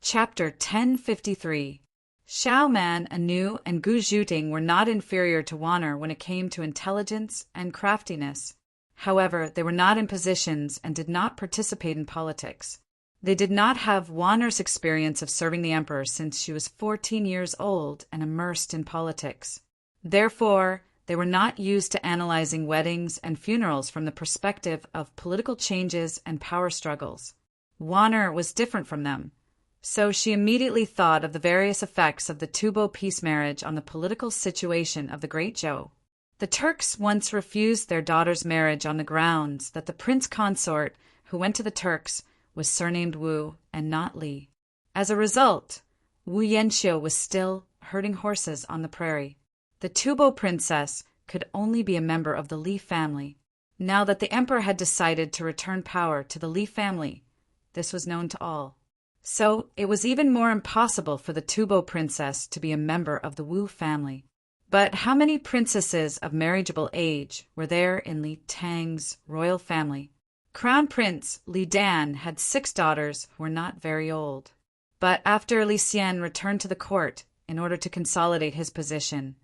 Chapter 1053. Xiao Man, Anu, and Gu Zhuting were not inferior to Wanner when it came to intelligence and craftiness. However, they were not in positions and did not participate in politics. They did not have Wanner's experience of serving the emperor since she was 14 years old and immersed in politics. Therefore, they were not used to analyzing weddings and funerals from the perspective of political changes and power struggles. Wanner was different from them. So she immediately thought of the various effects of the Tubo peace marriage on the political situation of the Great Zhou. The Turks once refused their daughter's marriage on the grounds that the prince consort who went to the Turks was surnamed Wu and not Li. As a result, Wu Yanxiu was still herding horses on the prairie. The Tubo princess could only be a member of the Li family. Now that the emperor had decided to return power to the Li family, this was known to all. So it was even more impossible for the Tubo princess to be a member of the Wu family. But how many princesses of marriageable age were there in Li Tang's royal family? Crown Prince Li Dan had 6 daughters who were not very old. But after Li Xian returned to the court in order to consolidate his position,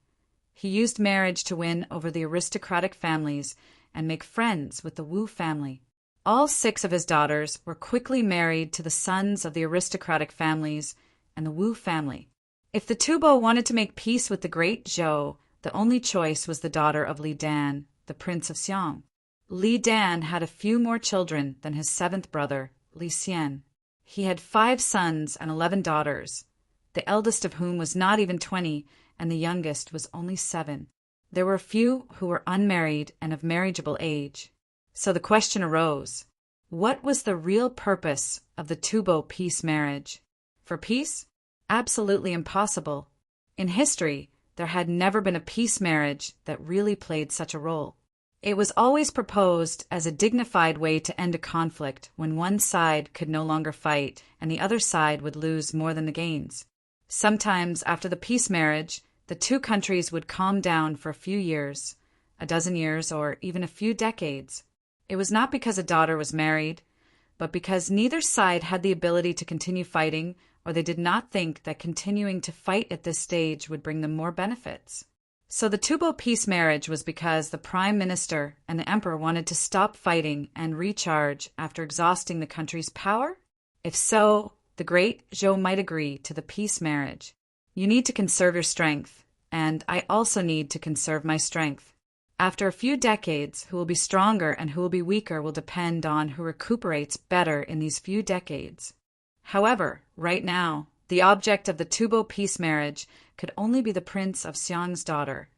he used marriage to win over the aristocratic families and make friends with the Wu family. All 6 of his daughters were quickly married to the sons of the aristocratic families and the Wu family. If the Tubo wanted to make peace with the Great Zhou, the only choice was the daughter of Li Dan, the Prince of Xiang. Li Dan had a few more children than his 7th brother, Li Xian. He had 5 sons and 11 daughters, the eldest of whom was not even 20, and the youngest was only 7. There were a few who were unmarried and of marriageable age. So the question arose, what was the real purpose of the Tubo peace marriage? For peace? Absolutely impossible. In history, there had never been a peace marriage that really played such a role. It was always proposed as a dignified way to end a conflict when one side could no longer fight and the other side would lose more than the gains. Sometimes after the peace marriage, the 2 countries would calm down for a few years, a dozen years, or even a few decades. It was not because a daughter was married, but because neither side had the ability to continue fighting, or they did not think that continuing to fight at this stage would bring them more benefits. So the Tubo peace marriage was because the prime minister and the emperor wanted to stop fighting and recharge after exhausting the country's power? If so, the Great Zhou might agree to the peace marriage. You need to conserve your strength, and I also need to conserve my strength. After a few decades, who will be stronger and who will be weaker will depend on who recuperates better in these few decades. However, right now, the object of the Tubo peace marriage could only be the Prince of Xiang's daughter,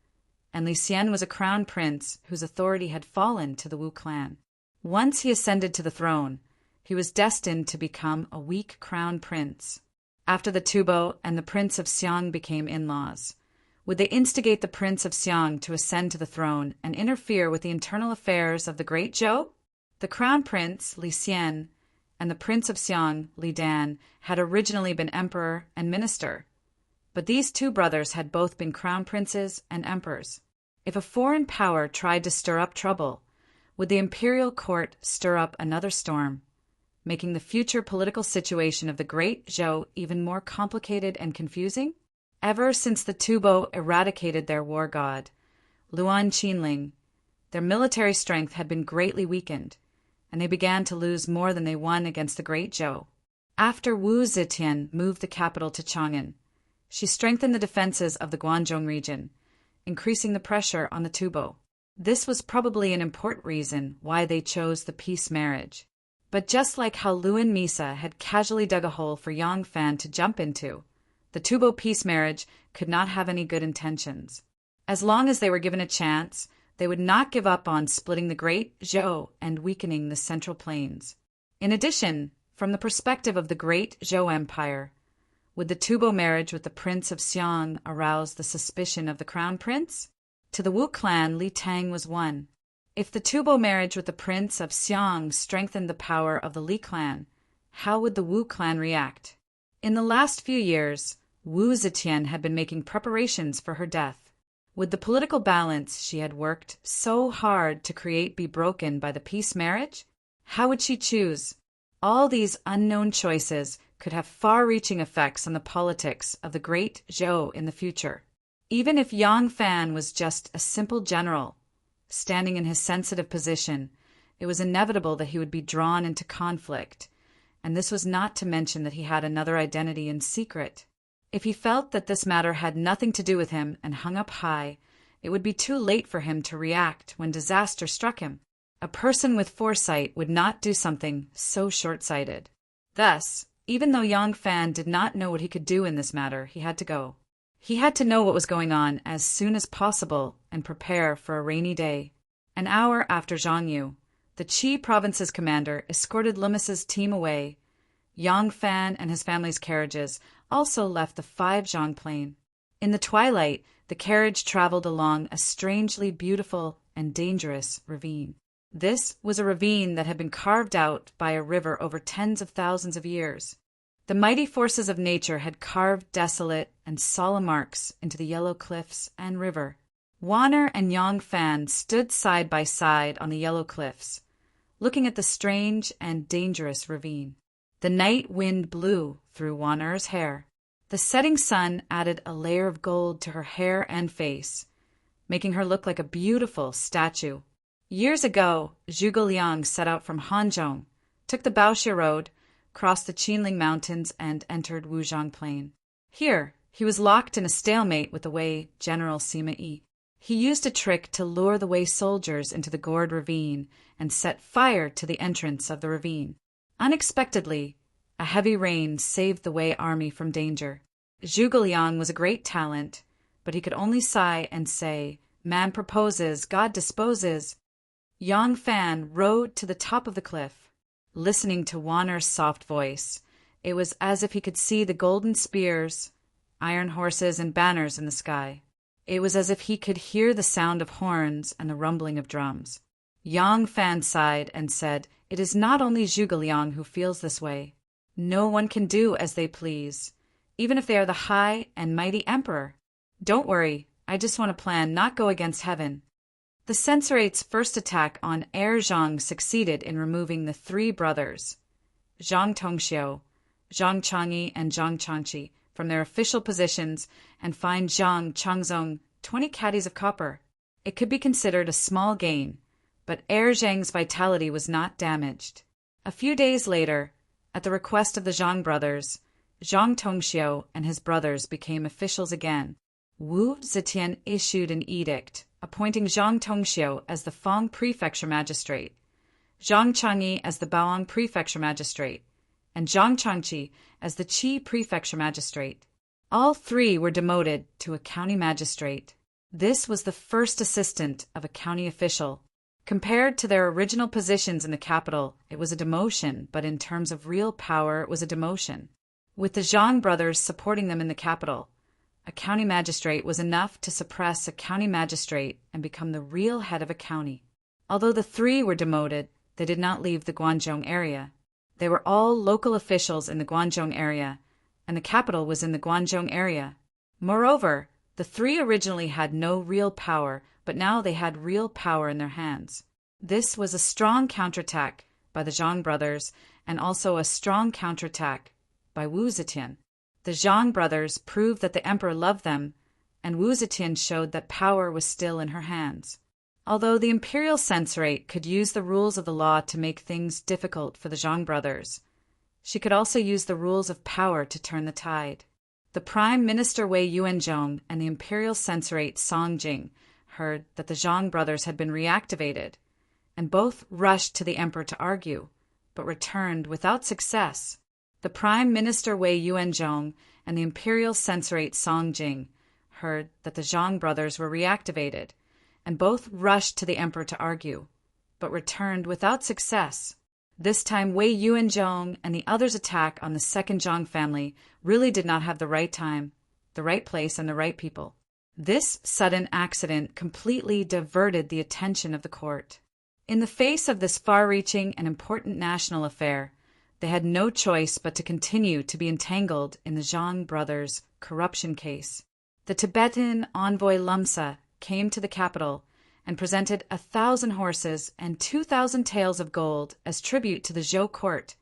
and Li Xian was a crown prince whose authority had fallen to the Wu clan. Once he ascended to the throne, he was destined to become a weak crown prince. After the Tubo and the Prince of Xiang became in-laws, would they instigate the Prince of Xiang to ascend to the throne and interfere with the internal affairs of the Great Zhou? The Crown Prince, Li Xian, and the Prince of Xiang, Li Dan, had originally been emperor and minister, but these 2 brothers had both been crown princes and emperors. If a foreign power tried to stir up trouble, would the imperial court stir up another storm, making the future political situation of the Great Zhou even more complicated and confusing? Ever since the Tubo eradicated their war god, Luan Qinling, their military strength had been greatly weakened, and they began to lose more than they won against the Great Zhou. After Wu Zetian moved the capital to Chang'an, she strengthened the defenses of the Guangdong region, increasing the pressure on the Tubo. This was probably an important reason why they chose the peace marriage. But just like how Luan Misa had casually dug a hole for Yang Fan to jump into, the Tubo peace marriage could not have any good intentions. As long as they were given a chance, they would not give up on splitting the Great Zhou and weakening the Central Plains. In addition, from the perspective of the Great Zhou Empire, would the Tubo marriage with the Prince of Xiang arouse the suspicion of the Crown Prince? To the Wu clan, Li Tang was one. If the Tubo marriage with the Prince of Xiang strengthened the power of the Li clan, how would the Wu clan react? In the last few years, Wu Zetian had been making preparations for her death. Would the political balance she had worked so hard to create be broken by the peace marriage? How would she choose? All these unknown choices could have far-reaching effects on the politics of the great Zhou in the future. Even if Yang Fan was just a simple general, standing in his sensitive position, it was inevitable that he would be drawn into conflict, and this was not to mention that he had another identity in secret. If he felt that this matter had nothing to do with him and hung up high, it would be too late for him to react when disaster struck him. A person with foresight would not do something so short-sighted. Thus, even though Yang Fan did not know what he could do in this matter, he had to go. He had to know what was going on as soon as possible and prepare for a rainy day. An hour after Zhang Yu, the Qi province's commander escorted Loomis's team away. Yang Fan and his family's carriages also left the 5 Zhang plain. In the twilight, the carriage traveled along a strangely beautiful and dangerous ravine. This was a ravine that had been carved out by a river over tens of thousands of years. The mighty forces of nature had carved desolate and solemn marks into the yellow cliffs and river. Wanner and Yang Fan stood side by side on the yellow cliffs, looking at the strange and dangerous ravine. The night wind blew through Wanner's hair. The setting sun added a layer of gold to her hair and face, making her look like a beautiful statue. Years ago, Zhuge Liang set out from Hanzhong, took the Baoxia Road, crossed the Qinling Mountains, and entered Wuzhong Plain. Here, he was locked in a stalemate with the Wei General Sima Yi. He used a trick to lure the Wei soldiers into the gourd ravine and set fire to the entrance of the ravine. Unexpectedly, a heavy rain saved the Wei army from danger. Zhuge Liang was a great talent, but he could only sigh and say, "Man proposes, God disposes." Yang Fan rode to the top of the cliff, listening to Wanner's soft voice. It was as if he could see the golden spears, iron horses, and banners in the sky. It was as if he could hear the sound of horns and the rumbling of drums. Yang Fan sighed and said, "It is not only Zhuge Liang who feels this way. No one can do as they please, even if they are the high and mighty emperor. Don't worry, I just want to plan, not go against heaven." The Censoriate's first attack on Heir Zhang succeeded in removing the 3 brothers, Zhang Tongxiu, Zhang Changyi, and Zhang Changqi, from their official positions and fined Zhang Changzong 20 caddies of copper. It could be considered a small gain, but Heir Zhang's vitality was not damaged. A few days later, at the request of the Zhang brothers, Zhang Tongxiu and his brothers became officials again. Wu Zetian issued an edict appointing Zhang Tongxiu as the Fang Prefecture Magistrate, Zhang Changyi as the Baoang Prefecture Magistrate, and Zhang Changqi as the Qi Prefecture Magistrate. All 3 were demoted to a county magistrate. This was the first assistant of a county official. Compared to their original positions in the capital, it was a demotion, but in terms of real power, it was a demotion. With the Zhang brothers supporting them in the capital, a county magistrate was enough to suppress a county magistrate and become the real head of a county. Although the 3 were demoted, they did not leave the Guanzhong area. They were all local officials in the Guanzhong area, and the capital was in the Guanzhong area. Moreover, the 3 originally had no real power, but now they had real power in their hands. This was a strong counterattack by the Zhang brothers and also a strong counterattack by Wu Zetian. The Zhang brothers proved that the emperor loved them, and Wu Zetian showed that power was still in her hands. Although the imperial censorate could use the rules of the law to make things difficult for the Zhang brothers, she could also use the rules of power to turn the tide. The Prime Minister Wei Yuanzhong and the imperial censorate Song Jing heard that the Zhang brothers had been reactivated, and both rushed to the emperor to argue, but returned without success. The Prime Minister Wei Yuanzhong and the imperial censorate Song Jing heard that the Zhang brothers were reactivated, and both rushed to the emperor to argue, but returned without success. This time Wei Yuanzhong and the others' attack on the second Zhang family really did not have the right time, the right place, and the right people. This sudden accident completely diverted the attention of the court. In the face of this far-reaching and important national affair, they had no choice but to continue to be entangled in the Zhang brothers' corruption case. The Tibetan envoy Lumsa came to the capital and presented 1,000 horses and 2,000 taels of gold as tribute to the Zhou court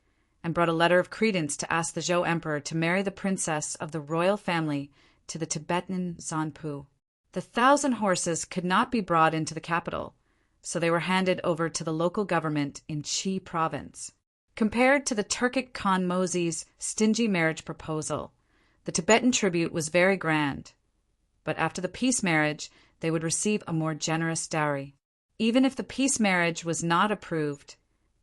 and brought a letter of credence to ask the Zhou emperor to marry the princess of the royal family to the Tibetan Zanpu. The 1,000 horses could not be brought into the capital, so they were handed over to the local government in Qi province. Compared to the Turkic Khan Mozi's stingy marriage proposal, the Tibetan tribute was very grand, but after the peace marriage, they would receive a more generous dowry. Even if the peace marriage was not approved,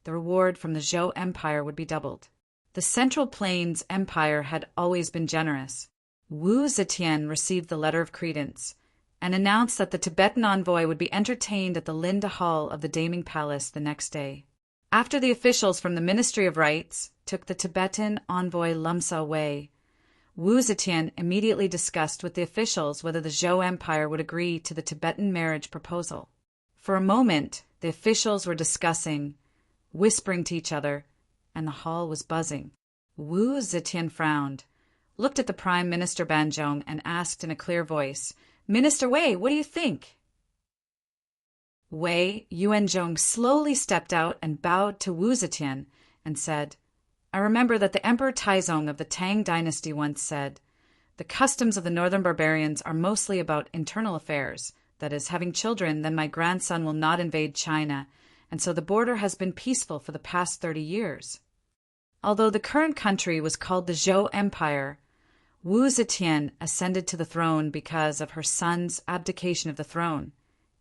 the reward from the Zhou Empire would be doubled. The Central Plains Empire had always been generous. Wu Zetian received the letter of credence and announced that the Tibetan envoy would be entertained at the Linda Hall of the Daming Palace the next day. After the officials from the Ministry of Rites took the Tibetan envoy Lumsa away, Wu Zetian immediately discussed with the officials whether the Zhou Empire would agree to the Tibetan marriage proposal. For a moment, the officials were discussing, whispering to each other, and the hall was buzzing. Wu Zetian frowned, looked at the Prime Minister Banzhong, and asked in a clear voice, "Minister Wei, what do you think?" Wei Yuanzhong slowly stepped out and bowed to Wu Zetian and said, "I remember that the Emperor Taizong of the Tang dynasty once said, 'The customs of the northern barbarians are mostly about internal affairs, that is, having children, then my grandson will not invade China, and so the border has been peaceful for the past 30 years. Although the current country was called the Zhou Empire, Wu Zetian ascended to the throne because of her son's abdication of the throne,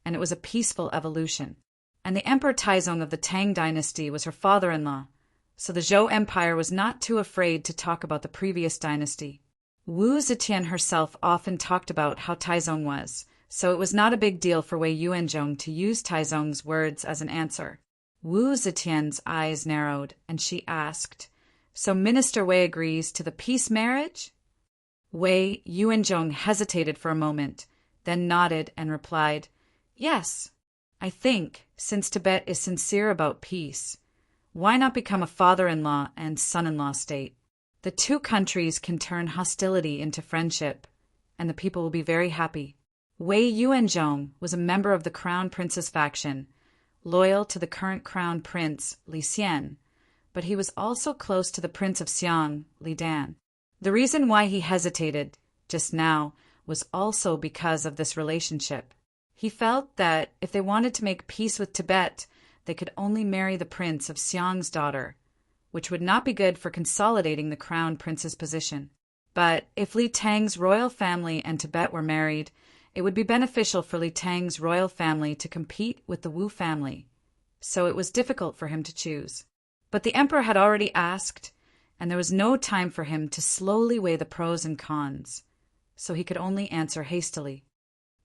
and it was a peaceful evolution. And the Emperor Taizong of the Tang dynasty was her father-in-law, so the Zhou Empire was not too afraid to talk about the previous dynasty. Wu Zetian herself often talked about how Taizong was, so it was not a big deal for Wei Yuanzhong to use Taizong's words as an answer. Wu Zetian's eyes narrowed, and she asked, "So Minister Wei agrees to the peace marriage?" Wei Yuanzhong hesitated for a moment, then nodded and replied, "Yes, I think, since Tibet is sincere about peace, why not become a father-in-law and son-in-law state? The two countries can turn hostility into friendship, and the people will be very happy." Wei Yuanzhong was a member of the Crown Prince's faction, loyal to the current Crown Prince, Li Xian, but he was also close to the Prince of Xiang, Li Dan. The reason why he hesitated just now was also because of this relationship. He felt that if they wanted to make peace with Tibet, they could only marry the Prince of Xiang's daughter, which would not be good for consolidating the Crown Prince's position. But if Li Tang's royal family and Tibet were married, it would be beneficial for Li Tang's royal family to compete with the Wu family, so it was difficult for him to choose. But the emperor had already asked, and there was no time for him to slowly weigh the pros and cons, so he could only answer hastily.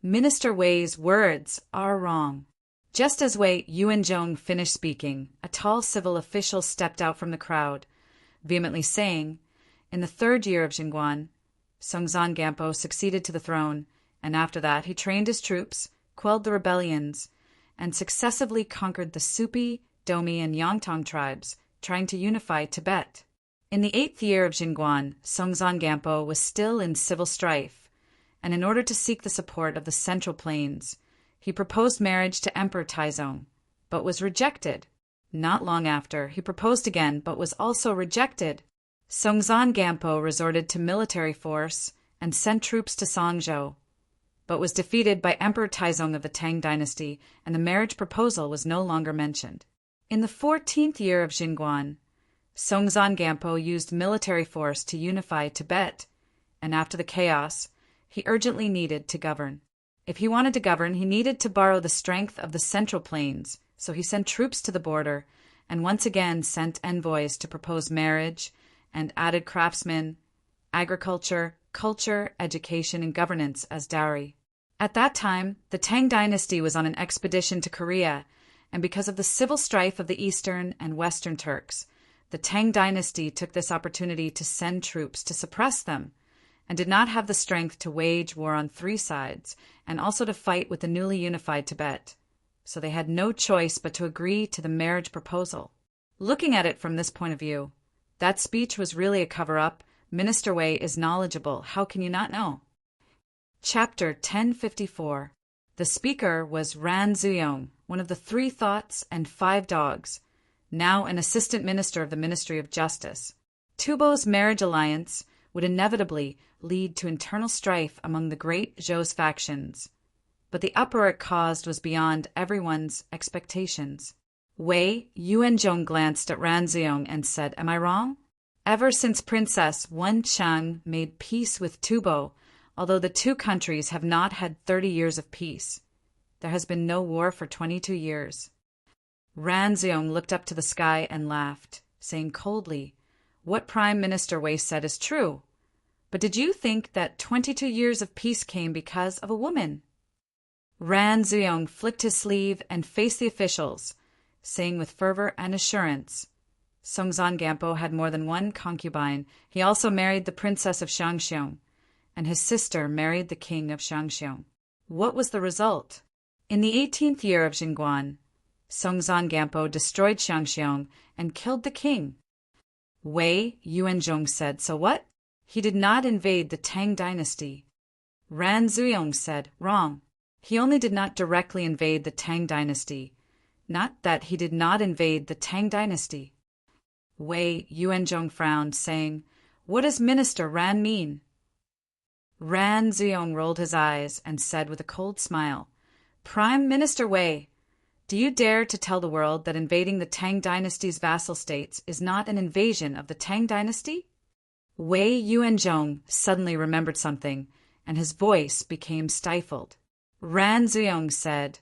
Minister Wei's words are wrong. Just as Wei Yuanzhong finished speaking, a tall civil official stepped out from the crowd, vehemently saying, "In the 3rd year of Jingguan, Songzan Gampo succeeded to the throne, and after that he trained his troops, quelled the rebellions, and successively conquered the Supi, Domi, and Yangtang tribes, trying to unify Tibet. In the 8th year of Jingguan, Songzan Gampo was still in civil strife, and in order to seek the support of the Central Plains, he proposed marriage to Emperor Taizong, but was rejected. Not long after, he proposed again, but was also rejected. Songzan Gampo resorted to military force and sent troops to Songzhou, but was defeated by Emperor Taizong of the Tang dynasty, and the marriage proposal was no longer mentioned. In the 14th year of Jingguan, Songzan Gampo used military force to unify Tibet, and after the chaos, he urgently needed to govern. If he wanted to govern, he needed to borrow the strength of the Central Plains, so he sent troops to the border, and once again sent envoys to propose marriage, and added craftsmen, agriculture, culture, education, and governance as dowry. At that time, the Tang dynasty was on an expedition to Korea, and because of the civil strife of the Eastern and Western Turks, the Tang dynasty took this opportunity to send troops to suppress them, and did not have the strength to wage war on 3 sides, and also to fight with the newly unified Tibet. So they had no choice but to agree to the marriage proposal. Looking at it from this point of view, that speech was really a cover-up. Minister Wei is knowledgeable. How can you not know? Chapter 1054. The speaker was Ran Zuyong, one of the 3 thoughts and 5 dogs, now an assistant minister of the Ministry of Justice. Tubo's marriage alliance would inevitably lead to internal strife among the great Zhou's factions, but the uproar it caused was beyond everyone's expectations. Wei Yuanzhong glanced at Ranziyong and said, "Am I wrong?" Ever since Princess Wen Chang made peace with Tubo, although the two countries have not had 30 years of peace, there has been no war for 22 years. Ranziyong looked up to the sky and laughed, saying coldly, "What Prime Minister Wei said is true. But did you think that 22 years of peace came because of a woman?" Ranziyong flicked his sleeve and faced the officials, saying with fervor and assurance, "Songzan Gampo had more than one concubine. He also married the princess of Shangxiong, and his sister married the king of Shangxiong." What was the result? In the 18th year of Jingguan, Songzan Gampo destroyed Shangxiong and killed the king. Wei Yuanzhong said, "So what? He did not invade the Tang dynasty." Ranziyong said, "Wrong. He only did not directly invade the Tang dynasty. Not that he did not invade the Tang dynasty." Wei Yuanzhong frowned, saying, "What does Minister Ran mean?" Ranziyong rolled his eyes and said with a cold smile, "Prime Minister Wei, do you dare to tell the world that invading the Tang dynasty's vassal states is not an invasion of the Tang dynasty?" Wei Yuanzhong suddenly remembered something, and his voice became stifled. Ranziyong said,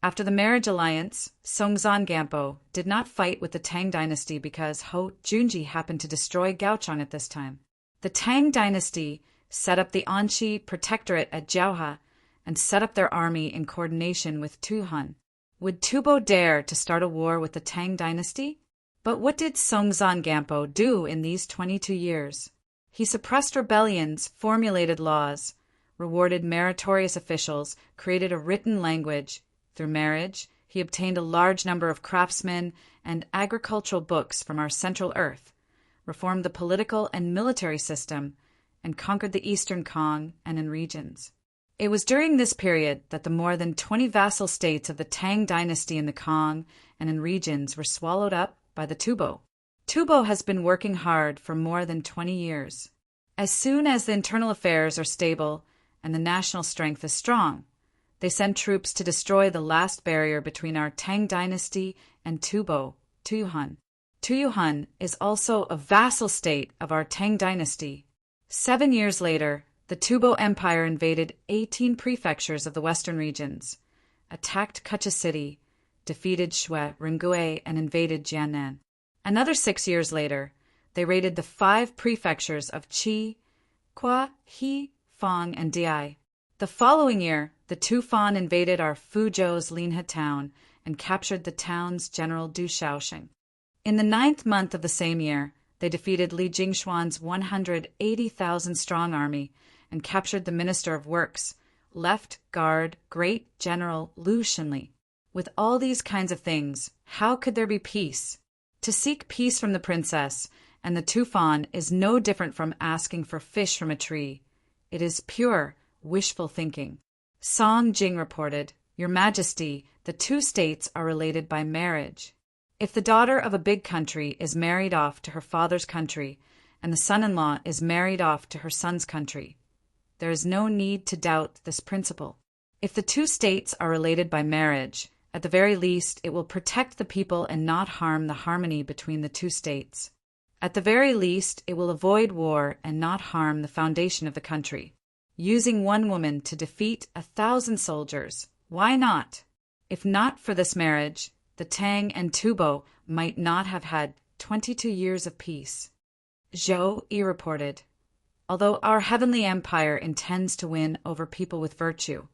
"After the marriage alliance, Songzan Gampo did not fight with the Tang dynasty because Ho Junji happened to destroy Gaochang at this time. The Tang dynasty set up the Anqi protectorate at Jiaohe and set up their army in coordination with Tuhan. Would Tubo dare to start a war with the Tang dynasty? But what did Songzan Gampo do in these 22 years? He suppressed rebellions, formulated laws, rewarded meritorious officials, created a written language. Through marriage, he obtained a large number of craftsmen and agricultural books from our central earth, reformed the political and military system, and conquered the eastern Kong and in regions. It was during this period that the more than 20 vassal states of the Tang dynasty in the Kong and in regions were swallowed up by the Tubo. Tubo has been working hard for more than 20 years. As soon as the internal affairs are stable and the national strength is strong, they send troops to destroy the last barrier between our Tang dynasty and Tubo, Tuyuhan. Tuyuhan is also a vassal state of our Tang dynasty. 7 years later, the Tubo Empire invaded 18 prefectures of the western regions, attacked Kucha City, defeated Shui, Ringue, and invaded Jiannan. Another 6 years later, they raided the 5 prefectures of Qi, Qua, He, Fang, and Diai. The following year, the Tufan invaded our Fuzhou's Linhe town and captured the town's general Du Shaoxing. In the 9th month of the same year, they defeated Li Jingxuan's 180,000-strong army and captured the Minister of Works, Left Guard Great General Lu Shenli. With all these kinds of things, how could there be peace? To seek peace from the princess and the Tufan is no different from asking for fish from a tree. It is pure, wishful thinking. Song Jing reported, "Your Majesty, the 2 states are related by marriage. If the daughter of a big country is married off to her father's country, and the son-in-law is married off to her son's country, there is no need to doubt this principle. If the 2 states are related by marriage, at the very least it will protect the people and not harm the harmony between the 2 states. At the very least it will avoid war and not harm the foundation of the country. Using one woman to defeat 1,000 soldiers, why not? If not for this marriage, the Tang and Tubo might not have had 22 years of peace." Zhou Yi reported, "Although our heavenly empire intends to win over people with virtue,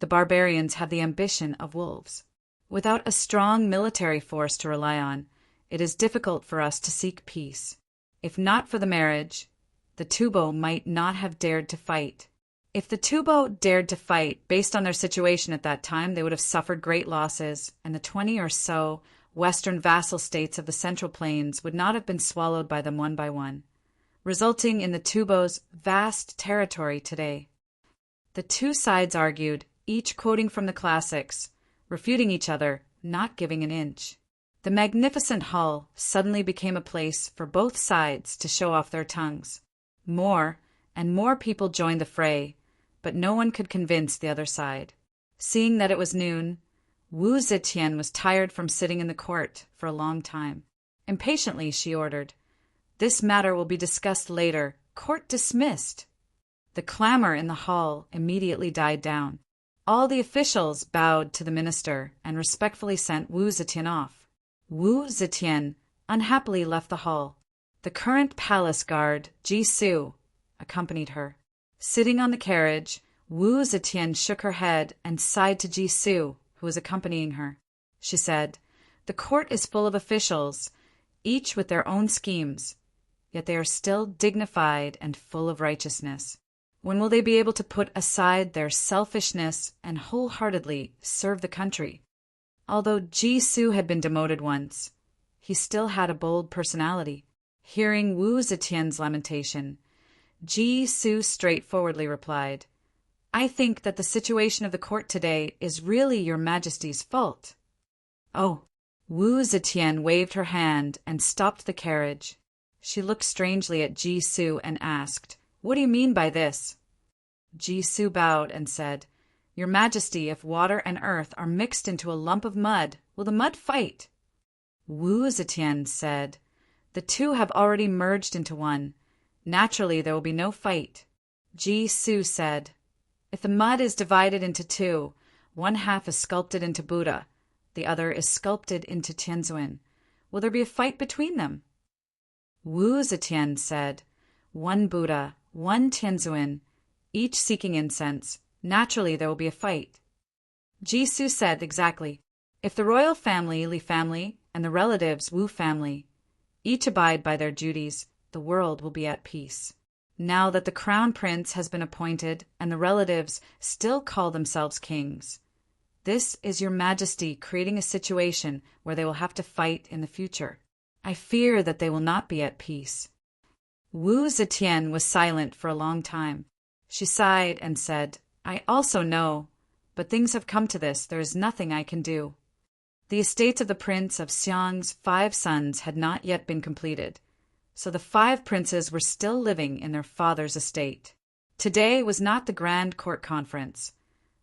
the barbarians have the ambition of wolves. Without a strong military force to rely on, it is difficult for us to seek peace. If not for the marriage, the Tubo might not have dared to fight. If the Tubo dared to fight based on their situation at that time, they would have suffered great losses, and the 20 or so western vassal states of the Central Plains would not have been swallowed by them one by one, resulting in the Tubo's vast territory today." The 2 sides argued, each quoting from the classics, refuting each other, not giving an inch. The magnificent hall suddenly became a place for both sides to show off their tongues. More and more people joined the fray, but no one could convince the other side. Seeing that it was noon, Wu Zetian was tired from sitting in the court for a long time. Impatiently, she ordered, "This matter will be discussed later. Court dismissed." The clamor in the hall immediately died down. All the officials bowed to the minister and respectfully sent Wu Zetian off. Wu Zetian unhappily left the hall. The current palace guard, Ji Su, accompanied her. Sitting on the carriage, Wu Zetian shook her head and sighed to Ji Su, who was accompanying her. She said, "The court is full of officials, each with their own schemes, yet they are still dignified and full of righteousness. When will they be able to put aside their selfishness and wholeheartedly serve the country?" Although Ji Su had been demoted once, he still had a bold personality. Hearing Wu Zetian's lamentation, Ji Su straightforwardly replied, "I think that the situation of the court today is really your Majesty's fault." "Oh!" Wu Zetian waved her hand and stopped the carriage. She looked strangely at Ji Su and asked, "What do you mean by this?" Ji Su bowed and said, "Your Majesty, if water and earth are mixed into a lump of mud, will the mud fight?" Wu Zetian said, "The two have already merged into one. Naturally, there will be no fight." Ji Su said, "If the mud is divided into two, one half is sculpted into Buddha, the other is sculpted into Tianzuan. Will there be a fight between them?" Wu Zetian said, "One Buddha, one Tianzuan, each seeking incense. Naturally, there will be a fight." Ji Su said, "Exactly. If the royal family, Li family, and the relatives, Wu family, each abide by their duties, the world will be at peace. Now that the crown prince has been appointed and the relatives still call themselves kings, this is your Majesty creating a situation where they will have to fight in the future. I fear that they will not be at peace." Wu Zetian was silent for a long time. She sighed and said, "I also know, but things have come to this, there is nothing I can do." The estates of the Prince of Xiang's 5 sons had not yet been completed, so the 5 princes were still living in their father's estate. Today was not the grand court conference,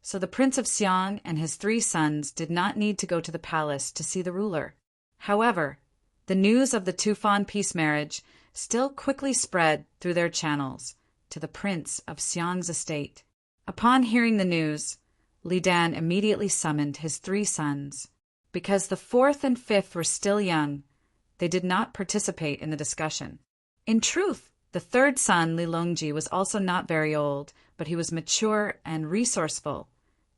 so the Prince of Xiang and his 3 sons did not need to go to the palace to see the ruler. However, the news of the Tufan peace marriage still quickly spread through their channels to the Prince of Xiang's estate. Upon hearing the news, Li Dan immediately summoned his 3 sons. Because the 4th and 5th were still young, they did not participate in the discussion. In truth, the 3rd son, Li Longji, was also not very old, but he was mature and resourceful,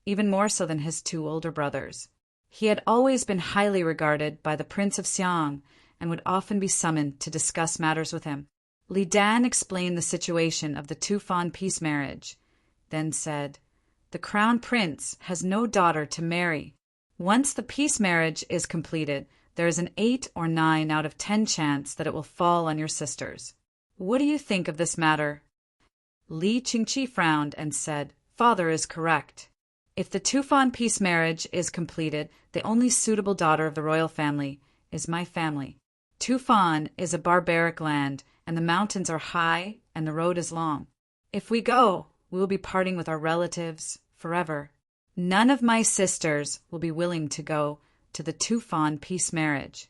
even more so than his 2 older brothers. He had always been highly regarded by the Prince of Xiang and would often be summoned to discuss matters with him. Li Dan explained the situation of the Tufan peace marriage, then said, "The crown prince has no daughter to marry. Once the peace marriage is completed, there is an 8 or 9 out of 10 chance that it will fall on your sisters. What do you think of this matter?" Li Qingqi frowned and said, "Father is correct. If the Tufan peace marriage is completed, the only suitable daughter of the royal family is my family. Tufan is a barbaric land, and the mountains are high and the road is long. If we go, we will be parting with our relatives forever. None of my sisters will be willing to go to the Tufan peace marriage."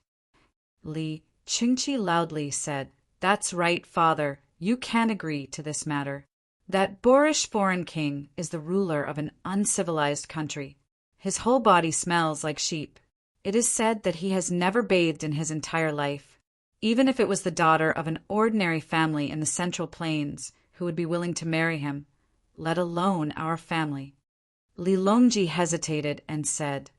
Li Qingqi loudly said, "That's right, father. You can agree to this matter. That boorish foreign king is the ruler of an uncivilized country. His whole body smells like sheep. It is said that he has never bathed in his entire life. Even if it was the daughter of an ordinary family in the Central Plains who would be willing to marry him, let alone our family." Li Longji hesitated and said,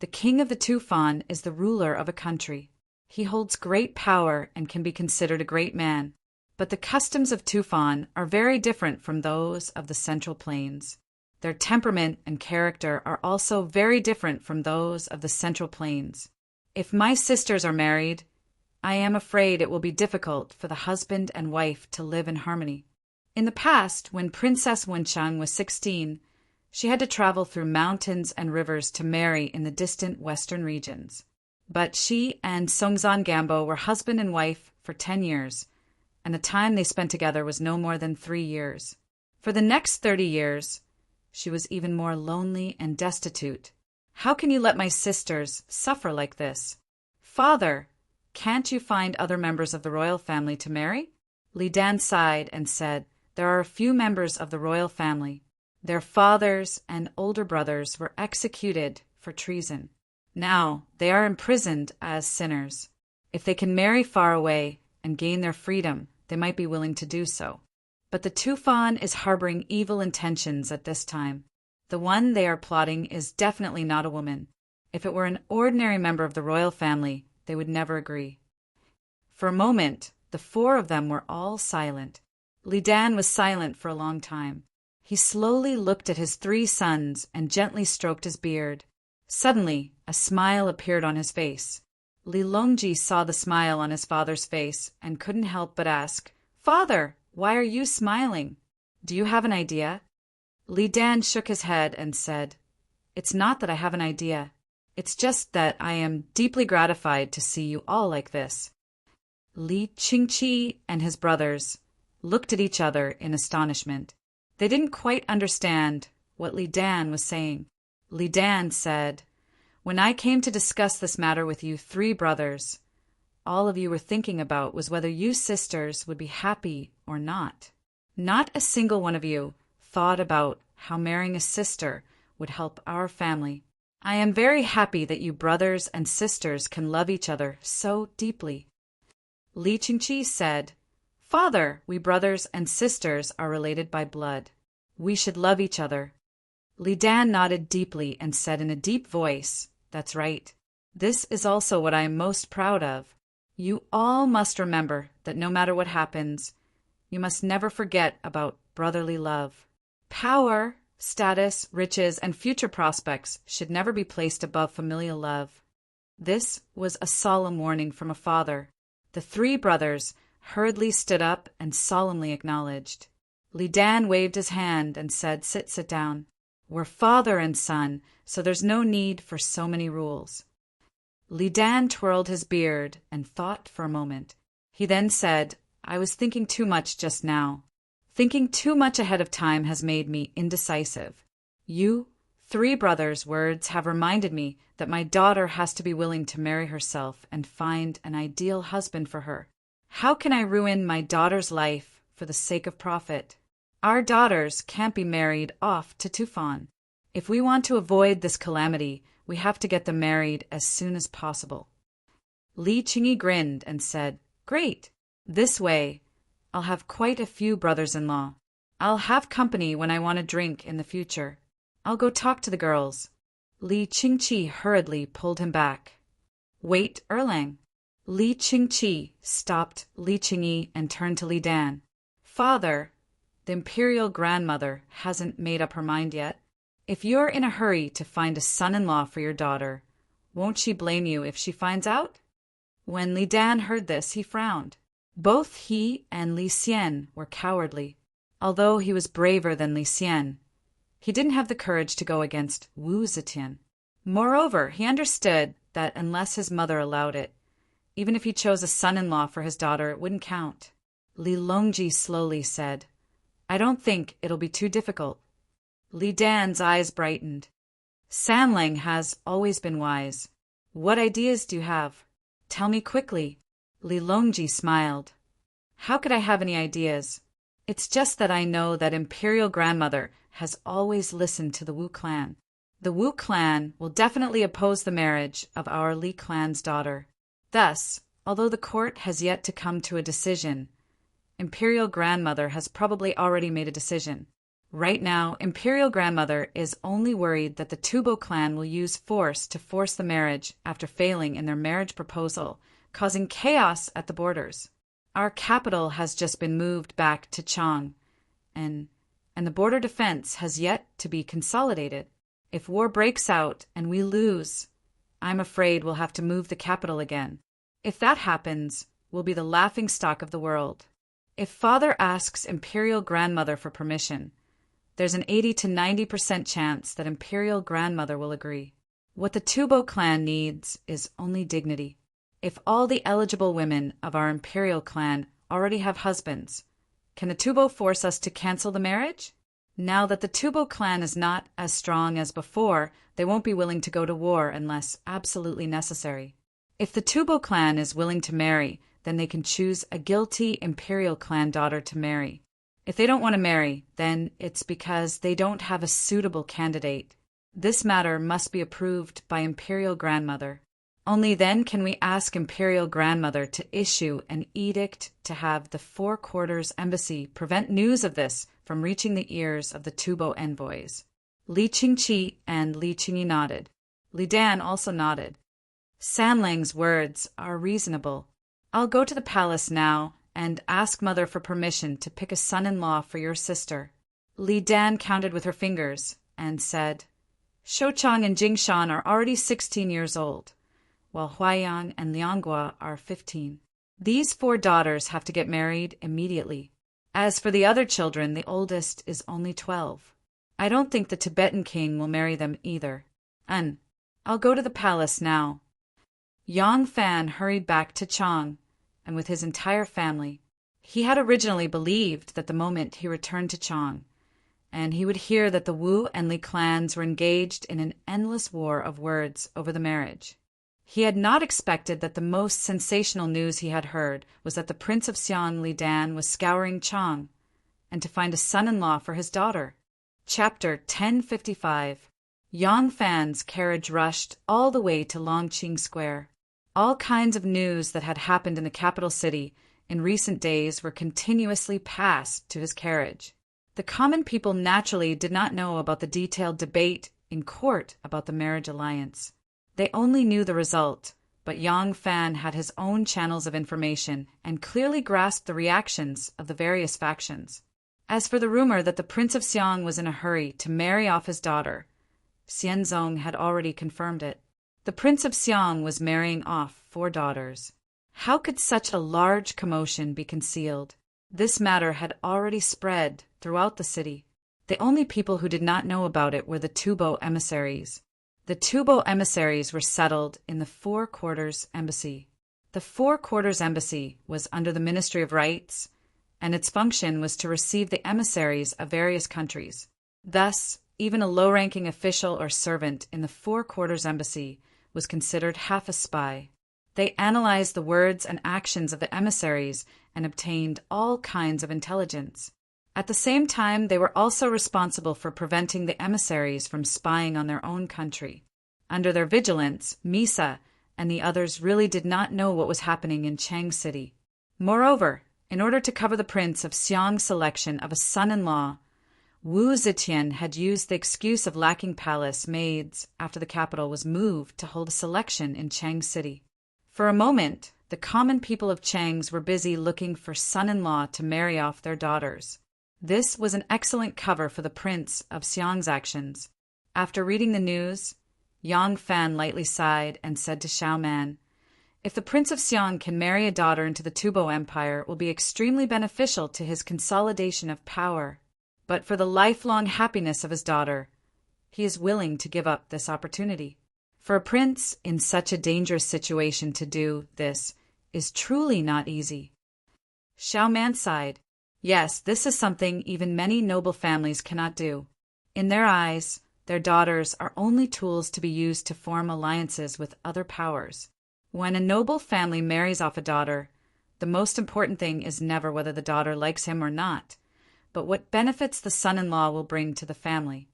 "The king of the Tufan is the ruler of a country. He holds great power and can be considered a great man. But the customs of Tufan are very different from those of the Central Plains. Their temperament and character are also very different from those of the Central Plains. If my sisters are married, I am afraid it will be difficult for the husband and wife to live in harmony. In the past, when Princess Wenchang was 16, she had to travel through mountains and rivers to marry in the distant western regions. But she and Songzan Gambo were husband and wife for 10 years, and the time they spent together was no more than 3 years. For the next 30 years, she was even more lonely and destitute. How can you let my sisters suffer like this? Father, can't you find other members of the royal family to marry? Li Dan sighed and said, there are a few members of the royal family. Their fathers and older brothers were executed for treason. Now they are imprisoned as sinners. If they can marry far away and gain their freedom, they might be willing to do so. But the Tufan is harboring evil intentions at this time. The one they are plotting is definitely not a woman. If it were an ordinary member of the royal family, they would never agree. For a moment, the 4 of them were all silent. Li Dan was silent for a long time. He slowly looked at his 3 sons and gently stroked his beard. Suddenly, a smile appeared on his face. Li Longji saw the smile on his father's face and couldn't help but ask, Father, why are you smiling? Do you have an idea? Li Dan shook his head and said, It's not that I have an idea. It's just that I am deeply gratified to see you all like this. Li Qingqi and his brothers looked at each other in astonishment. They didn't quite understand what Li Dan was saying. Li Dan said, When I came to discuss this matter with you 3 brothers, all of you were thinking about was whether you sisters would be happy or not. Not a single one of you thought about how marrying a sister would help our family. I am very happy that you brothers and sisters can love each other so deeply. Li Qingqi said, Father, we brothers and sisters are related by blood. We should love each other. Li Dan nodded deeply and said in a deep voice, That's right. This is also what I am most proud of. You all must remember that no matter what happens, you must never forget about brotherly love. Power, status, riches, and future prospects should never be placed above familial love. This was a solemn warning from a father. The 3 brothers hurriedly stood up and solemnly acknowledged. Li Dan waved his hand and said, Sit down. We're father and son, so there's no need for so many rules. Li Dan twirled his beard and thought for a moment. He then said, I was thinking too much just now. Thinking too much ahead of time has made me indecisive. You 3 brothers' words have reminded me that my daughter has to be willing to marry herself and find an ideal husband for her. How can I ruin my daughter's life for the sake of profit? Our daughters can't be married off to Tufan. If we want to avoid this calamity, we have to get them married as soon as possible. Li Qingyi grinned and said, Great! This way, I'll have quite a few brothers-in-law. I'll have company when I want a drink in the future. I'll go talk to the girls. Li Qingqi hurriedly pulled him back. Wait, Erlang. Li Qingqi stopped Li Qingyi and turned to Li Dan. Father, the imperial grandmother hasn't made up her mind yet. If you're in a hurry to find a son-in-law for your daughter, won't she blame you if she finds out? When Li Dan heard this, he frowned. Both he and Li Xian were cowardly. Although he was braver than Li Xian, he didn't have the courage to go against Wu Zetian. Moreover, he understood that unless his mother allowed it, even if he chose a son-in-law for his daughter, it wouldn't count. Li Longji slowly said, I don't think it'll be too difficult. Li Dan's eyes brightened. Sanlang has always been wise. What ideas do you have? Tell me quickly. Li Longji smiled. How could I have any ideas? It's just that I know that Imperial Grandmother has always listened to the Wu clan. The Wu clan will definitely oppose the marriage of our Li clan's daughter. Thus, although the court has yet to come to a decision, Imperial Grandmother has probably already made a decision. Right now, Imperial Grandmother is only worried that the Tubo clan will use force to force the marriage after failing in their marriage proposal, causing chaos at the borders. Our capital has just been moved back to Chang, and the border defense has yet to be consolidated. If war breaks out and we lose, I'm afraid we'll have to move the capital again. If that happens, we'll be the laughingstock of the world. If Father asks Imperial Grandmother for permission, there's an 80 to 90% chance that Imperial Grandmother will agree. What the Tubo clan needs is only dignity. If all the eligible women of our imperial clan already have husbands, can the Tubo force us to cancel the marriage? Now that the Tubo clan is not as strong as before, they won't be willing to go to war unless absolutely necessary. If the Tubo clan is willing to marry, then they can choose a guilty imperial clan daughter to marry. If they don't want to marry, then it's because they don't have a suitable candidate. This matter must be approved by Imperial Grandmother. Only then can we ask Imperial Grandmother to issue an edict to have the Four Quarters Embassy prevent news of this from reaching the ears of the Tubo envoys. Li Qingqi and Li Qingyi nodded. Li Dan also nodded. Sanlang's words are reasonable. I'll go to the palace now and ask Mother for permission to pick a son-in-law for your sister. Li Dan counted with her fingers and said, Shouchang and Jingshan are already 16 years old, while Huaiyang and Lianghua are 15. These 4 daughters have to get married immediately. As for the other children, the oldest is only 12. I don't think the Tibetan king will marry them either. I'll go to the palace now. Yang Fan hurried back to Chang, and with his entire family. He had originally believed that the moment he returned to Chang, and he would hear that the Wu and Li clans were engaged in an endless war of words over the marriage. He had not expected that the most sensational news he had heard was that the Prince of Xiang Li Dan was scouring Chang, and to find a son-in-law for his daughter. Chapter 1055. Yang Fan's carriage rushed all the way to Longqing Square. All kinds of news that had happened in the capital city in recent days were continuously passed to his carriage. The common people naturally did not know about the detailed debate in court about the marriage alliance. They only knew the result, but Yang Fan had his own channels of information and clearly grasped the reactions of the various factions. As for the rumor that the Prince of Xiang was in a hurry to marry off his daughter, Xianzong had already confirmed it. The Prince of Xiang was marrying off 4 daughters. How could such a large commotion be concealed? This matter had already spread throughout the city. The only people who did not know about it were the Tubo emissaries. The Tubo emissaries were settled in the Four Quarters Embassy. The Four Quarters Embassy was under the Ministry of Rights, and its function was to receive the emissaries of various countries. Thus, even a low-ranking official or servant in the Four Quarters Embassy was considered half a spy. They analyzed the words and actions of the emissaries and obtained all kinds of intelligence. At the same time, they were also responsible for preventing the emissaries from spying on their own country. Under their vigilance, Misa and the others really did not know what was happening in Chang City. Moreover, in order to cover the Prince of Xiang's selection of a son-in-law, Wu Zetian had used the excuse of lacking palace maids after the capital was moved to hold a selection in Chang City. For a moment, the common people of Chang's were busy looking for son-in-law to marry off their daughters. This was an excellent cover for the Prince of Xiang's actions. After reading the news, Yang Fan lightly sighed and said to Xiao Man, If the Prince of Xiang can marry a daughter into the Tubo Empire, it will be extremely beneficial to his consolidation of power. But for the lifelong happiness of his daughter, he is willing to give up this opportunity. For a prince in such a dangerous situation to do this is truly not easy. Xiao Man sighed. Yes, this is something even many noble families cannot do. In their eyes, their daughters are only tools to be used to form alliances with other powers. When a noble family marries off a daughter, the most important thing is never whether the daughter likes him or not, but what benefits the son-in-law will bring to the family.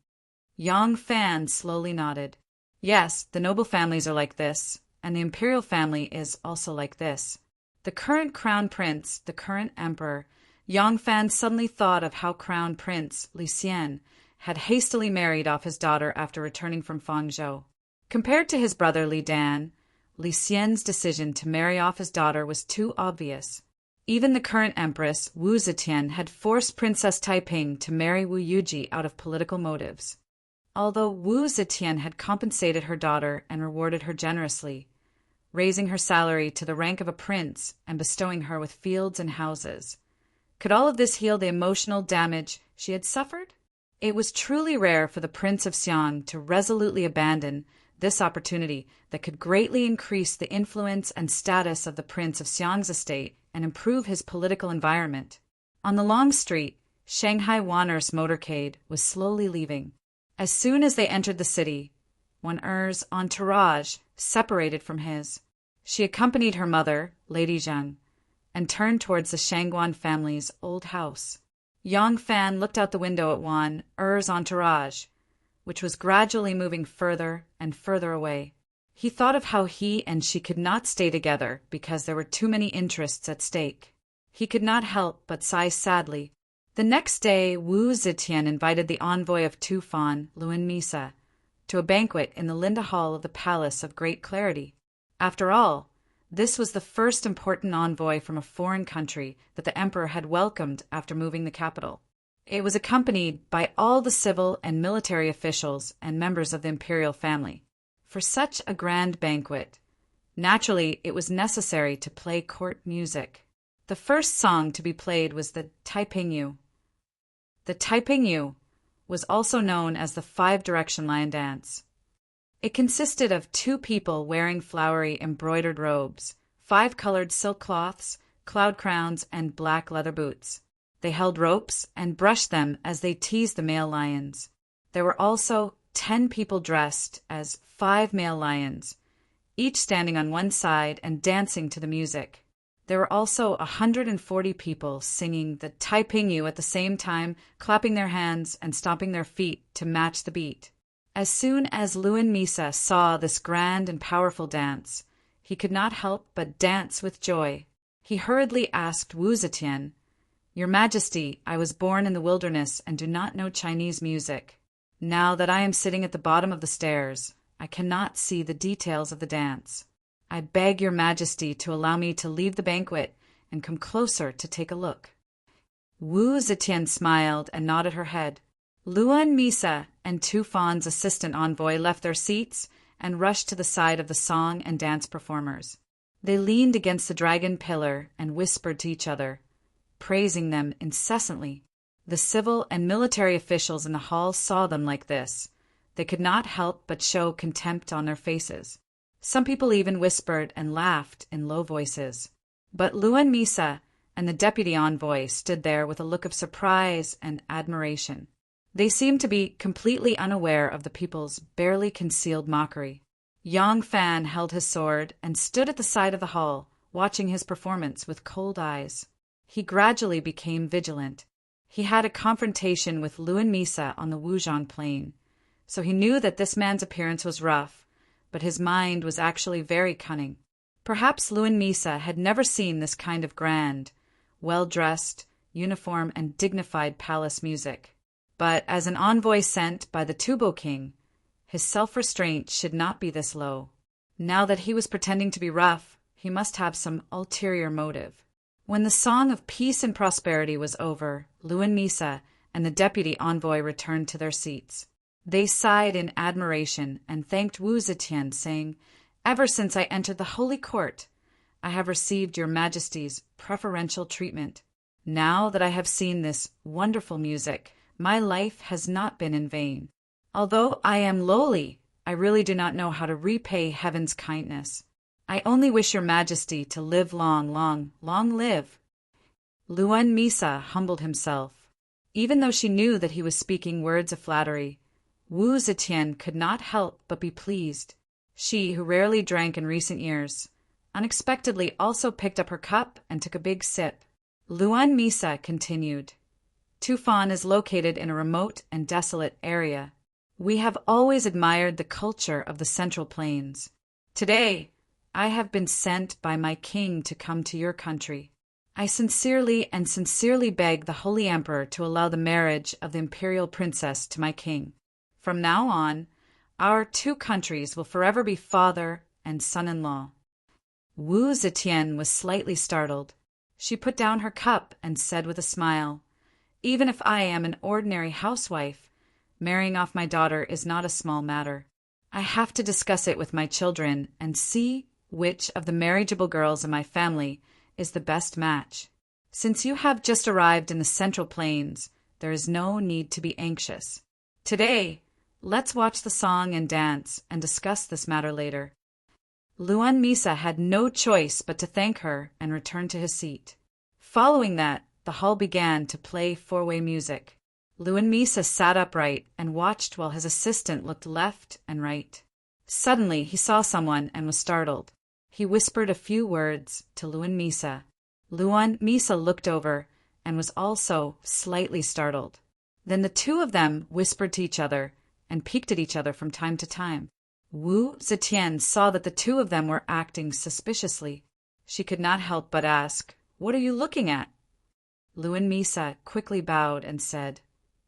Yang Fan slowly nodded. Yes, the noble families are like this, and the imperial family is also like this. The current crown prince, the current emperor, Yang Fan suddenly thought of how Crown Prince Li Xian had hastily married off his daughter after returning from Fangzhou. Compared to his brother Li Dan, Li Xian's decision to marry off his daughter was too obvious. Even the current empress, Wu Zetian, had forced Princess Taiping to marry Wu Yuji out of political motives. Although Wu Zetian had compensated her daughter and rewarded her generously, raising her salary to the rank of a prince and bestowing her with fields and houses, could all of this heal the emotional damage she had suffered? It was truly rare for the Prince of Xiang to resolutely abandon this opportunity that could greatly increase the influence and status of the Prince of Xiang's estate and improve his political environment. On the long street, Shanghai Wanner's motorcade was slowly leaving. As soon as they entered the city, Wan Er's entourage separated from his. She accompanied her mother, Lady Zheng, and turned towards the Shangguan family's old house. Yang Fan looked out the window at Wan Er's entourage, which was gradually moving further and further away. He thought of how he and she could not stay together because there were too many interests at stake. He could not help but sigh sadly. The next day, Wu Zetian invited the envoy of Tufan, Luan Misa, to a banquet in the Linda Hall of the Palace of Great Clarity. After all, this was the first important envoy from a foreign country that the emperor had welcomed after moving the capital. It was accompanied by all the civil and military officials and members of the imperial family. For such a grand banquet, naturally it was necessary to play court music. The first song to be played was the Taipingyu. The Taipingyu was also known as the Five-Direction Lion Dance. It consisted of two people wearing flowery embroidered robes, 5 colored silk cloths, cloud crowns, and black leather boots. They held ropes and brushed them as they teased the male lions. There were also 10 people dressed as 5 male lions, each standing on one side and dancing to the music. There were also 140 people singing the Taipingyu at the same time, clapping their hands and stomping their feet to match the beat. As soon as Luan Misa saw this grand and powerful dance, he could not help but dance with joy. He hurriedly asked Wu Zetian, "Your Majesty, I was born in the wilderness and do not know Chinese music. Now that I am sitting at the bottom of the stairs, I cannot see the details of the dance. I beg your Majesty to allow me to leave the banquet and come closer to take a look." Wu Zetian smiled and nodded her head. Luan Misa and Tufan's assistant envoy left their seats and rushed to the side of the song and dance performers. They leaned against the dragon pillar and whispered to each other, praising them incessantly. The civil and military officials in the hall saw them like this. They could not help but show contempt on their faces. Some people even whispered and laughed in low voices. But Luan Misa and the deputy envoy stood there with a look of surprise and admiration. They seemed to be completely unaware of the people's barely concealed mockery. Yang Fan held his sword and stood at the side of the hall, watching his performance with cold eyes. He gradually became vigilant. He had a confrontation with Luan Misa on the Wuzhan plain, so he knew that this man's appearance was rough, but his mind was actually very cunning. Perhaps Luan Misa had never seen this kind of grand, well-dressed, uniform, and dignified palace music. But as an envoy sent by the Tubo king, his self-restraint should not be this low. Now that he was pretending to be rough, he must have some ulterior motive. When the song of peace and prosperity was over, Luan Misa and the deputy envoy returned to their seats. They sighed in admiration and thanked Wu Zetian, saying, "Ever since I entered the holy court, I have received your Majesty's preferential treatment. Now that I have seen this wonderful music, my life has not been in vain. Although I am lowly, I really do not know how to repay heaven's kindness. I only wish your Majesty to live long, long, long live." Luan Misa humbled himself. Even though she knew that he was speaking words of flattery, Wu Zetian could not help but be pleased. She, who rarely drank in recent years, unexpectedly also picked up her cup and took a big sip. Luan Misa continued, "Tufan is located in a remote and desolate area. We have always admired the culture of the Central Plains. Today, I have been sent by my king to come to your country. I sincerely beg the Holy Emperor to allow the marriage of the imperial princess to my king. From now on, our two countries will forever be father and son-in-law." Wu Zetian was slightly startled. She put down her cup and said with a smile, "Even if I am an ordinary housewife, marrying off my daughter is not a small matter. I have to discuss it with my children and see which of the marriageable girls in my family is the best match. Since you have just arrived in the Central Plains, there is no need to be anxious. Today, Let's watch the song and dance and discuss this matter later. Luan Misa had no choice but to thank her and return to his seat. Following that, the hall began to play four-way music. Luan Misa sat upright and watched while his assistant looked left and right. Suddenly, he saw someone and was startled. He whispered a few words to Luan Misa. Luan Misa looked over and was also slightly startled. Then the two of them whispered to each other and peeked at each other from time to time. Wu Zetian saw that the two of them were acting suspiciously. She could not help but ask, "What are you looking at?" Luan Misa quickly bowed and said,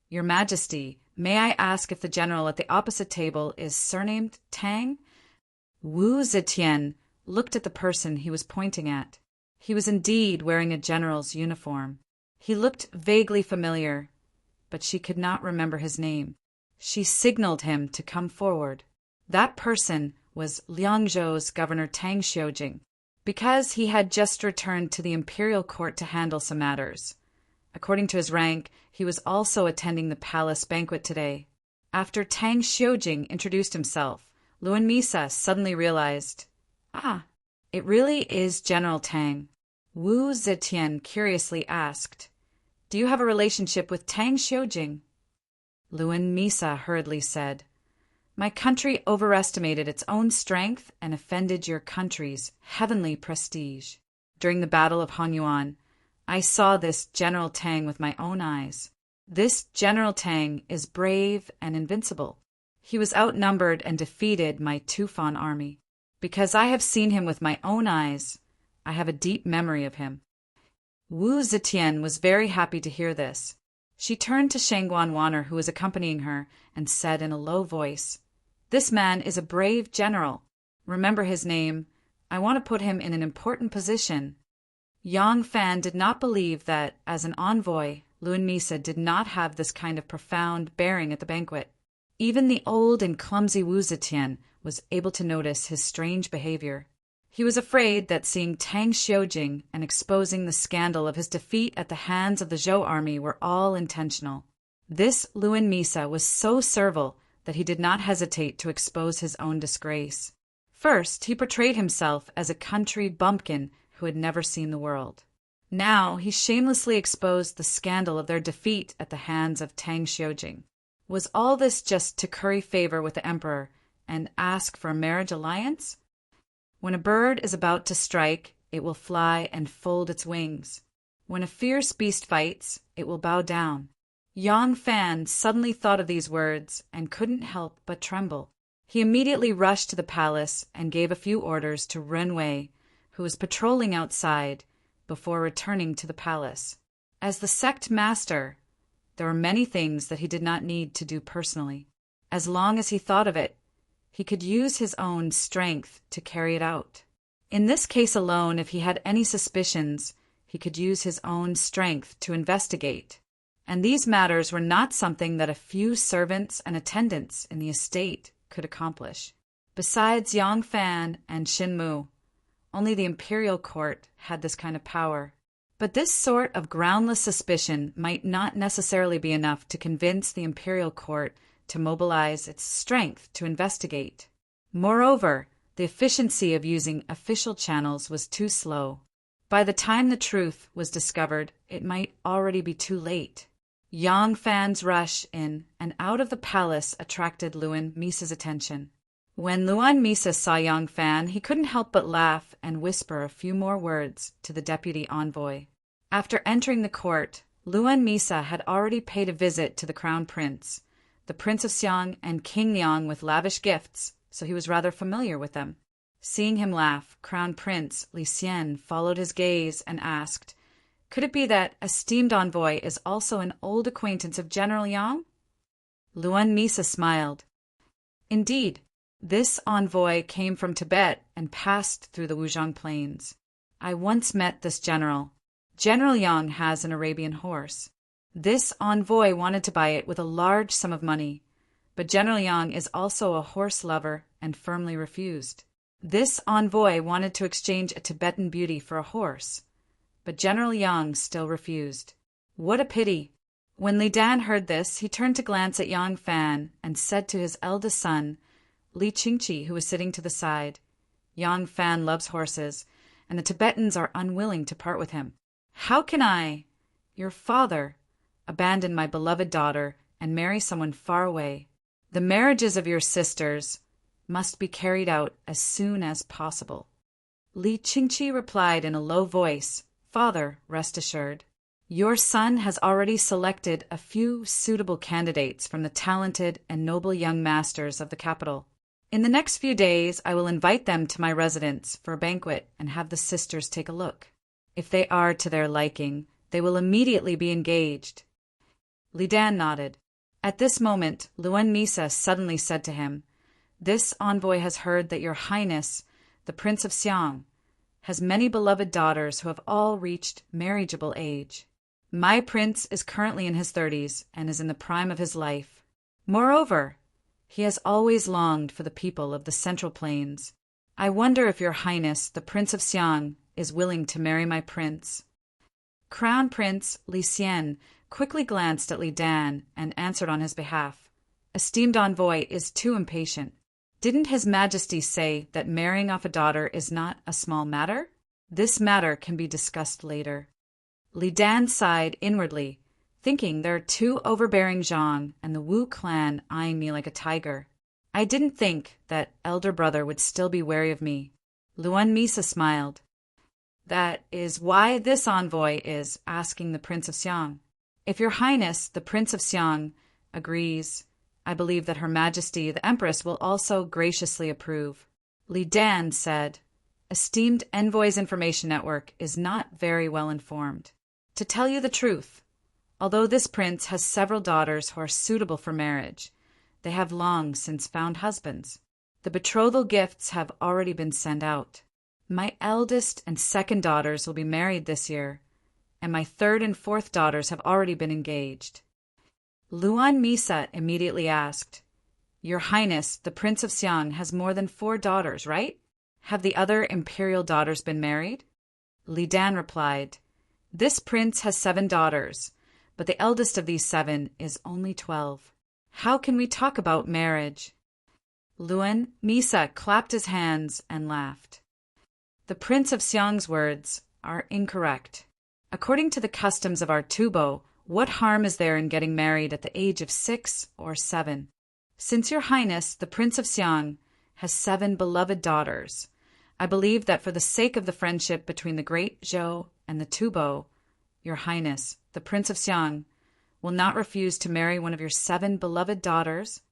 "Your Majesty, may I ask if the general at the opposite table is surnamed Tang?" Wu Zetian looked at the person he was pointing at. He was indeed wearing a general's uniform. He looked vaguely familiar, but she could not remember his name. She signaled him to come forward. That person was Liangzhou's Governor Tang Xiujing, because he had just returned to the imperial court to handle some matters. According to his rank, he was also attending the palace banquet today. After Tang Xiujing introduced himself, Luan Misa suddenly realized, it really is General Tang. Wu Zetian curiously asked, "Do you have a relationship with Tang Xiujing?" Luan Misa hurriedly said, "My country overestimated its own strength and offended your country's heavenly prestige. During the Battle of Hongyuan, I saw this General Tang with my own eyes. This General Tang is brave and invincible. He was outnumbered and defeated my Tufan army. Because I have seen him with my own eyes, I have a deep memory of him." Wu Zetian was very happy to hear this. She turned to Shangguan Wanner, who was accompanying her, and said in a low voice, "This man is a brave general. Remember his name. I want to put him in an important position." Yang Fan did not believe that, as an envoy, Luan Misa did not have this kind of profound bearing at the banquet. Even the old and clumsy Wu Zetian was able to notice his strange behavior. He was afraid that seeing Tang Xiujing and exposing the scandal of his defeat at the hands of the Zhou army were all intentional. This Luan Misa was so servile that he did not hesitate to expose his own disgrace. First, he portrayed himself as a country bumpkin who had never seen the world. Now he shamelessly exposed the scandal of their defeat at the hands of Tang Xiujing. Was all this just to curry favor with the emperor and ask for a marriage alliance? When a bird is about to strike, it will fly and fold its wings. When a fierce beast fights, it will bow down. Yang Fan suddenly thought of these words and couldn't help but tremble. He immediately rushed to the palace and gave a few orders to Ren Wei, who was patrolling outside, before returning to the palace. As the sect master, there were many things that he did not need to do personally. As long as he thought of it, he could use his own strength to carry it out. In this case alone, if he had any suspicions, he could use his own strength to investigate. And these matters were not something that a few servants and attendants in the estate could accomplish. Besides Yang Fan and Xin Mu, only the imperial court had this kind of power. But this sort of groundless suspicion might not necessarily be enough to convince the imperial court to mobilize its strength to investigate. Moreover, the efficiency of using official channels was too slow. By the time the truth was discovered, it might already be too late. Yang Fan's rush in and out of the palace attracted Luan Misa's attention. When Luan Misa saw Yang Fan, he couldn't help but laugh and whisper a few more words to the deputy envoy. After entering the court, Luan Misa had already paid a visit to the crown prince, the Prince of Xiang and King Liang with lavish gifts, so he was rather familiar with them. Seeing him laugh, Crown Prince Li Xian followed his gaze and asked, "Could it be that esteemed envoy is also an old acquaintance of General Yang?" Luan Misa smiled. "Indeed, this envoy came from Tibet and passed through the Wuzhong Plains. I once met this general. General Yang has an Arabian horse. This envoy wanted to buy it with a large sum of money, but General Yang is also a horse lover and firmly refused. This envoy wanted to exchange a Tibetan beauty for a horse, but General Yang still refused. What a pity! When Li Dan heard this, he turned to glance at Yang Fan and said to his eldest son, Li Qingqi, who was sitting to the side, Yang Fan loves horses, and the Tibetans are unwilling to part with him. How can I, your father, abandon my beloved daughter and marry someone far away? The marriages of your sisters must be carried out as soon as possible. Li Qingqi replied in a low voice, Father, rest assured. Your son has already selected a few suitable candidates from the talented and noble young masters of the capital. In the next few days, I will invite them to my residence for a banquet and have the sisters take a look. If they are to their liking, they will immediately be engaged. Li Dan nodded. At this moment, Luan Misa suddenly said to him, This envoy has heard that your highness, the Prince of Xiang, has many beloved daughters who have all reached marriageable age. My prince is currently in his 30s and is in the prime of his life. Moreover, he has always longed for the people of the Central Plains. I wonder if your highness, the Prince of Xiang, is willing to marry my prince. Crown Prince Li Xian quickly glanced at Li Dan and answered on his behalf. Esteemed envoy is too impatient. Didn't His Majesty say that marrying off a daughter is not a small matter? This matter can be discussed later. Li Dan sighed inwardly, thinking there are two overbearing Zhang and the Wu clan eyeing me like a tiger. I didn't think that elder brother would still be wary of me. Luan Misa smiled. That is why this envoy is asking the Prince of Xiang. If your highness, the Prince of Xiang, agrees, I believe that Her Majesty the Empress will also graciously approve. Li Dan said, Esteemed Envoy's Information Network is not very well informed. To tell you the truth, although this prince has several daughters who are suitable for marriage, they have long since found husbands. The betrothal gifts have already been sent out. My eldest and second daughters will be married this year, and my third and fourth daughters have already been engaged. Luan Misa immediately asked, Your Highness, the Prince of Xiang, has more than 4 daughters, right? Have the other imperial daughters been married? Li Dan replied, This prince has 7 daughters, but the eldest of these 7 is only 12. How can we talk about marriage? Luan Misa clapped his hands and laughed. The Prince of Xiang's words are incorrect. According to the customs of our Tubo, what harm is there in getting married at the age of 6 or 7? Since your highness, the Prince of Xiang, has 7 beloved daughters, I believe that for the sake of the friendship between the great Zhou and the Tubo, your highness, the Prince of Xiang, will not refuse to marry one of your 7 beloved daughters.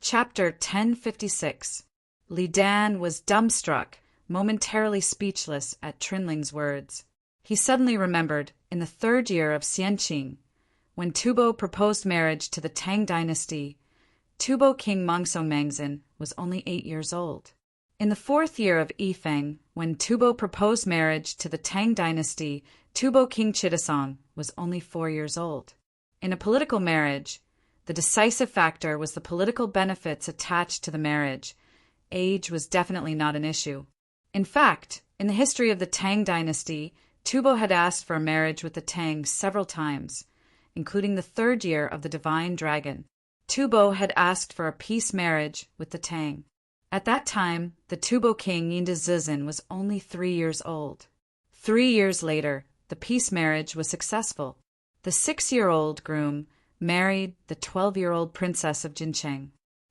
Chapter 1056. Li Dan was dumbstruck, momentarily speechless at Trinling's words. He suddenly remembered, in the 3rd year of Xianqing, when Tubo proposed marriage to the Tang dynasty, Tubo King Mongsong Mangzin was only 8 years old. In the 4th year of Yifeng, when Tubo proposed marriage to the Tang dynasty, Tubo King Chittisong was only 4 years old. In a political marriage, the decisive factor was the political benefits attached to the marriage. Age was definitely not an issue. In fact, in the history of the Tang dynasty, Tubo had asked for a marriage with the Tang several times, including the 3rd year of the Divine Dragon. Tubo had asked for a peace marriage with the Tang. At that time, the Tubo king Yinda Zizin was only 3 years old. 3 years later, the peace marriage was successful. The 6-year-old groom married the 12-year-old princess of Jincheng.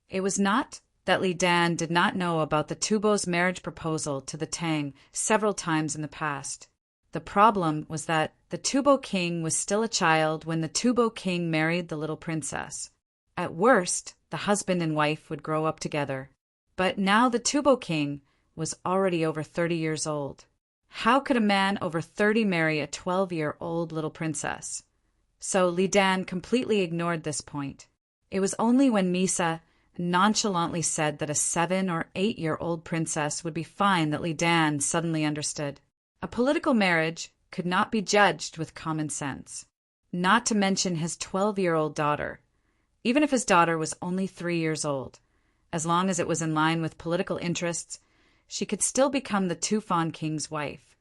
It was not that Li Dan did not know about the Tubo's marriage proposal to the Tang several times in the past. The problem was that the Tubo king was still a child when the Tubo king married the little princess. At worst, the husband and wife would grow up together. But now the Tubo king was already over 30 years old. How could a man over 30 marry a 12-year-old little princess? So Li Dan completely ignored this point. It was only when Misa nonchalantly said that a 7 or 8-year-old princess would be fine that Li Dan suddenly understood. A political marriage could not be judged with common sense, not to mention his 12-year-old daughter. Even if his daughter was only 3 years old, as long as it was in line with political interests, she could still become the Tufan king's wife,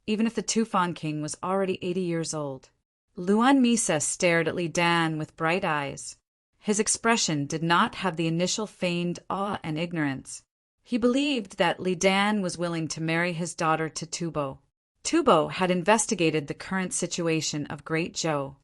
even if the Tufan king was already 80 years old. Luan Misa stared at Li Dan with bright eyes. His expression did not have the initial feigned awe and ignorance. He believed that Li Dan was willing to marry his daughter to Tubo. Tubo had investigated the current situation of Great Zhou.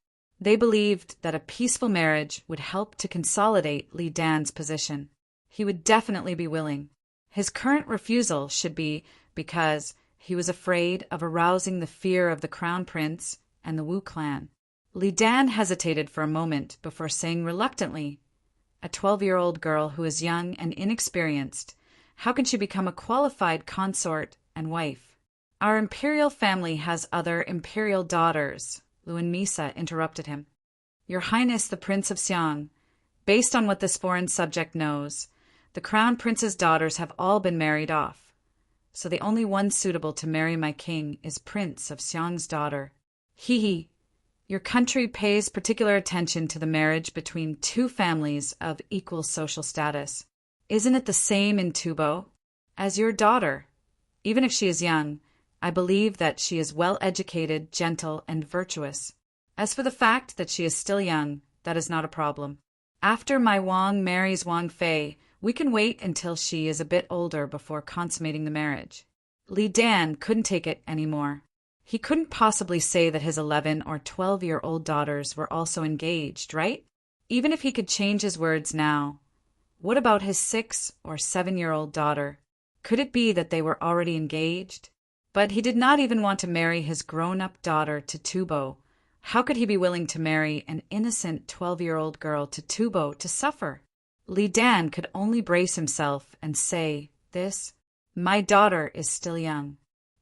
They believed that a peaceful marriage would help to consolidate Li Dan's position. He would definitely be willing. His current refusal should be because he was afraid of arousing the fear of the crown prince and the Wu clan. Li Dan hesitated for a moment before saying reluctantly, "A 12-year-old girl who is young and inexperienced, how can she become a qualified consort and wife?" "Our imperial family has other imperial daughters," Luan Misa interrupted him. "Your Highness the Prince of Xiang, based on what this foreign subject knows, the crown prince's daughters have all been married off. So the only one suitable to marry my king is Prince of Xiang's daughter. Hee. Your country pays particular attention to the marriage between two families of equal social status. Isn't it the same in Tubo? As your daughter, even if she is young, I believe that she is well-educated, gentle, and virtuous. As for the fact that she is still young, that is not a problem. After my Wang marries Wang Fei, we can wait until she is a bit older before consummating the marriage." Li Dan couldn't take it anymore. He couldn't possibly say that his 11 or 12-year-old daughters were also engaged, right? Even if he could change his words now, what about his 6 or 7-year-old daughter? Could it be that they were already engaged? But he did not even want to marry his grown-up daughter to Tubo. How could he be willing to marry an innocent 12-year-old girl to Tubo to suffer? Li Dan could only brace himself and say this, "My daughter is still young.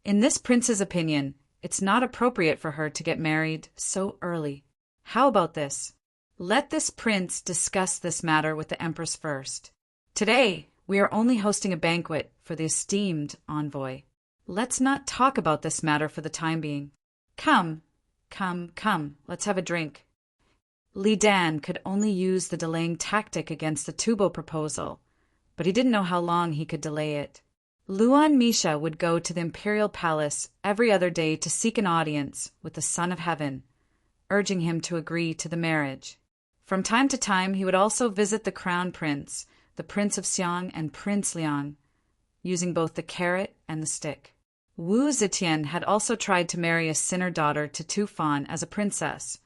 In this prince's opinion, it's not appropriate for her to get married so early. How about this? Let this prince discuss this matter with the empress first. Today, we are only hosting a banquet for the esteemed envoy. Let's not talk about this matter for the time being. Come, let's have a drink." Li Dan could only use the delaying tactic against the Tubo proposal, but he didn't know how long he could delay it. Luan Misha would go to the imperial palace every other day to seek an audience with the Son of Heaven, urging him to agree to the marriage. From time to time, he would also visit the crown prince, the Prince of Xiang and Prince Liang, using both the carrot and the stick. Wu Zetian had also tried to marry a sinner daughter to Tufan as a princess,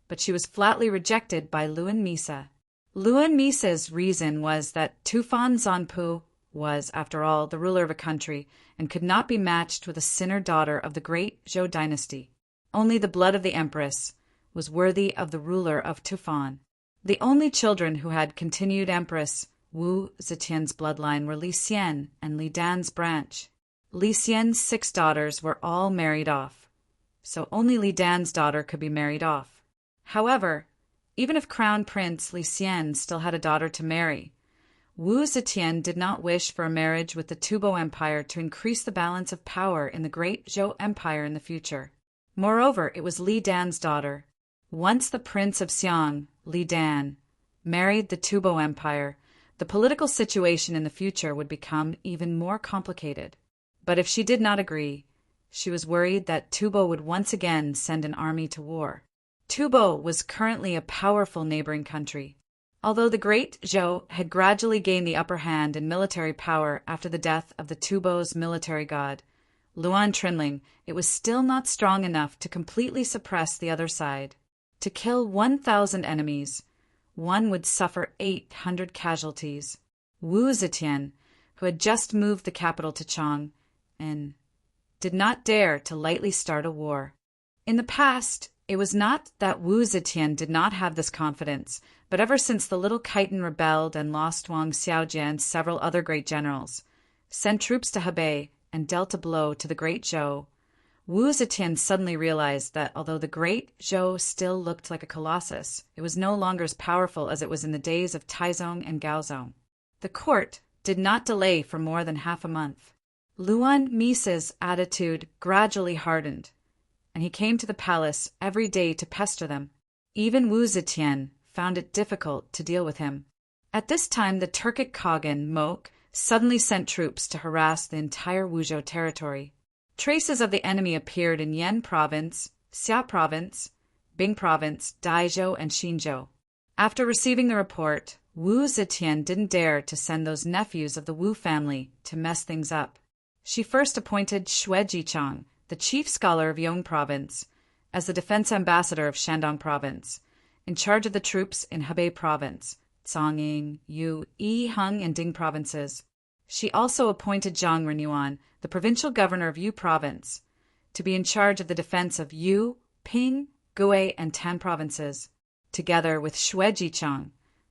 but she was flatly rejected by Luan Misa. Luan Misa's reason was that Tufan Zanpu was, after all, the ruler of a country and could not be matched with a sinner daughter of the great Zhou dynasty. Only the blood of the empress was worthy of the ruler of Tufan. The only children who had continued Empress Wu Zetian's bloodline were Li Xian and Li Dan's branch. Li Xian's 6 daughters were all married off, so only Li Dan's daughter could be married off. However, even if Crown Prince Li Xian still had a daughter to marry, Wu Zetian did not wish for a marriage with the Tubo Empire to increase the balance of power in the great Zhou Empire in the future. Moreover, it was Li Dan's daughter. Once the Prince of Xiang, Li Dan, married the Tubo Empire, the political situation in the future would become even more complicated. But if she did not agree, she was worried that Tubo would once again send an army to war. Tubo was currently a powerful neighboring country. Although the great Zhou had gradually gained the upper hand in military power after the death of the Tubo's military god, Luan Trinling, it was still not strong enough to completely suppress the other side. To kill 1,000 enemies, one would suffer 800 casualties. Wu Zetian, who had just moved the capital to Chang, and did not dare to lightly start a war. In the past, it was not that Wu Zetian did not have this confidence, but ever since the little Khitan rebelled and lost Wang Xiaojie and several other great generals, sent troops to Hebei, and dealt a blow to the great Zhou, Wu Zetian suddenly realized that although the great Zhou still looked like a colossus, it was no longer as powerful as it was in the days of Taizong and Gaozong. The court did not delay for more than half a month. Luan Misa's attitude gradually hardened, and he came to the palace every day to pester them. Even Wu Zetian found it difficult to deal with him. At this time, the Turkic Khagan, Mok, suddenly sent troops to harass the entire Wuzhou territory. Traces of the enemy appeared in Yan Province, Xia Province, Bing Province, Daizhou, and Xinzhou. After receiving the report, Wu Zetian didn't dare to send those nephews of the Wu family to mess things up. She first appointed Xue Jichang, the chief scholar of Yong Province, as the defense ambassador of Shandong Province, in charge of the troops in Hebei Province, Zhongying, Yu, Yiheng, and Ding provinces. She also appointed Zhang Renyuan, the provincial governor of Yu Province, to be in charge of the defense of Yu, Ping, Gui, and Tan provinces. Together with Xue Jichang,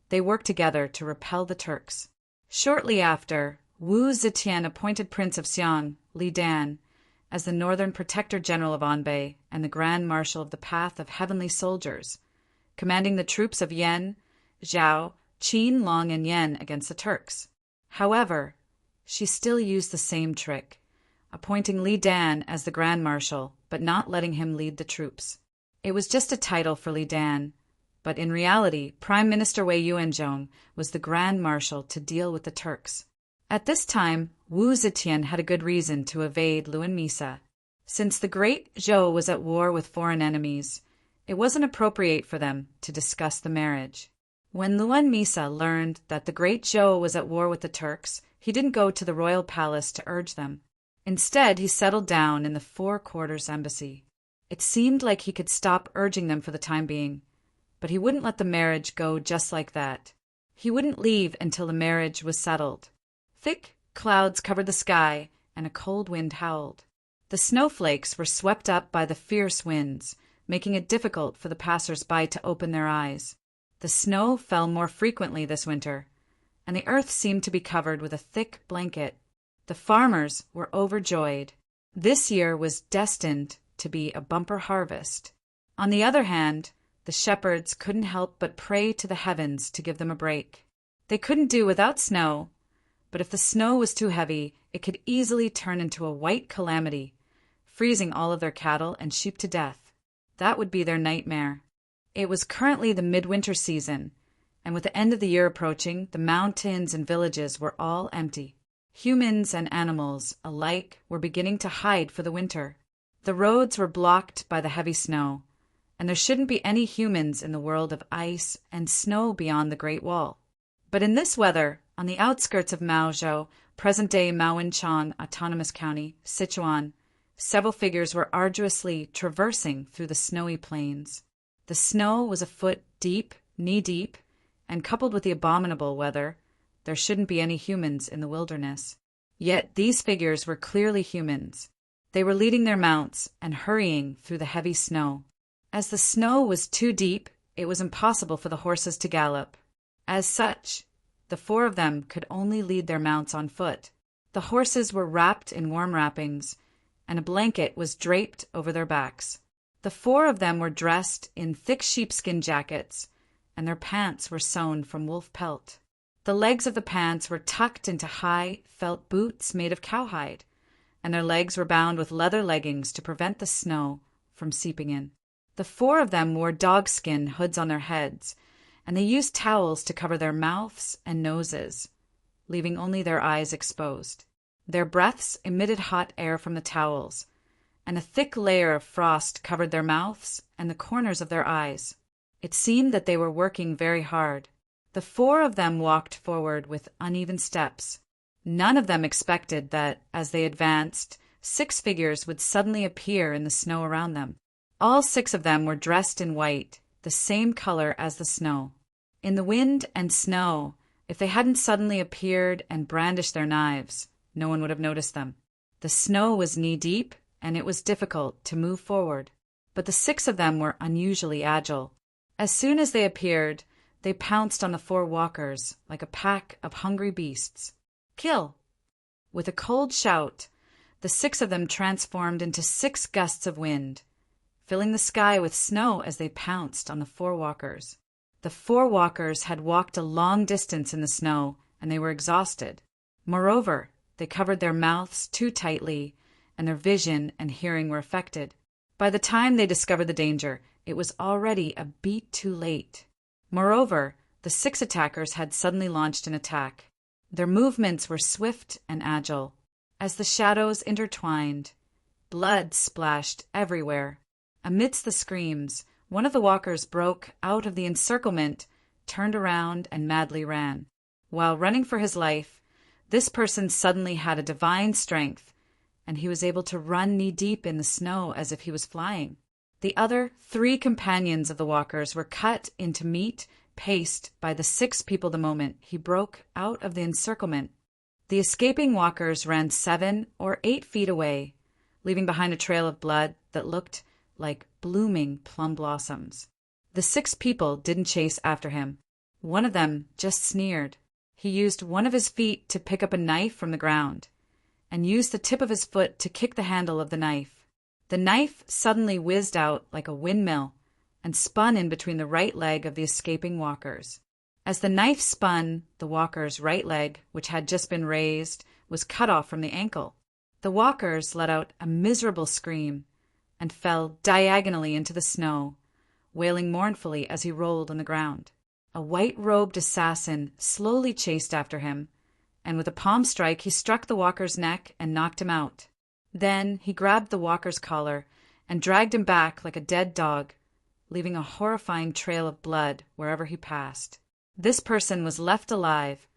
they worked together to repel the Turks. Shortly after, Wu Zetian appointed Prince of Xiang, Li Dan, as the Northern Protector General of Anbei and the Grand Marshal of the Path of Heavenly Soldiers, commanding the troops of Yan, Zhao, Qin, Long, and Yan against the Turks. However, she still used the same trick, appointing Li Dan as the Grand Marshal, but not letting him lead the troops. It was just a title for Li Dan, but in reality, Prime Minister Wei Yuanzhong was the Grand Marshal to deal with the Turks. At this time, Wu Zetian had a good reason to evade Luan Misa. Since the great Zhou was at war with foreign enemies, it wasn't appropriate for them to discuss the marriage. When Luan Misa learned that the great Zhou was at war with the Turks, he didn't go to the royal palace to urge them. Instead, he settled down in the Four Quarters Embassy. It seemed like he could stop urging them for the time being, but he wouldn't let the marriage go just like that. He wouldn't leave until the marriage was settled. Thick clouds covered the sky, and a cold wind howled. The snowflakes were swept up by the fierce winds, making it difficult for the passers-by to open their eyes. The snow fell more frequently this winter, and the earth seemed to be covered with a thick blanket. The farmers were overjoyed. This year was destined to be a bumper harvest. On the other hand, the shepherds couldn't help but pray to the heavens to give them a break. They couldn't do without snow, but if the snow was too heavy, it could easily turn into a white calamity, freezing all of their cattle and sheep to death. That would be their nightmare. It was currently the midwinter season, and with the end of the year approaching, the mountains and villages were all empty. Humans and animals alike were beginning to hide for the winter. The roads were blocked by the heavy snow, and there shouldn't be any humans in the world of ice and snow beyond the Great Wall. But in this weather, on the outskirts of Maozhou, present-day Maowenchang Autonomous County, Sichuan, several figures were arduously traversing through the snowy plains. The snow was a foot deep, knee-deep, and coupled with the abominable weather, there shouldn't be any humans in the wilderness. Yet these figures were clearly humans. They were leading their mounts and hurrying through the heavy snow. As the snow was too deep, it was impossible for the horses to gallop. As such, the four of them could only lead their mounts on foot. The horses were wrapped in warm wrappings, and a blanket was draped over their backs. The four of them were dressed in thick sheepskin jackets, and their pants were sewn from wolf pelt. The legs of the pants were tucked into high felt boots made of cowhide, and their legs were bound with leather leggings to prevent the snow from seeping in. The four of them wore dogskin hoods on their heads, and they used towels to cover their mouths and noses, leaving only their eyes exposed. Their breaths emitted hot air from the towels, and a thick layer of frost covered their mouths and the corners of their eyes. It seemed that they were working very hard. The four of them walked forward with uneven steps. None of them expected that, as they advanced, 6 figures would suddenly appear in the snow around them. All 6 of them were dressed in white, the same color as the snow. In the wind and snow, if they hadn't suddenly appeared and brandished their knives, no one would have noticed them. The snow was knee-deep, and it was difficult to move forward. But the 6 of them were unusually agile. As soon as they appeared, they pounced on the 4 walkers like a pack of hungry beasts. Kill! With a cold shout, the 6 of them transformed into 6 gusts of wind, filling the sky with snow as they pounced on the 4 walkers. The 4 walkers had walked a long distance in the snow, and they were exhausted. Moreover, they covered their mouths too tightly, and their vision and hearing were affected. By the time they discovered the danger, it was already a beat too late. Moreover, the 6 attackers had suddenly launched an attack. Their movements were swift and agile. As the shadows intertwined, blood splashed everywhere. Amidst the screams, One of the walkers broke out of the encirclement, turned around, and madly ran. While running for his life, this person suddenly had a divine strength, and he was able to run knee-deep in the snow as if he was flying. The other 3 companions of the walkers were cut into meat paste by the 6 people the moment he broke out of the encirclement. The escaping walkers ran 7 or 8 feet away, leaving behind a trail of blood that looked like blooming plum blossoms. The 6 people didn't chase after him. One of them just sneered. He used one of his feet to pick up a knife from the ground, and used the tip of his foot to kick the handle of the knife. The knife suddenly whizzed out like a windmill and spun in between the right leg of the escaping walkers. As the knife spun, the walker's right leg, which had just been raised, was cut off from the ankle. The walkers let out a miserable scream and fell diagonally into the snow, wailing mournfully as he rolled on the ground. A white-robed assassin slowly chased after him, and with a palm strike he struck the walker's neck and knocked him out. Then he grabbed the walker's collar and dragged him back like a dead dog, leaving a horrifying trail of blood wherever he passed. This person was left alive,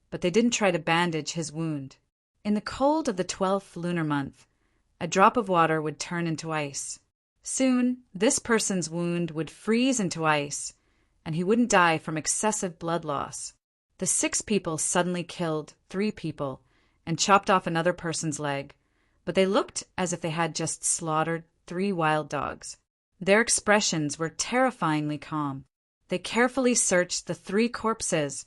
but they didn't try to bandage his wound. In the cold of the 12th lunar month, a drop of water would turn into ice. Soon, this person's wound would freeze into ice, and he wouldn't die from excessive blood loss. The 6 people suddenly killed 3 people and chopped off another person's leg, but they looked as if they had just slaughtered 3 wild dogs. Their expressions were terrifyingly calm. They carefully searched the 3 corpses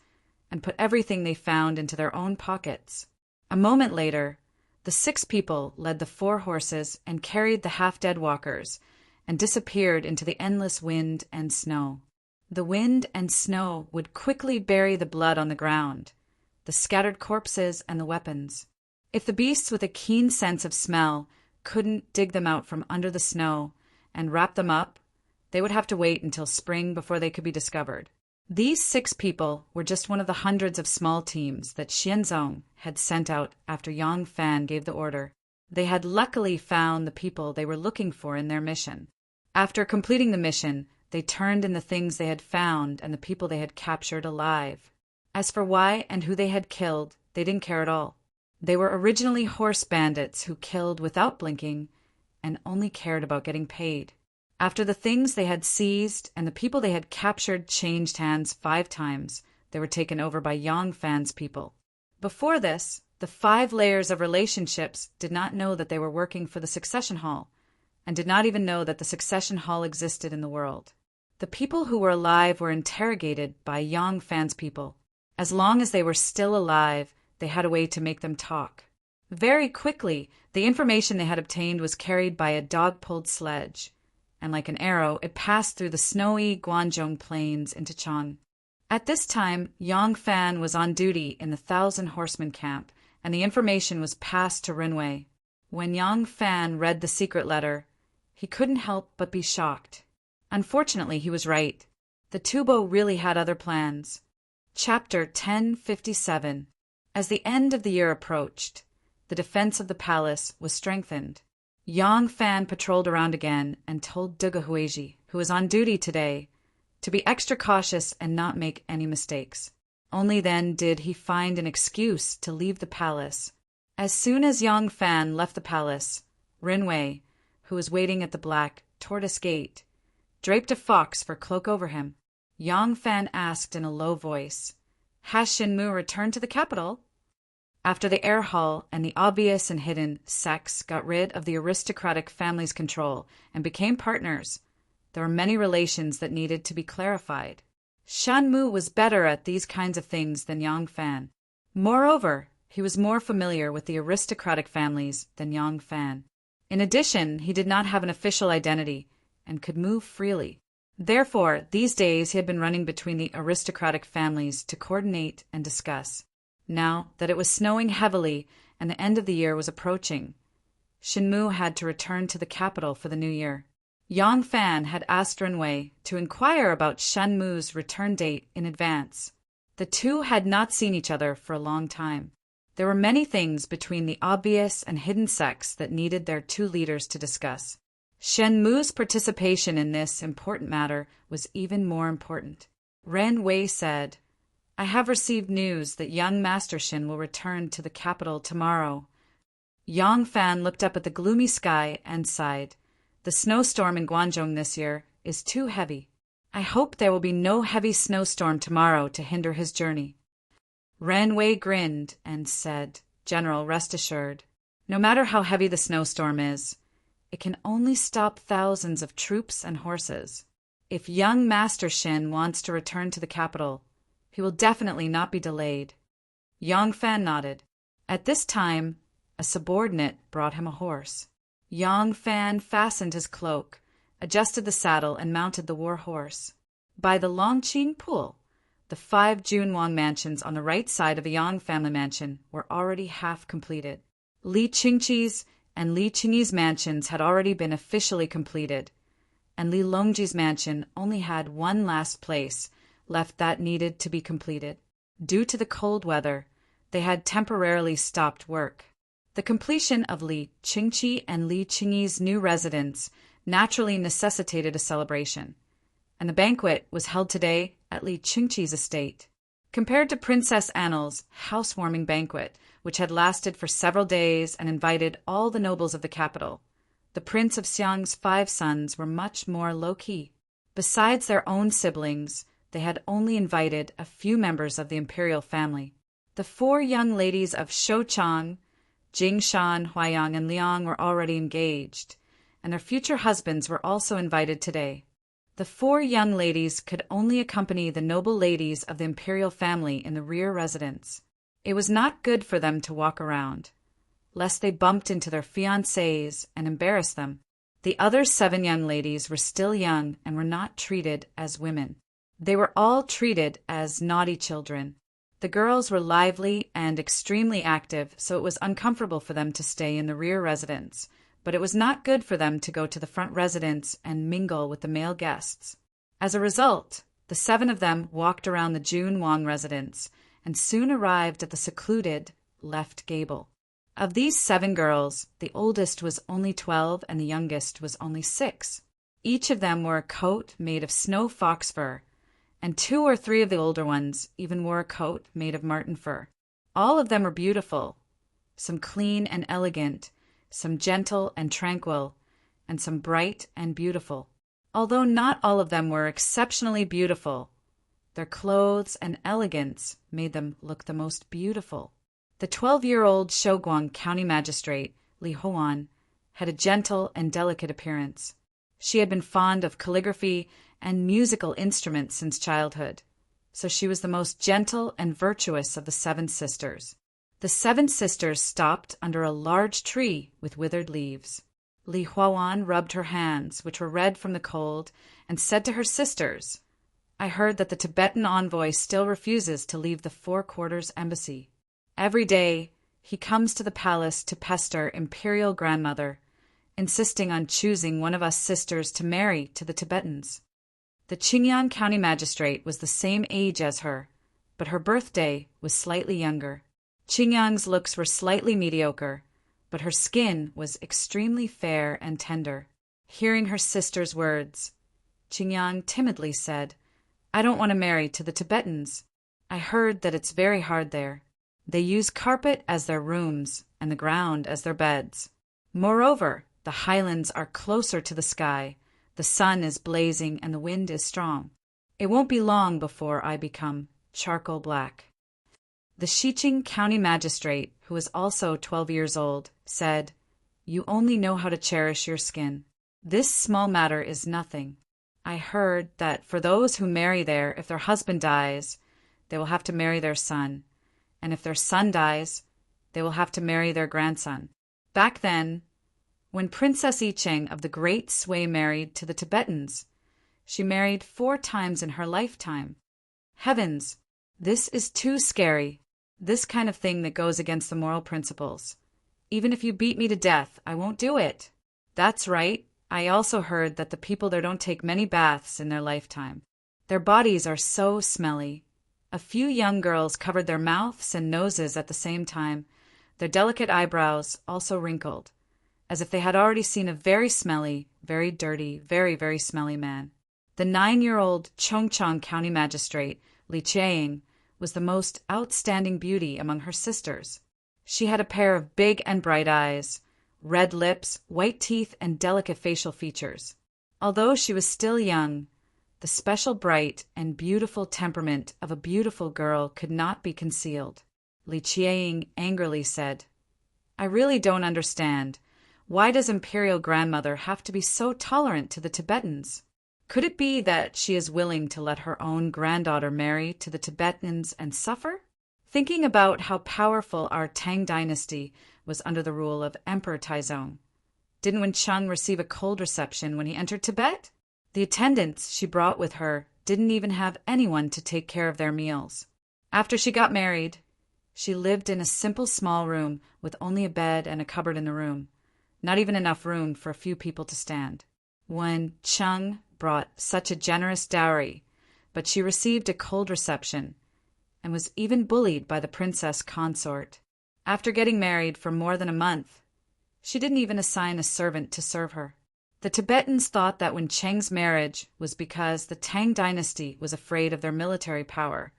and put everything they found into their own pockets. A moment later, the 6 people led the 4 horses and carried the half-dead walkers and disappeared into the endless wind and snow. The wind and snow would quickly bury the blood on the ground, the scattered corpses and the weapons. If the beasts with a keen sense of smell couldn't dig them out from under the snow and wrap them up, they would have to wait until spring before they could be discovered. These 6 people were just one of the hundreds of small teams that Xianzong had sent out after Yang Fan gave the order. They had luckily found the people they were looking for in their mission. After completing the mission, they turned in the things they had found and the people they had captured alive. As for why and who they had killed, they didn't care at all. They were originally horse bandits who killed without blinking and only cared about getting paid. After the things they had seized and the people they had captured changed hands 5 times, they were taken over by Yang Fan's people. Before this, the 5 layers of relationships did not know that they were working for the Succession Hall, and did not even know that the Succession Hall existed in the world. The people who were alive were interrogated by Yang Fan's people. As long as they were still alive, they had a way to make them talk. Very quickly, the information they had obtained was carried by a dog-pulled sledge, and like an arrow, it passed through the snowy Guangzhou plains into Chang. At this time, Yang Fan was on duty in the 1,000 Horsemen camp, and the information was passed to Rinwei. When Yang Fan read the secret letter, he couldn't help but be shocked. Unfortunately, he was right. The Tubo really had other plans. Chapter 1057. As the end of the year approached, the defense of the palace was strengthened. Yang Fan patrolled around again and told Duga Huiji, who was on duty today, to be extra cautious and not make any mistakes. Only then did he find an excuse to leave the palace. As soon as Yang Fan left the palace, Rinwei, who was waiting at the black tortoise gate, draped a fox fur cloak over him. Yang Fan asked in a low voice, "Has Shinmu returned to the capital?" After the air hall and the obvious and hidden sects got rid of the aristocratic family's control and became partners, there were many relations that needed to be clarified. Shanmu was better at these kinds of things than Yang Fan. Moreover, he was more familiar with the aristocratic families than Yang Fan. In addition, he did not have an official identity and could move freely. Therefore, these days he had been running between the aristocratic families to coordinate and discuss. Now that it was snowing heavily and the end of the year was approaching, Shinmu had to return to the capital for the new year. Yang Fan had asked Rinwei to inquire about Shanmu's return date in advance. The two had not seen each other for a long time. There were many things between the obvious and hidden sects that needed their 2 leaders to discuss. Shen Mu's participation in this important matter was even more important. Ren Wei said, I have received news that young Master Shen will return to the capital tomorrow. Yang Fan looked up at the gloomy sky and sighed. The snowstorm in Guangzhou this year is too heavy. I hope there will be no heavy snowstorm tomorrow to hinder his journey. Ren Wei grinned and said, General, rest assured, no matter how heavy the snowstorm is, it can only stop thousands of troops and horses. If young Master Shen wants to return to the capital, he will definitely not be delayed. Yang Fan nodded. At this time, a subordinate brought him a horse. Yang Fan fastened his cloak, adjusted the saddle, and mounted the war horse. By the Longqing Pool, the 5 Junwang mansions on the right side of the Yang family mansion were already half completed. Li Qingqi's and Li Qingyi's mansions had already been officially completed, and Li Longji's mansion only had one last place left that needed to be completed. Due to the cold weather, they had temporarily stopped work. The completion of Li Qingqi and Li Qingyi's new residence naturally necessitated a celebration, and the banquet was held today at Li Qingqi's estate. Compared to Princess Annel's housewarming banquet, which had lasted for several days and invited all the nobles of the capital, the Prince of Xiang's 5 sons were much more low-key. Besides their own siblings, they had only invited a few members of the imperial family. The 4 young ladies of Shouchang, Jingshan, Huayang, and Liang were already engaged, and their future husbands were also invited today. The 4 young ladies could only accompany the noble ladies of the imperial family in the rear residence. It was not good for them to walk around, lest they bumped into their fiancés and embarrassed them. The other 7 young ladies were still young and were not treated as women. They were all treated as naughty children. The girls were lively and extremely active, so it was uncomfortable for them to stay in the rear residence, but it was not good for them to go to the front residence and mingle with the male guests. As a result, the 7 of them walked around the Junwang residence and soon arrived at the secluded left gable. Of these 7 girls, the oldest was only 12 and the youngest was only 6. Each of them wore a coat made of snow fox fur, and 2 or 3 of the older ones even wore a coat made of marten fur. All of them were beautiful, some clean and elegant, some gentle and tranquil, and some bright and beautiful. Although not all of them were exceptionally beautiful, their clothes and elegance made them look the most beautiful. The 12-year-old Shouguang County Magistrate, Li Hoan, had a gentle and delicate appearance. She had been fond of calligraphy and musical instruments since childhood, so she was the most gentle and virtuous of the 7 sisters. The 7 sisters stopped under a large tree with withered leaves. Li Huan rubbed her hands, which were red from the cold, and said to her sisters, I heard that the Tibetan envoy still refuses to leave the 4 Quarters embassy. Every day, he comes to the palace to pester Imperial Grandmother, insisting on choosing one of us sisters to marry to the Tibetans. The Qingyan County Magistrate was the same age as her, but her birthday was slightly younger. Qingyang's looks were slightly mediocre, but her skin was extremely fair and tender. Hearing her sister's words, Qingyang timidly said, I don't want to marry to the Tibetans. I heard that it's very hard there. They use carpet as their rooms and the ground as their beds. Moreover, the highlands are closer to the sky, the sun is blazing, and the wind is strong. It won't be long before I become charcoal black. The Xiqing County Magistrate, who was also 12 years old, said, You only know how to cherish your skin. This small matter is nothing. I heard that for those who marry there, if their husband dies, they will have to marry their son, and if their son dies, they will have to marry their grandson. Back then, when Princess Yicheng of the Great Sui married to the Tibetans, she married 4 times in her lifetime. Heavens, this is too scary. This kind of thing that goes against the moral principles. Even if you beat me to death, I won't do it. That's right. I also heard that the people there don't take many baths in their lifetime. Their bodies are so smelly. A few young girls covered their mouths and noses at the same time, their delicate eyebrows also wrinkled. as if they had already seen a very smelly, very dirty, very, very smelly man. The 9-year-old Chongcheng County Magistrate, Li Qiang, was the most outstanding beauty among her sisters. She had a pair of big and bright eyes, red lips, white teeth, and delicate facial features. Although she was still young, the special bright and beautiful temperament of a beautiful girl could not be concealed. Li Qiang angrily said, "I really don't understand. Why does Imperial Grandmother have to be so tolerant to the Tibetans? Could it be that she is willing to let her own granddaughter marry to the Tibetans and suffer?" Thinking about how powerful our Tang dynasty was under the rule of Emperor Taizong, didn't Wen Cheng receive a cold reception when he entered Tibet? The attendants she brought with her didn't even have anyone to take care of their meals. After she got married, she lived in a simple small room with only a bed and a cupboard in the room, not even enough room for a few people to stand. Wen Cheng brought such a generous dowry, but she received a cold reception and was even bullied by the princess consort. After getting married for more than a month, she didn't even assign a servant to serve her. The Tibetans thought that Wen Cheng's marriage was because the Tang dynasty was afraid of their military power,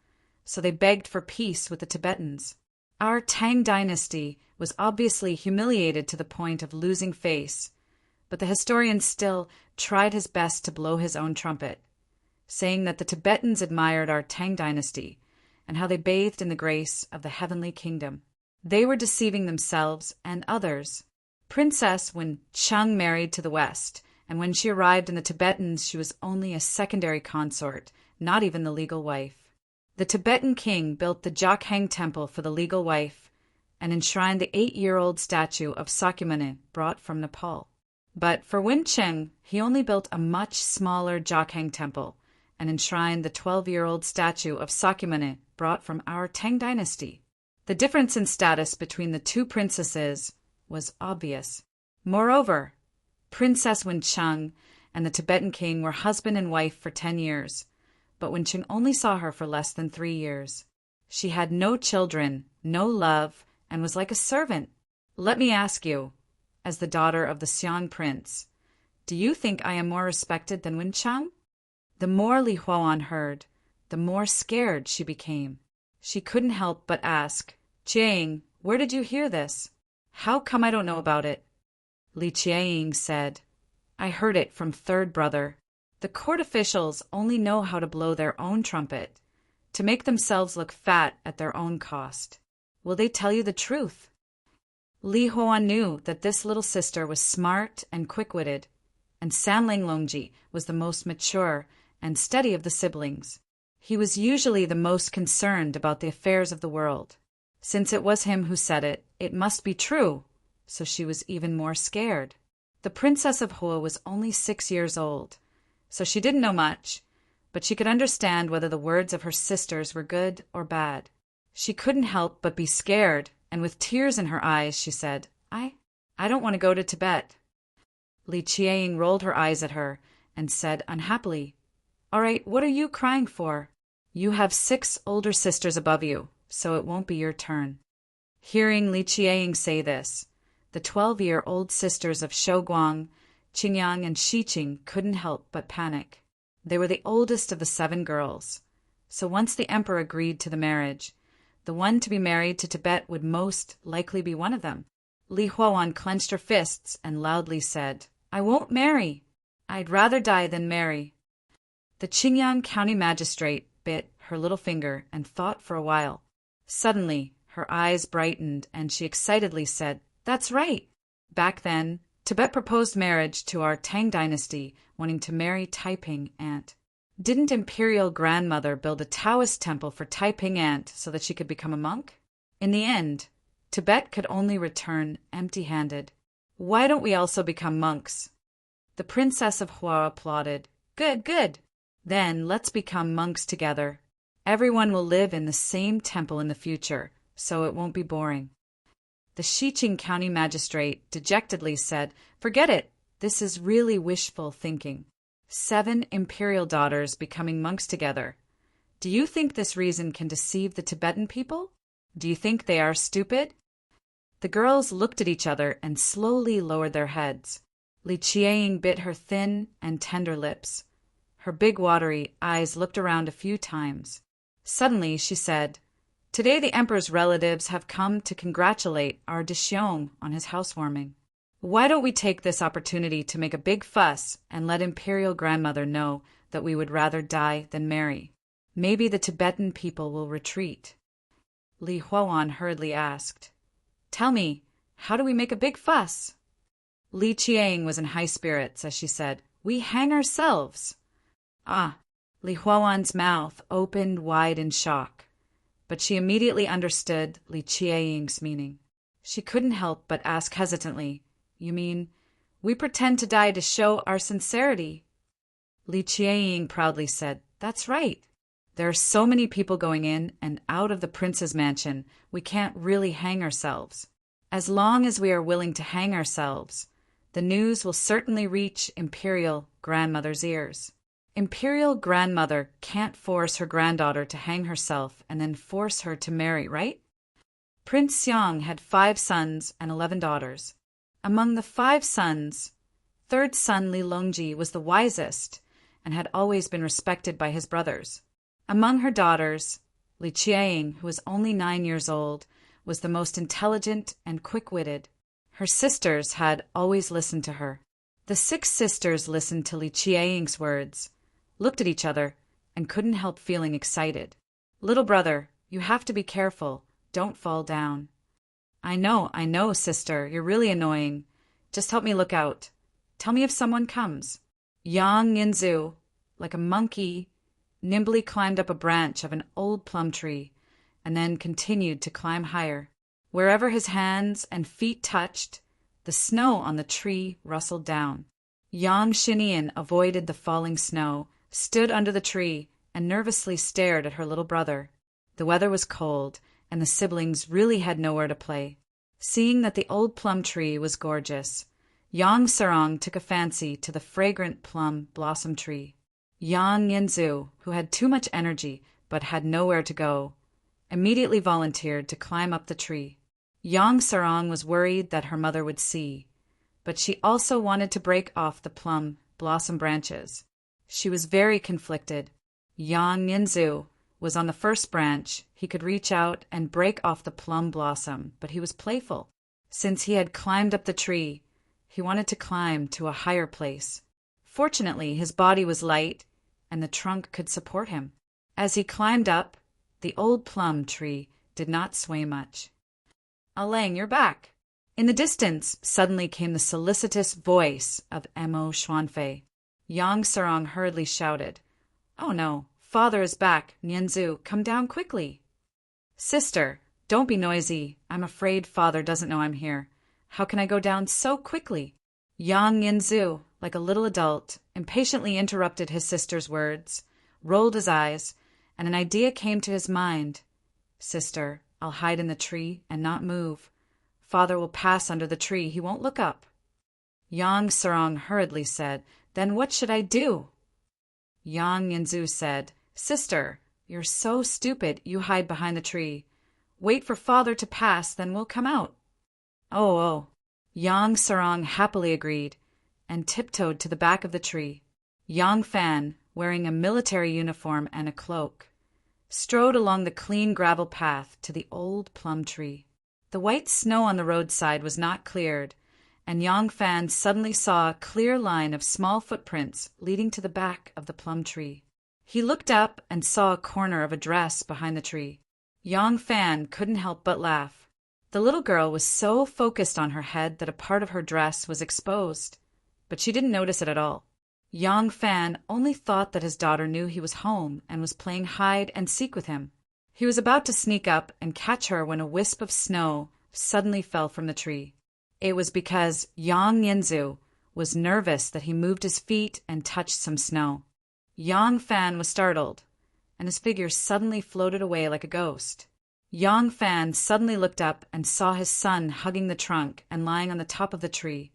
so they begged for peace with the Tibetans. Our Tang dynasty was obviously humiliated to the point of losing face, but the historian still tried his best to blow his own trumpet, saying that the Tibetans admired our Tang dynasty and how they bathed in the grace of the heavenly kingdom. They were deceiving themselves and others. Princess Wen Cheng married to the West, and when she arrived in the Tibetans, she was only a secondary consort, not even the legal wife. The Tibetan king built the Jokhang temple for the legal wife and enshrined the 8-year-old statue of Sakyamuni brought from Nepal. But for Wen Cheng, he only built a much smaller Jokhang temple and enshrined the 12-year-old statue of Sakyamuni brought from our Tang dynasty. The difference in status between the two princesses was obvious. Moreover, Princess Wen Cheng and the Tibetan king were husband and wife for 10 years, but Wen Cheng only saw her for less than 3 years. She had no children, no love, and was like a servant. Let me ask you, as the daughter of the Xiang prince, do you think I am more respected than Wen Cheng? The more Li Huoan heard, the more scared she became. She couldn't help but ask, "Qiang, where did you hear this? How come I don't know about it?" Li Qiang said, "I heard it from third brother. The court officials only know how to blow their own trumpet, to make themselves look fat at their own cost. Will they tell you the truth?" Li Huoan knew that this little sister was smart and quick-witted, and Sanling Longji was the most mature and steady of the siblings. He was usually the most concerned about the affairs of the world. Since it was him who said it, it must be true, so she was even more scared. The Princess of Hua was only 6 years old, so she didn't know much, but she could understand whether the words of her sisters were good or bad. She couldn't help but be scared, and with tears in her eyes she said, I don't want to go to Tibet." Li Qiang rolled her eyes at her and said unhappily, "All right, what are you crying for? You have 6 older sisters above you, so it won't be your turn." Hearing Li Qiang say this, the 12-year-old sisters of Shouguang, Qingyang, and Shiqing couldn't help but panic. They were the oldest of the 7 girls, so once the emperor agreed to the marriage, the one to be married to Tibet would most likely be one of them. Li Huoan clenched her fists and loudly said, "I won't marry. I'd rather die than marry." The Qingyang County Magistrate bit her little finger and thought for a while. Suddenly, her eyes brightened and she excitedly said, "That's right. Back then, Tibet proposed marriage to our Tang dynasty, wanting to marry Taiping Aunt. Didn't Imperial Grandmother build a Taoist temple for Taiping Aunt so that she could become a monk? In the end, Tibet could only return empty-handed. Why don't we also become monks?" The Princess of Hua applauded. "Good, good. Then let's become monks together. Everyone will live in the same temple in the future, so it won't be boring." The Shiqing County Magistrate dejectedly said, "Forget it. This is really wishful thinking. 7 imperial daughters becoming monks together. Do you think this reason can deceive the Tibetan people? Do you think they are stupid?" The girls looked at each other and slowly lowered their heads. Li Qiang bit her thin and tender lips. Her big watery eyes looked around a few times. Suddenly she said, "Today the emperor's relatives have come to congratulate our Dishyong on his housewarming. Why don't we take this opportunity to make a big fuss and let imperial grandmother know that we would rather die than marry? Maybe the Tibetan people will retreat." Li Huan hurriedly asked, "Tell me, how do we make a big fuss?" Li Qiang was in high spirits as she said, "We hang ourselves." Ah! Li Huan's mouth opened wide in shock, but she immediately understood Li Qiang's meaning. She couldn't help but ask hesitantly, "You mean, we pretend to die to show our sincerity?" Li Qiang proudly said, "That's right. There are so many people going in and out of the prince's mansion, we can't really hang ourselves. As long as we are willing to hang ourselves, the news will certainly reach Imperial Grandmother's ears. Imperial Grandmother can't force her granddaughter to hang herself and then force her to marry, right?" Prince Xiang had 5 sons and 11 daughters. Among the 5 sons, third son Li Longji was the wisest and had always been respected by his brothers. Among her daughters, Li Qiang, who was only 9 years old, was the most intelligent and quick-witted. Her sisters had always listened to her. The 6 sisters listened to Li Qiang's words, looked at each other, and couldn't help feeling excited. "Little brother, you have to be careful. Don't fall down." I know, sister. You're really annoying. Just help me look out. Tell me if someone comes." Yang Yinzu, like a monkey, nimbly climbed up a branch of an old plum tree, and then continued to climb higher. Wherever his hands and feet touched, the snow on the tree rustled down. Yang Shinian avoided the falling snow, stood under the tree, and nervously stared at her little brother. The weather was cold, and the siblings really had nowhere to play. Seeing that the old plum tree was gorgeous, Yang Sarong took a fancy to the fragrant plum blossom tree. Yang Yinzu, who had too much energy but had nowhere to go, immediately volunteered to climb up the tree. Yang Sarong was worried that her mother would see, but she also wanted to break off the plum blossom branches. She was very conflicted. Yang Yinzu was on the first branch. He could reach out and break off the plum blossom, but he was playful. Since he had climbed up the tree, he wanted to climb to a higher place. Fortunately, his body was light, and the trunk could support him. As he climbed up, the old plum tree did not sway much. "Alang, you're back." In the distance suddenly came the solicitous voice of Mo Xuanfei. Yang Sarong hurriedly shouted, "Oh no, father is back. Nianzu, come down quickly." "Sister, don't be noisy. I'm afraid father doesn't know I'm here. How can I go down so quickly?" Yang Yinzu, like a little adult, impatiently interrupted his sister's words, rolled his eyes, and an idea came to his mind. "Sister, I'll hide in the tree and not move. Father will pass under the tree. He won't look up." Yang Sarong hurriedly said, "Then what should I do?" Yang Yinzu said, "Sister, you're so stupid. You hide behind the tree. Wait for father to pass, then we'll come out." Oh. Yang Sarong happily agreed and tiptoed to the back of the tree. Yang Fan, wearing a military uniform and a cloak, strode along the clean gravel path to the old plum tree. The white snow on the roadside was not cleared, and Yang Fan suddenly saw a clear line of small footprints leading to the back of the plum tree. He looked up and saw a corner of a dress behind the tree. Yang Fan couldn't help but laugh. The little girl was so focused on her head that a part of her dress was exposed, but she didn't notice it at all. Yang Fan only thought that his daughter knew he was home and was playing hide and seek with him. He was about to sneak up and catch her when a wisp of snow suddenly fell from the tree. It was because Yang Yinzu was nervous that he moved his feet and touched some snow. Yang Fan was startled, and his figure suddenly floated away like a ghost. Yang Fan suddenly looked up and saw his son hugging the trunk and lying on the top of the tree,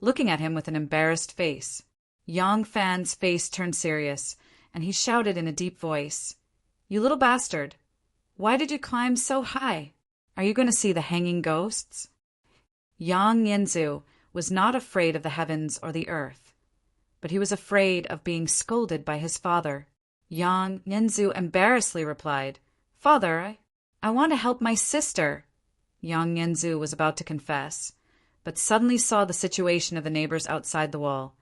looking at him with an embarrassed face. Yang Fan's face turned serious, and he shouted in a deep voice, "You little bastard! Why did you climb so high? Are you going to see the hanging ghosts?" Yang Yinzu was not afraid of the heavens or the earth, but he was afraid of being scolded by his father. Yang Yinzu embarrassedly replied, "Father, I want to help my sister." Yang Yinzu was about to confess, but suddenly saw the situation of the neighbors outside the wall,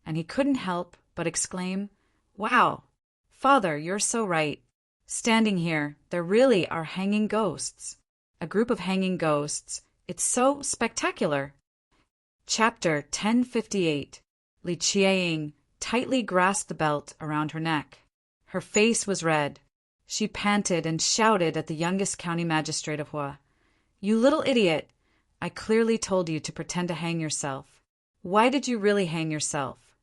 and he couldn't help but exclaim, "Wow, Father, you're so right. Standing here, there really are hanging ghosts. A group of hanging ghosts. It's so spectacular." Chapter 1058. Li Qieying tightly grasped the belt around her neck. Her face was red. She panted and shouted at the youngest county magistrate of Hua. "You little idiot! I clearly told you to pretend to hang yourself. Why did you really hang yourself?"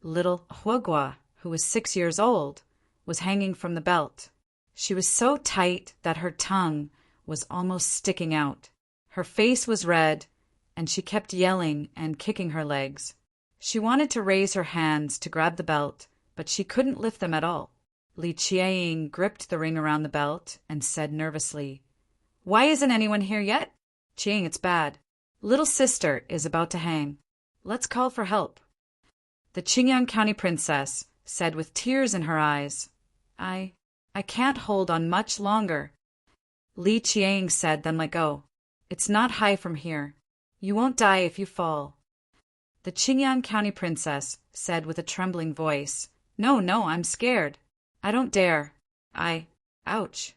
Little Huagua, who was 6 years old, was hanging from the belt. She was so tight that her tongue was almost sticking out. Her face was red, and she kept yelling and kicking her legs. She wanted to raise her hands to grab the belt, but she couldn't lift them at all. Li Qieying gripped the ring around the belt and said nervously, "Why isn't anyone here yet? Qieying, it's bad. Little sister is about to hang. Let's call for help." The Qingyang County princess said with tears in her eyes, I can't hold on much longer." Li Qieying said, "Then let go. It's not high from here. You won't die if you fall." The Qingyang County princess said with a trembling voice, No, I'm scared. I don't dare. Ouch."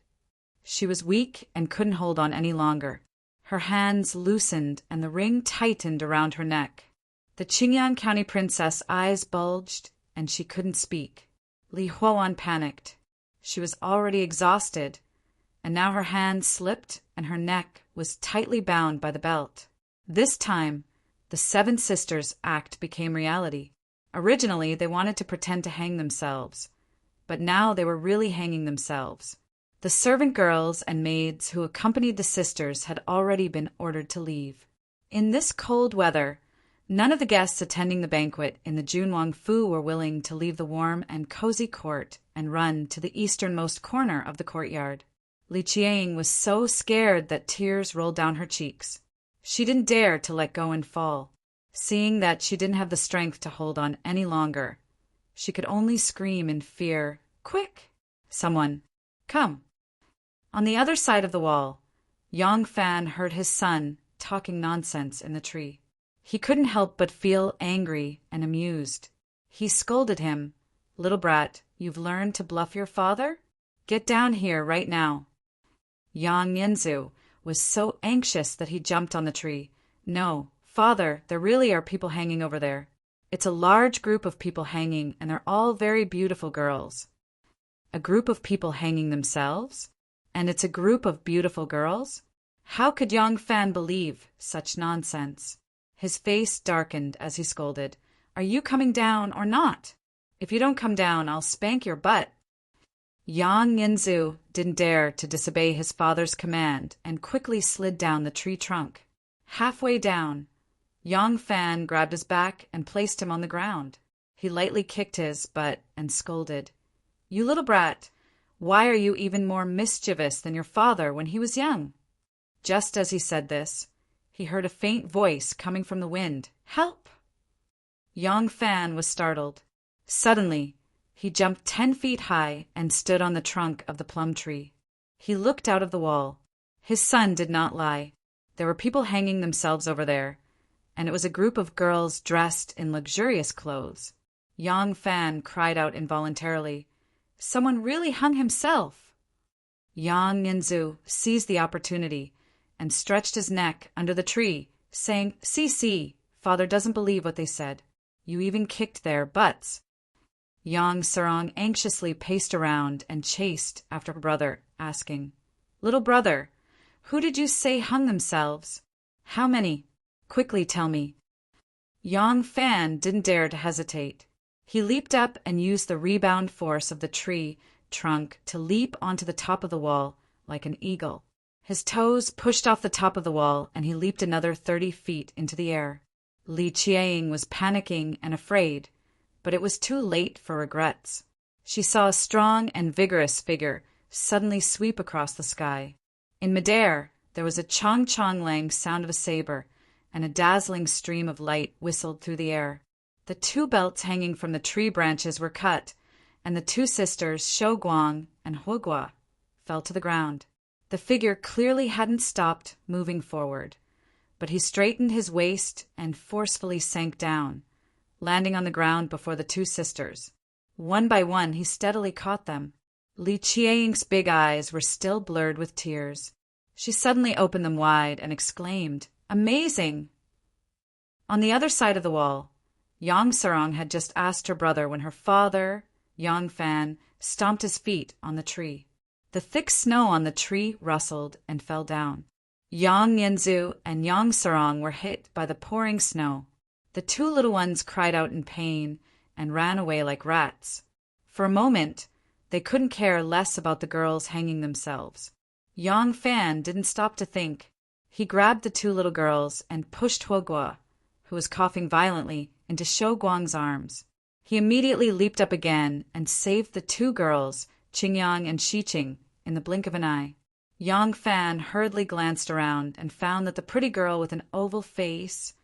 She was weak and couldn't hold on any longer. Her hands loosened and the ring tightened around her neck. The Qingyang County princess' eyes bulged and she couldn't speak. Li Huan panicked. She was already exhausted, and now her hands slipped and her neck was tightly bound by the belt. This time, the 7 sisters' act became reality. Originally, they wanted to pretend to hang themselves, but now they were really hanging themselves. The servant girls and maids who accompanied the sisters had already been ordered to leave. In this cold weather, none of the guests attending the banquet in the Junwang Fu were willing to leave the warm and cozy court and run to the easternmost corner of the courtyard. Li Qieying was so scared that tears rolled down her cheeks. She didn't dare to let go and fall. Seeing that she didn't have the strength to hold on any longer, she could only scream in fear, "Quick! Someone, come!" On the other side of the wall, Yang Fan heard his son talking nonsense in the tree. He couldn't help but feel angry and amused. He scolded him, "Little brat, you've learned to bluff your father? Get down here right now." Yang Yinzu was so anxious that he jumped on the tree. "No, Father, there really are people hanging over there. It's a large group of people hanging, and they're all very beautiful girls." A group of people hanging themselves? And it's a group of beautiful girls? How could Yang Fan believe such nonsense? His face darkened as he scolded, "Are you coming down or not? If you don't come down, I'll spank your butt." Yang Yinzu didn't dare to disobey his father's command and quickly slid down the tree trunk. Halfway down, Yang Fan grabbed his back and placed him on the ground. He lightly kicked his butt and scolded, "You little brat, why are you even more mischievous than your father when he was young?" Just as he said this, he heard a faint voice coming from the wind, "Help!" Yang Fan was startled. Suddenly, he jumped 10 feet high and stood on the trunk of the plum tree. He looked out of the wall. His son did not lie. There were people hanging themselves over there, and it was a group of girls dressed in luxurious clothes. Yang Fan cried out involuntarily, "Someone really hung himself!" Yang Yinzu seized the opportunity and stretched his neck under the tree, saying, See, Father doesn't believe what they said. You even kicked their butts." Yang Sarong anxiously paced around and chased after her brother, asking, "Little brother, who did you say hung themselves? How many? Quickly tell me." Yang Fan didn't dare to hesitate. He leaped up and used the rebound force of the tree trunk to leap onto the top of the wall like an eagle. His toes pushed off the top of the wall and he leaped another 30 feet into the air. Li Qieying was panicking and afraid, but it was too late for regrets. She saw a strong and vigorous figure suddenly sweep across the sky. In midair, there was a chong-chong-lang sound of a saber, and a dazzling stream of light whistled through the air. The two belts hanging from the tree branches were cut, and the two sisters, Shou Guang and Huogua, fell to the ground. The figure clearly hadn't stopped moving forward, but he straightened his waist and forcefully sank down, landing on the ground before the two sisters. One by one, he steadily caught them. Li Qiang's big eyes were still blurred with tears. She suddenly opened them wide and exclaimed, "Amazing!" On the other side of the wall, Yang Sarong had just asked her brother when her father, Yang Fan, stomped his feet on the tree. The thick snow on the tree rustled and fell down. Yang Yanzu and Yang Sarong were hit by the pouring snow. The two little ones cried out in pain and ran away like rats. For a moment, they couldn't care less about the girls hanging themselves. Yang Fan didn't stop to think. He grabbed the two little girls and pushed Huogua, who was coughing violently, into Shou Guang's arms. He immediately leaped up again and saved the two girls, Qingyang and Shiqing, in the blink of an eye. Yang Fan hurriedly glanced around and found that the pretty girl with an oval face,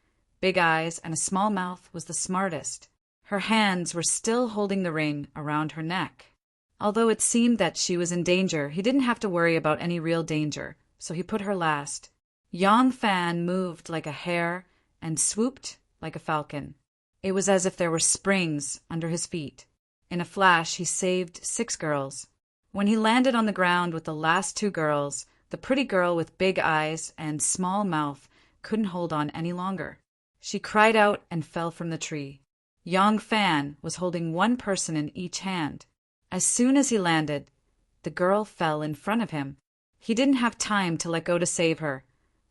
big eyes, and a small mouth was the smartest. Her hands were still holding the ring around her neck. Although it seemed that she was in danger, he didn't have to worry about any real danger, so he put her last. Yang Fan moved like a hare and swooped like a falcon. It was as if there were springs under his feet. In a flash, he saved 6 girls. When he landed on the ground with the last 2 girls, the pretty girl with big eyes and small mouth couldn't hold on any longer. She cried out and fell from the tree. Yang Fan was holding one person in each hand. As soon as he landed, the girl fell in front of him. He didn't have time to let go to save her,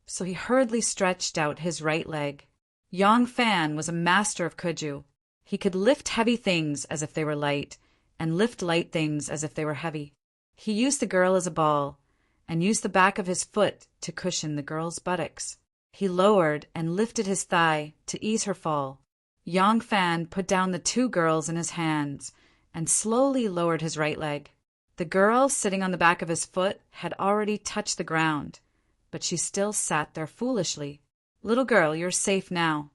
so he hurriedly stretched out his right leg. Yang Fan was a master of Kuju. He could lift heavy things as if they were light, and lift light things as if they were heavy. He used the girl as a ball, and used the back of his foot to cushion the girl's buttocks. He lowered and lifted his thigh to ease her fall. Yang Fan put down the 2 girls in his hands, and slowly lowered his right leg. The girl sitting on the back of his foot had already touched the ground, but she still sat there foolishly. "Little girl, you're safe now."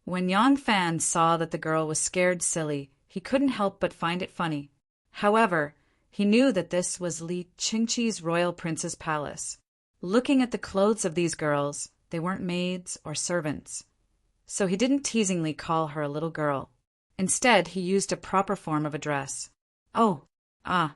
When Yang Fan saw that the girl was scared silly, he couldn't help but find it funny. However, he knew that this was Li Qingqi's royal prince's palace. Looking at the clothes of these girls, they weren't maids or servants. So he didn't teasingly call her a little girl. Instead, he used a proper form of address. "Oh, ah."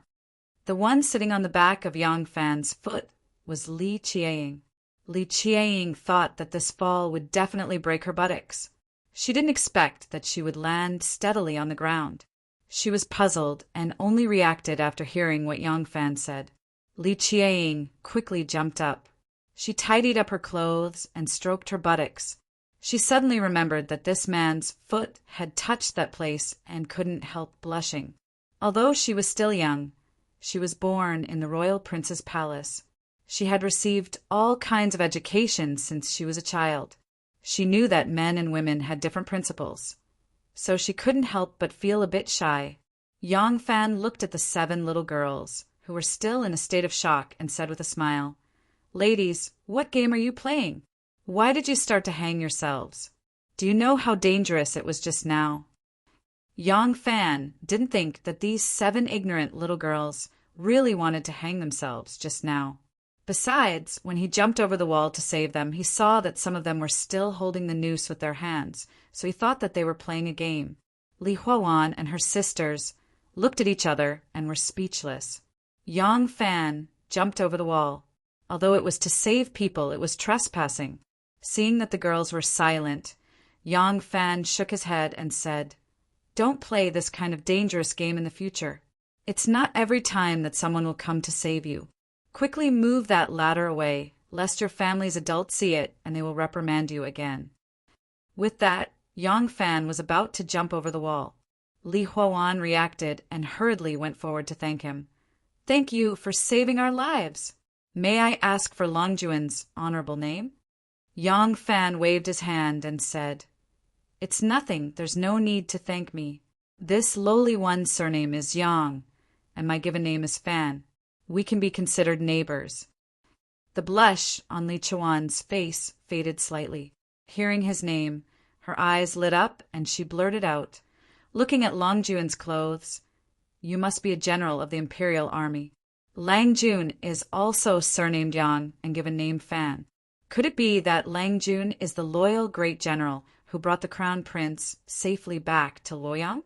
The one sitting on the back of Yang Fan's foot was Li Qiang. Li Qiang thought that this fall would definitely break her buttocks. She didn't expect that she would land steadily on the ground. She was puzzled and only reacted after hearing what Yang Fan said. Li Qiang quickly jumped up. She tidied up her clothes and stroked her buttocks. She suddenly remembered that this man's foot had touched that place and couldn't help blushing. Although she was still young, she was born in the royal prince's palace. She had received all kinds of education since she was a child. She knew that men and women had different principles, so she couldn't help but feel a bit shy. Yang Fan looked at the 7 little girls, who were still in a state of shock, and said with a smile, "Ladies, what game are you playing? Why did you start to hang yourselves? Do you know how dangerous it was just now?" Yang Fan didn't think that these 7 ignorant little girls really wanted to hang themselves just now. Besides, when he jumped over the wall to save them, he saw that some of them were still holding the noose with their hands, so he thought that they were playing a game. Li Huowan and her sisters looked at each other and were speechless. Yang Fan jumped over the wall. Although it was to save people, it was trespassing. Seeing that the girls were silent, Yang Fan shook his head and said, "Don't play this kind of dangerous game in the future. It's not every time that someone will come to save you. Quickly move that ladder away, lest your family's adults see it and they will reprimand you again." With that, Yang Fan was about to jump over the wall. Li Huowan reacted and hurriedly went forward to thank him. "Thank you for saving our lives. May I ask for Longjuan's honorable name?" Yang Fan waved his hand and said, "It's nothing, there's no need to thank me. This lowly one's surname is Yang, and my given name is Fan. We can be considered neighbors." The blush on Li Chuan's face faded slightly. Hearing his name, her eyes lit up and she blurted out, looking at Long Jun's clothes, "You must be a general of the imperial army." Lang Jun is also surnamed Yang and given name Fan. Could it be that Lang Jun is the loyal great general who brought the crown prince safely back to Luoyang?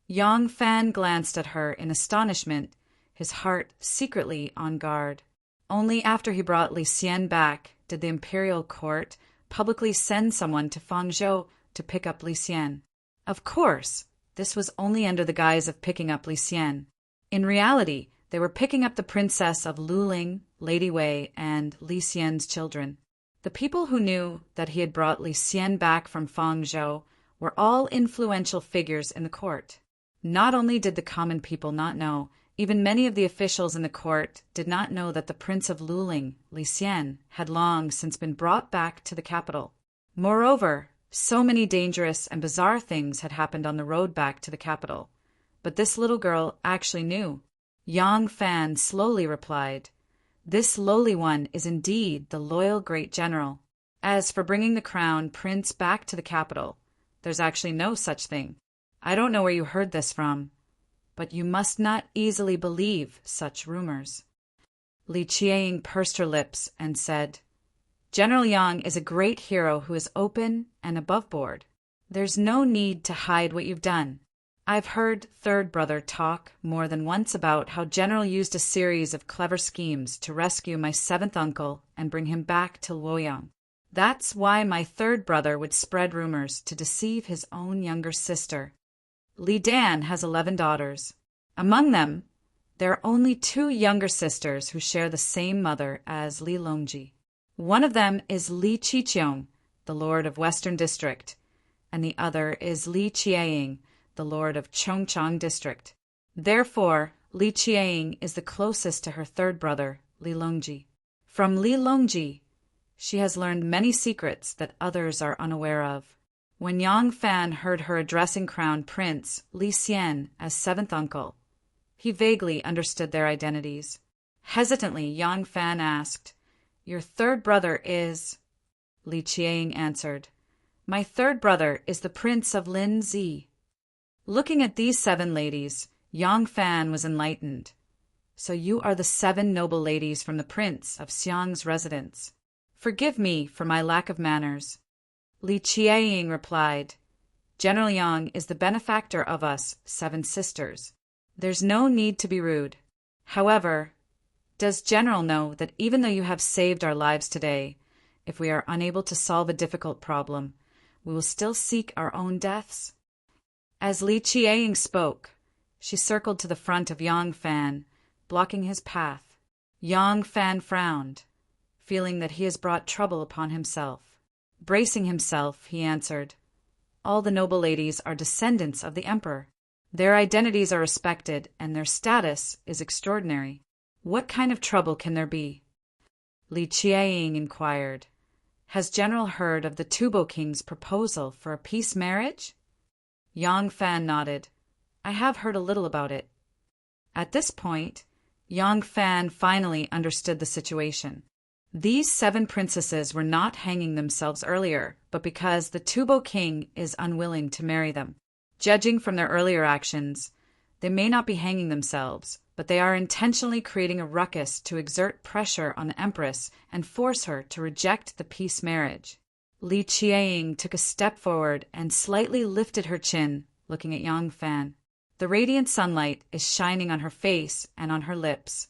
Yang Fan glanced at her in astonishment, his heart secretly on guard. Only after he brought Li Xian back did the imperial court publicly send someone to Fangzhou to pick up Li Xian. Of course, this was only under the guise of picking up Li Xian. In reality, they were picking up the princess of Luling, Lady Wei, and Li Xian's children. The people who knew that he had brought Li Xian back from Fangzhou were all influential figures in the court. Not only did the common people not know, even many of the officials in the court did not know that the Prince of Luling, Li Xian, had long since been brought back to the capital. Moreover, so many dangerous and bizarre things had happened on the road back to the capital. But this little girl actually knew. Yang Fan slowly replied, "This lowly one is indeed the loyal great general. As for bringing the crown prince back to the capital, there's actually no such thing. I don't know where you heard this from, but you must not easily believe such rumors." Li Qiang pursed her lips and said, "General Yang is a great hero who is open and above board. There's no need to hide what you've done. I've heard third brother talk more than once about how General used a series of clever schemes to rescue my seventh uncle and bring him back to Luoyang. That's why my third brother would spread rumors to deceive his own younger sister. Li Dan has 11 daughters. Among them, there are only 2 younger sisters who share the same mother as Li Longji. One of them is Li Qiqiong, the lord of Western District, and the other is Li Qiang, the lord of Chongchang District. Therefore, Li Qiang is the closest to her third brother, Li Longji. From Li Longji, she has learned many secrets that others are unaware of. When Yang Fan heard her addressing Crown Prince Li Xian as seventh uncle, he vaguely understood their identities. Hesitantly, Yang Fan asked, "Your third brother is—" Li Qiang answered, "My third brother is the Prince of Lin Zi." Looking at these 7 ladies, Yang Fan was enlightened. "So you are the 7 noble ladies from the Prince of Xiang's residence. Forgive me for my lack of manners." Li Qiang replied, "General Yang is the benefactor of us 7 sisters. There's no need to be rude. However, does General know that even though you have saved our lives today, if we are unable to solve a difficult problem, we will still seek our own deaths?" As Li Qiang spoke, she circled to the front of Yang Fan, blocking his path. Yang Fan frowned, feeling that he has brought trouble upon himself. Bracing himself, he answered, "All the noble ladies are descendants of the emperor. Their identities are respected, and their status is extraordinary. What kind of trouble can there be?" Li Qiang inquired, "Has General heard of the Tubo King's proposal for a peace marriage?" Yang Fan nodded. "I have heard a little about it." At this point, Yang Fan finally understood the situation. These 7 princesses were not hanging themselves earlier, but because the Tubo King is unwilling to marry them. Judging from their earlier actions, they may not be hanging themselves, but they are intentionally creating a ruckus to exert pressure on the Empress and force her to reject the peace marriage. Li Qiang took a step forward and slightly lifted her chin, looking at Yang Fan. The radiant sunlight is shining on her face and on her lips.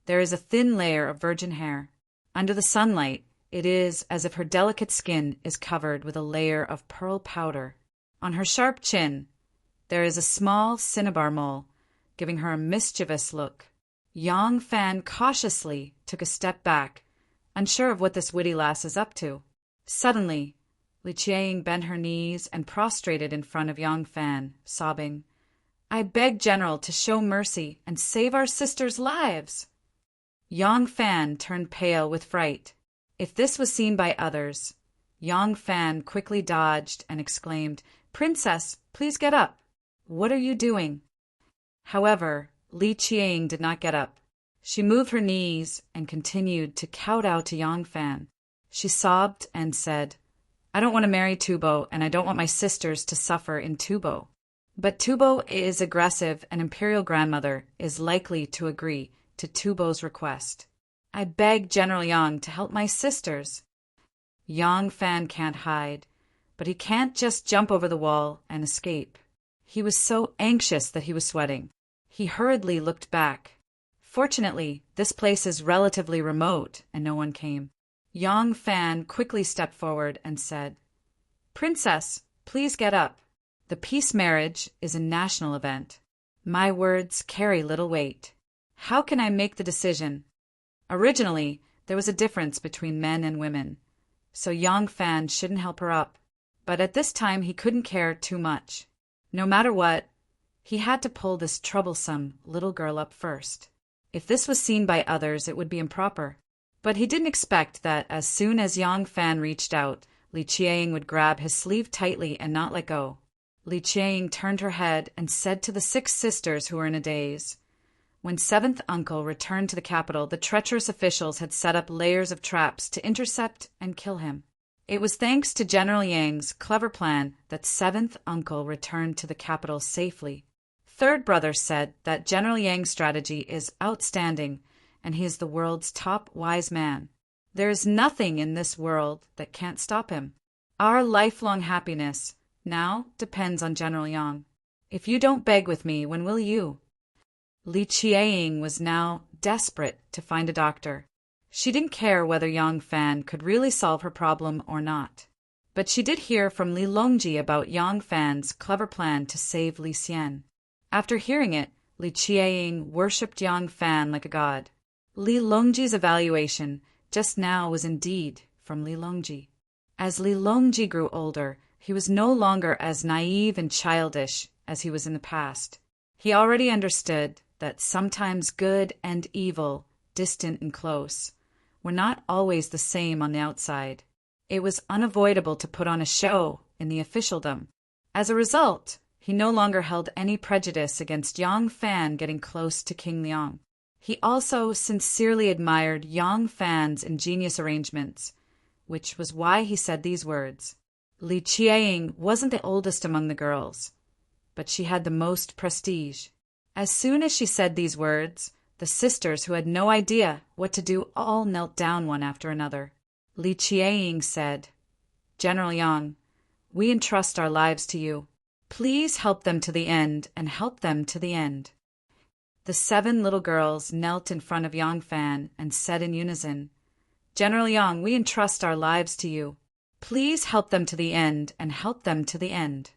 There is a thin layer of virgin hair. Under the sunlight, it is as if her delicate skin is covered with a layer of pearl powder. On her sharp chin, there is a small cinnabar mole, giving her a mischievous look. Yang Fan cautiously took a step back, unsure of what this witty lass is up to. Suddenly, Li Qiang bent her knees and prostrated in front of Yang Fan, sobbing, "I beg General to show mercy and save our sisters' lives." Yang Fan turned pale with fright. If this was seen by others, Yang Fan quickly dodged and exclaimed, "Princess, please get up. What are you doing?" However, Li Qiang did not get up. She moved her knees and continued to kowtow to Yang Fan. She sobbed and said, I don't want to marry Tubo, and I don't want my sisters to suffer in Tubo. But Tubo is aggressive, and Imperial Grandmother is likely to agree to Tubo's request. I beg General Yang to help my sisters. Yang Fan can't hide, but he can't just jump over the wall and escape. He was so anxious that he was sweating. He hurriedly looked back. Fortunately, this place is relatively remote, and no one came. Yang Fan quickly stepped forward and said, "Princess, please get up. The peace marriage is a national event. My words carry little weight. How can I make the decision?" Originally, there was a difference between men and women, so Yang Fan shouldn't help her up. But at this time he couldn't care too much. No matter what, he had to pull this troublesome little girl up first. If this was seen by others, it would be improper. But he didn't expect that as soon as Yang Fan reached out, Li Qiang would grab his sleeve tightly and not let go. Li Qiang turned her head and said to the 6 sisters who were in a daze. When 7th uncle returned to the capital, the treacherous officials had set up layers of traps to intercept and kill him. It was thanks to General Yang's clever plan that 7th uncle returned to the capital safely. 3rd brother said that General Yang's strategy is outstanding, and he is the world's top wise man. There is nothing in this world that can't stop him. Our lifelong happiness now depends on General Yang. If you don't beg with me, when will you? Li Qiang was now desperate to find a doctor. She didn't care whether Yang Fan could really solve her problem or not. But she did hear from Li Longji about Yang Fan's clever plan to save Li Xian. After hearing it, Li Qiang worshipped Yang Fan like a god. Li Longji's evaluation just now was indeed from Li Longji. As Li Longji grew older, he was no longer as naive and childish as he was in the past. He already understood that sometimes good and evil, distant and close, were not always the same on the outside. It was unavoidable to put on a show in the officialdom. As a result, he no longer held any prejudice against Yang Fan getting close to King Liang. He also sincerely admired Yang Fan's ingenious arrangements, which was why he said these words. Li Qiang wasn't the oldest among the girls, but she had the most prestige. As soon as she said these words, the sisters, who had no idea what to do, all knelt down one after another. Li Qiang said, "General Yang, we entrust our lives to you. Please help them to the end, and help them to the end." The 7 little girls knelt in front of Yang Fan and said in unison, "General Yang, we entrust our lives to you. Please help them to the end, and help them to the end."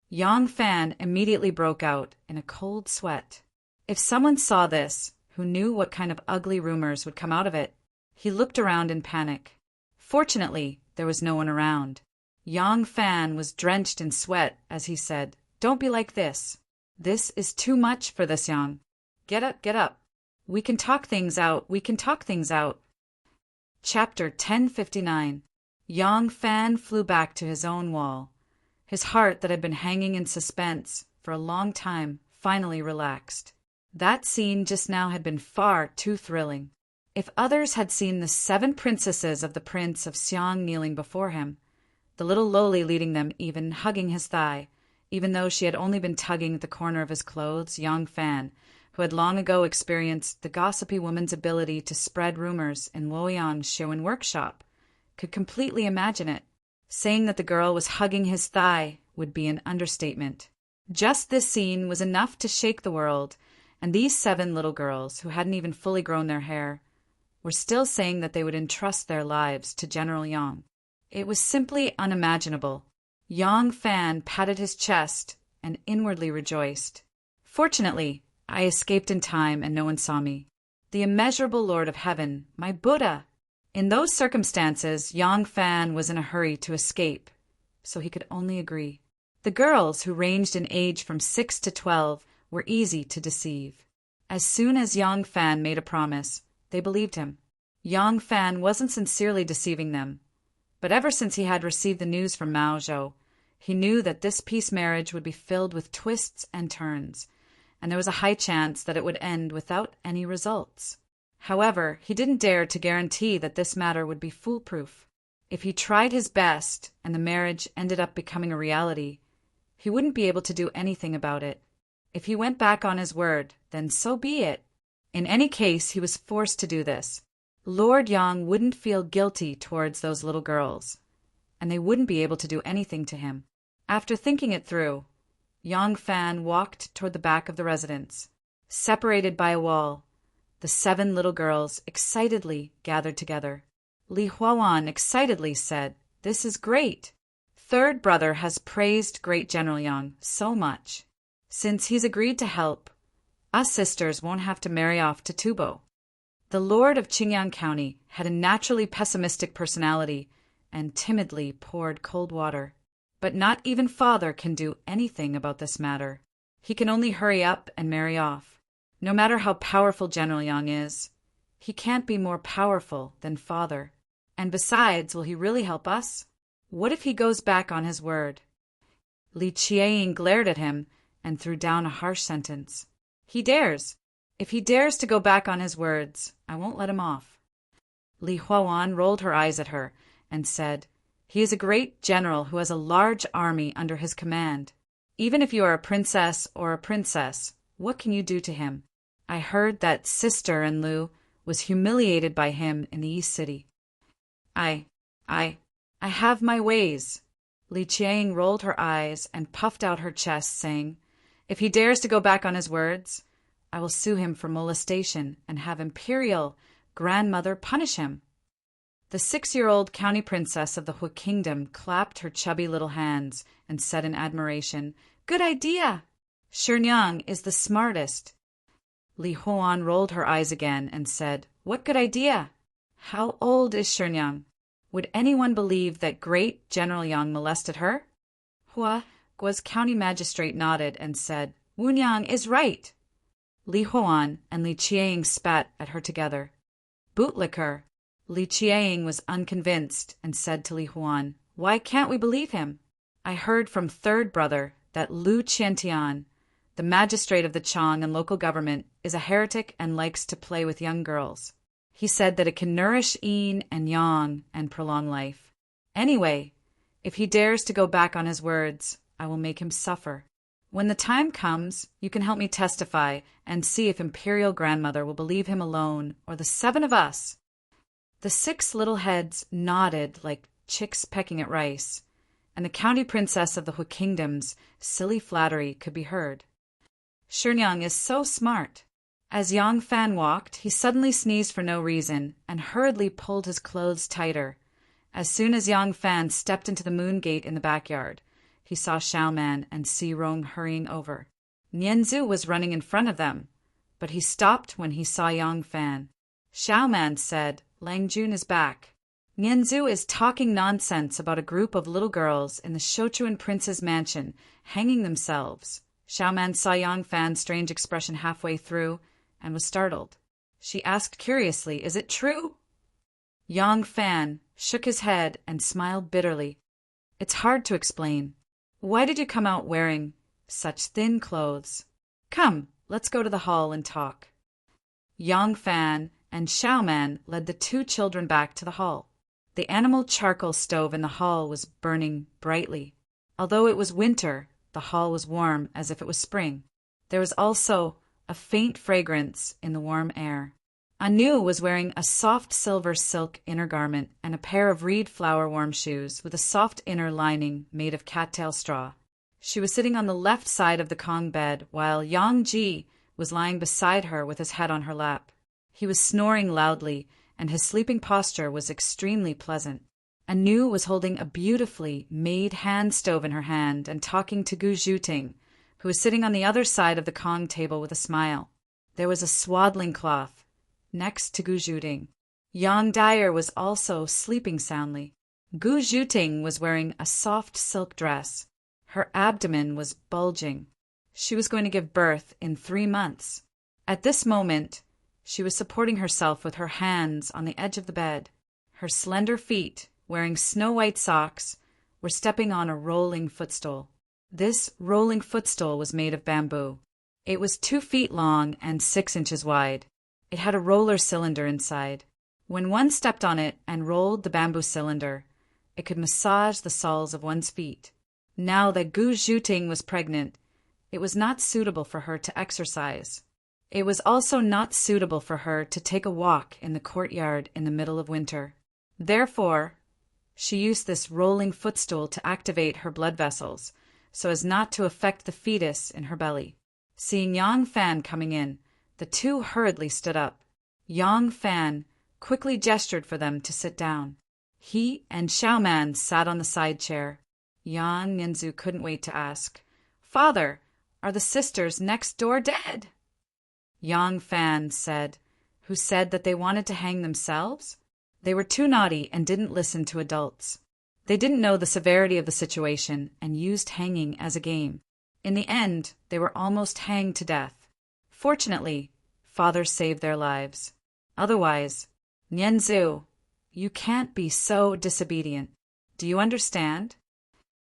Yang Fan immediately broke out in a cold sweat. If someone saw this, who knew what kind of ugly rumors would come out of it, he looked around in panic. Fortunately, there was no one around. Yang Fan was drenched in sweat as he said, "Don't be like this. This is too much for this Yang. Get up, get up. We can talk things out, we can talk things out." Chapter 1059. Yang Fan flew back to his own wall. His heart that had been hanging in suspense for a long time finally relaxed. That scene just now had been far too thrilling. If others had seen the 7 princesses of the Prince of Xiang kneeling before him, the little lowly leading them, even hugging his thigh, even though she had only been tugging at the corner of his clothes, Yang Fan, who had long ago experienced the gossipy woman's ability to spread rumors in Luoyang's show and workshop, could completely imagine it. Saying that the girl was hugging his thigh would be an understatement. Just this scene was enough to shake the world, and these 7 little girls, who hadn't even fully grown their hair, were still saying that they would entrust their lives to General Yang. It was simply unimaginable. Yang Fan patted his chest and inwardly rejoiced. "Fortunately, I escaped in time and no one saw me. The immeasurable Lord of Heaven, my Buddha!" In those circumstances, Yang Fan was in a hurry to escape, so he could only agree. The girls, who ranged in age from 6 to 12, were easy to deceive. As soon as Yang Fan made a promise, they believed him. Yang Fan wasn't sincerely deceiving them, but ever since he had received the news from Mao Zhou, he knew that this peace marriage would be filled with twists and turns, and there was a high chance that it would end without any results. However, he didn't dare to guarantee that this matter would be foolproof. If he tried his best and the marriage ended up becoming a reality, he wouldn't be able to do anything about it. If he went back on his word, then so be it. In any case, he was forced to do this. Lord Yang wouldn't feel guilty towards those little girls, and they wouldn't be able to do anything to him. After thinking it through, Yang Fan walked toward the back of the residence. Separated by a wall, the 7 little girls excitedly gathered together. Li Huawan excitedly said, "This is great. Third brother has praised great General Yang so much. Since he's agreed to help, us sisters won't have to marry off to Tubo." The lord of Qingyang County had a naturally pessimistic personality and timidly poured cold water. But not even father can do anything about this matter. He can only hurry up and marry off. No matter how powerful General Yang is, he can't be more powerful than father. And besides, will he really help us? What if he goes back on his word? Li Qiang glared at him and threw down a harsh sentence. He dares. If he dares to go back on his words, I won't let him off. Li Huawan rolled her eyes at her and said, "He is a great general who has a large army under his command. Even if you are a princess or a princess, what can you do to him? I heard that sister in Lu was humiliated by him in the East City." I have my ways. Li Qiang rolled her eyes and puffed out her chest, saying, "If he dares to go back on his words, I will sue him for molestation and have Imperial Grandmother punish him." The 6-year-old county princess of the Hu Kingdom clapped her chubby little hands and said in admiration, "Good idea! Shenyang is the smartest." Li Huan rolled her eyes again and said, "What good idea? How old is Shenyang? Would anyone believe that great General Yang molested her?" Hua Guo's county magistrate nodded and said, "Wunyang is right." Li Huan and Li Qiang spat at her together. "Bootlicker." Li Qiang was unconvinced and said to Li Huan, "Why can't we believe him? I heard from third brother that Lu Qiantian, the magistrate of the Chang and local government, is a heretic and likes to play with young girls. He said that it can nourish yin and yang and prolong life. Anyway, if he dares to go back on his words, I will make him suffer. When the time comes, you can help me testify and see if Imperial Grandmother will believe him alone or the 7 of us." The 6 little heads nodded like chicks pecking at rice, and the county princess of the Hu Kingdom's silly flattery could be heard. "Shenyang is so smart." As Yang Fan walked, he suddenly sneezed for no reason and hurriedly pulled his clothes tighter. As soon as Yang Fan stepped into the moon gate in the backyard, he saw Xiaoman and Si Rong hurrying over. Nianzu was running in front of them, but he stopped when he saw Yang Fan. Xiaoman said, "Lang Jun is back. Nianzu is talking nonsense about a group of little girls in the Shochuan prince's mansion hanging themselves." Xiaoman saw Yang Fan's strange expression halfway through and was startled. She asked curiously, "Is it true?" Yang Fan shook his head and smiled bitterly. "It's hard to explain. Why did you come out wearing such thin clothes? Come, let's go to the hall and talk." Yang Fan and Xiaoman led the 2 children back to the hall. The animal charcoal stove in the hall was burning brightly. Although it was winter, the hall was warm as if it was spring. There was also a faint fragrance in the warm air. Anu was wearing a soft silver silk inner garment and a pair of reed flower warm shoes with a soft inner lining made of cattail straw. She was sitting on the left side of the Kong bed, while Yang Ji was lying beside her with his head on her lap. He was snoring loudly, and his sleeping posture was extremely pleasant. Anu was holding a beautifully made hand stove in her hand and talking to Gu Zhuting, who was sitting on the other side of the Kong table with a smile. There was a swaddling cloth next to Gu Zhuting. Yang Dyer was also sleeping soundly. Gu Zhuting was wearing a soft silk dress. Her abdomen was bulging. She was going to give birth in 3 months. At this moment, she was supporting herself with her hands on the edge of the bed. Her slender feet, wearing snow-white socks, were stepping on a rolling footstool. This rolling footstool was made of bamboo. It was 2 feet long and 6 inches wide. It had a roller cylinder inside. When one stepped on it and rolled the bamboo cylinder, It could massage the soles of one's feet. Now that Gu Zhuting was pregnant, it was not suitable for her to exercise. It was also not suitable for her to take a walk in the courtyard in the middle of winter. Therefore, she used this rolling footstool to activate her blood vessels, so as not to affect the fetus in her belly. Seeing Yang Fan coming in, the two hurriedly stood up. Yang Fan quickly gestured for them to sit down. He and Xiao Man sat on the side chair. Yang Ninzu couldn't wait to ask, "Father, are the sisters next door dead?" Yang Fan said, "Who said that they wanted to hang themselves? They were too naughty and didn't listen to adults. They didn't know the severity of the situation and used hanging as a game. In the end, they were almost hanged to death. Fortunately, Father saved their lives. Otherwise, Nianzu, you can't be so disobedient. Do you understand?"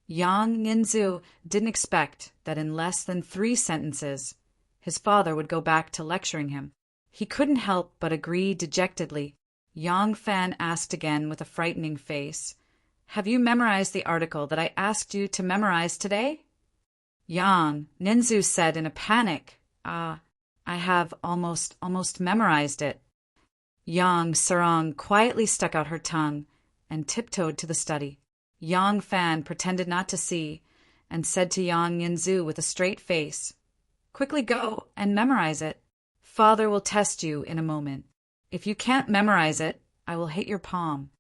Yang Ninzu didn't expect that in less than 3 sentences, his father would go back to lecturing him. He couldn't help but agree dejectedly. Yang Fan asked again with a frightening face, "Have you memorized the article that I asked you to memorize today?" Yang Ninzu said in a panic, I have almost memorized it." Yang Sarong quietly stuck out her tongue and tiptoed to the study. Yang Fan pretended not to see and said to Yang Ninzu with a straight face, "Quickly go and memorize it. Father will test you in a moment. If you can't memorize it, I will hit your palm."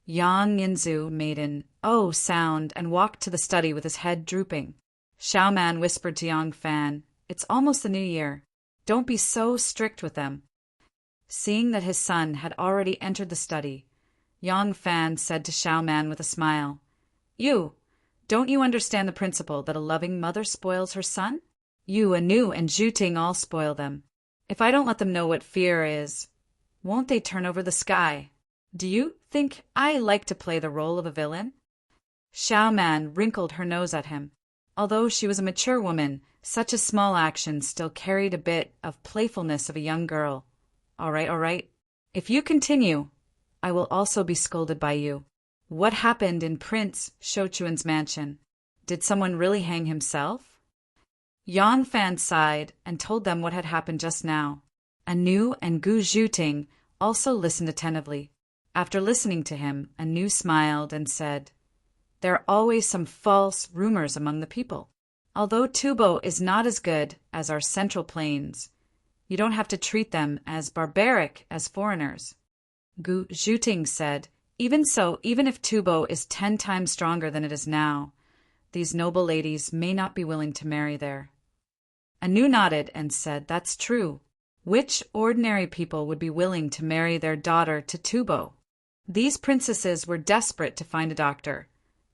Yang Ninzu made an "oh" sound and walked to the study with his head drooping. Xiao Man whispered to Yang Fan, "It's almost the new year. Don't be so strict with them." Seeing that his son had already entered the study, Yang Fan said to Xiao Man with a smile, Don't you understand the principle that a loving mother spoils her son? You, Anu, and Zhuting all spoil them. If I don't let them know what fear is, won't they turn over the sky? Do you think I like to play the role of a villain?" Xiao Man wrinkled her nose at him. Although she was a mature woman, such a small action still carried a bit of playfulness of a young girl. All right. If you continue, I will also be scolded by you. What happened in Prince Shochuan's mansion? Did someone really hang himself?" Yang Fan sighed and told them what had happened just now. Anu and Gu Zhuting also listened attentively. After listening to him, Anu smiled and said, "There are always some false rumors among the people. Although Tubo is not as good as our Central Plains, you don't have to treat them as barbaric as foreigners." Gu Zhuting said, "Even so, even if Tubo is 10 times stronger than it is now, these noble ladies may not be willing to marry there." Anu nodded and said, "That's true. Which ordinary people would be willing to marry their daughter to Tubo?" These princesses were desperate to find a doctor,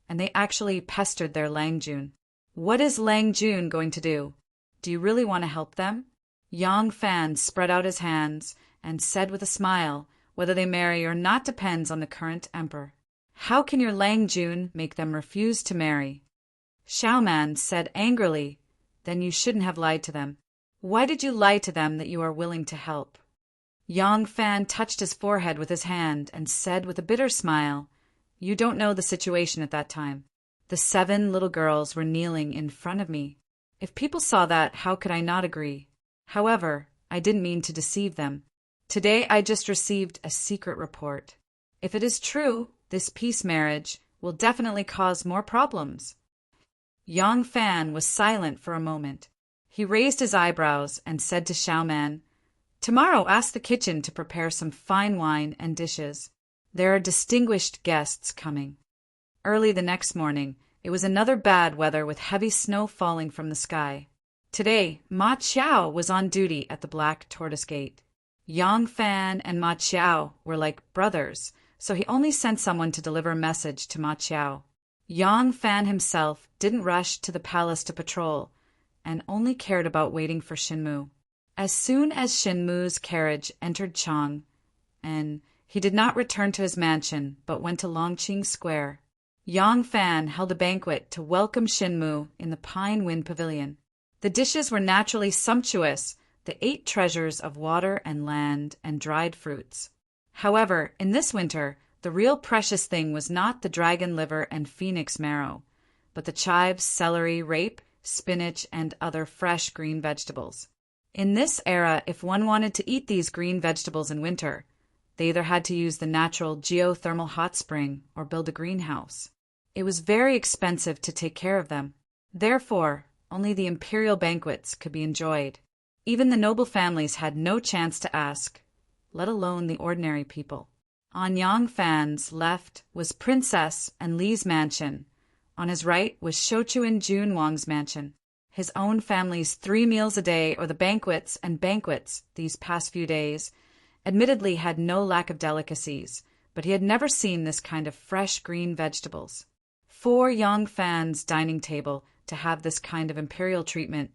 and they actually pestered their Langjun. What is Langjun going to do? Do you really want to help them? Yang Fan spread out his hands and said with a smile, "Whether they marry or not depends on the current emperor. How can your Langjun make them refuse to marry?" Xiao Man said angrily, "Then you shouldn't have lied to them. Why did you lie to them that you are willing to help?" Yang Fan touched his forehead with his hand and said with a bitter smile, "You don't know the situation at that time. The 7 little girls were kneeling in front of me. If people saw that, how could I not agree? However, I didn't mean to deceive them. Today I just received a secret report. If it is true, this peace marriage will definitely cause more problems." Yang Fan was silent for a moment. He raised his eyebrows and said to Xiao Man, "Tomorrow ask the kitchen to prepare some fine wine and dishes. There are distinguished guests coming." Early the next morning, it was another bad weather with heavy snow falling from the sky. Today, Ma Qiao was on duty at the Black Tortoise Gate. Yang Fan and Ma Qiao were like brothers, so he only sent someone to deliver a message to Ma Qiao. Yang Fan himself didn't rush to the palace to patrol, and only cared about waiting for Shinmu. As soon as Shinmu's carriage entered Chang, and he did not return to his mansion but went to Longqing Square, Yang Fan held a banquet to welcome Shinmu in the Pine Wind Pavilion. The dishes were naturally sumptuous, the 8 treasures of water and land and dried fruits. However, in this winter, The real precious thing was not the dragon liver and phoenix marrow, but the chives, celery, rape, spinach, and other fresh green vegetables. In this era, if one wanted to eat these green vegetables in winter, they either had to use the natural geothermal hot spring or build a greenhouse. It was very expensive to take care of them. Therefore, only the imperial banquets could be enjoyed. Even the noble families had no chance to ask, let alone the ordinary people. On Yang Fan's left was Princess and Li's mansion. On his right was Shochuan Junwang's mansion. His own family's 3 meals a day, or the banquets and banquets these past few days, admittedly had no lack of delicacies, but he had never seen this kind of fresh green vegetables. For Yang Fan's dining table to have this kind of imperial treatment,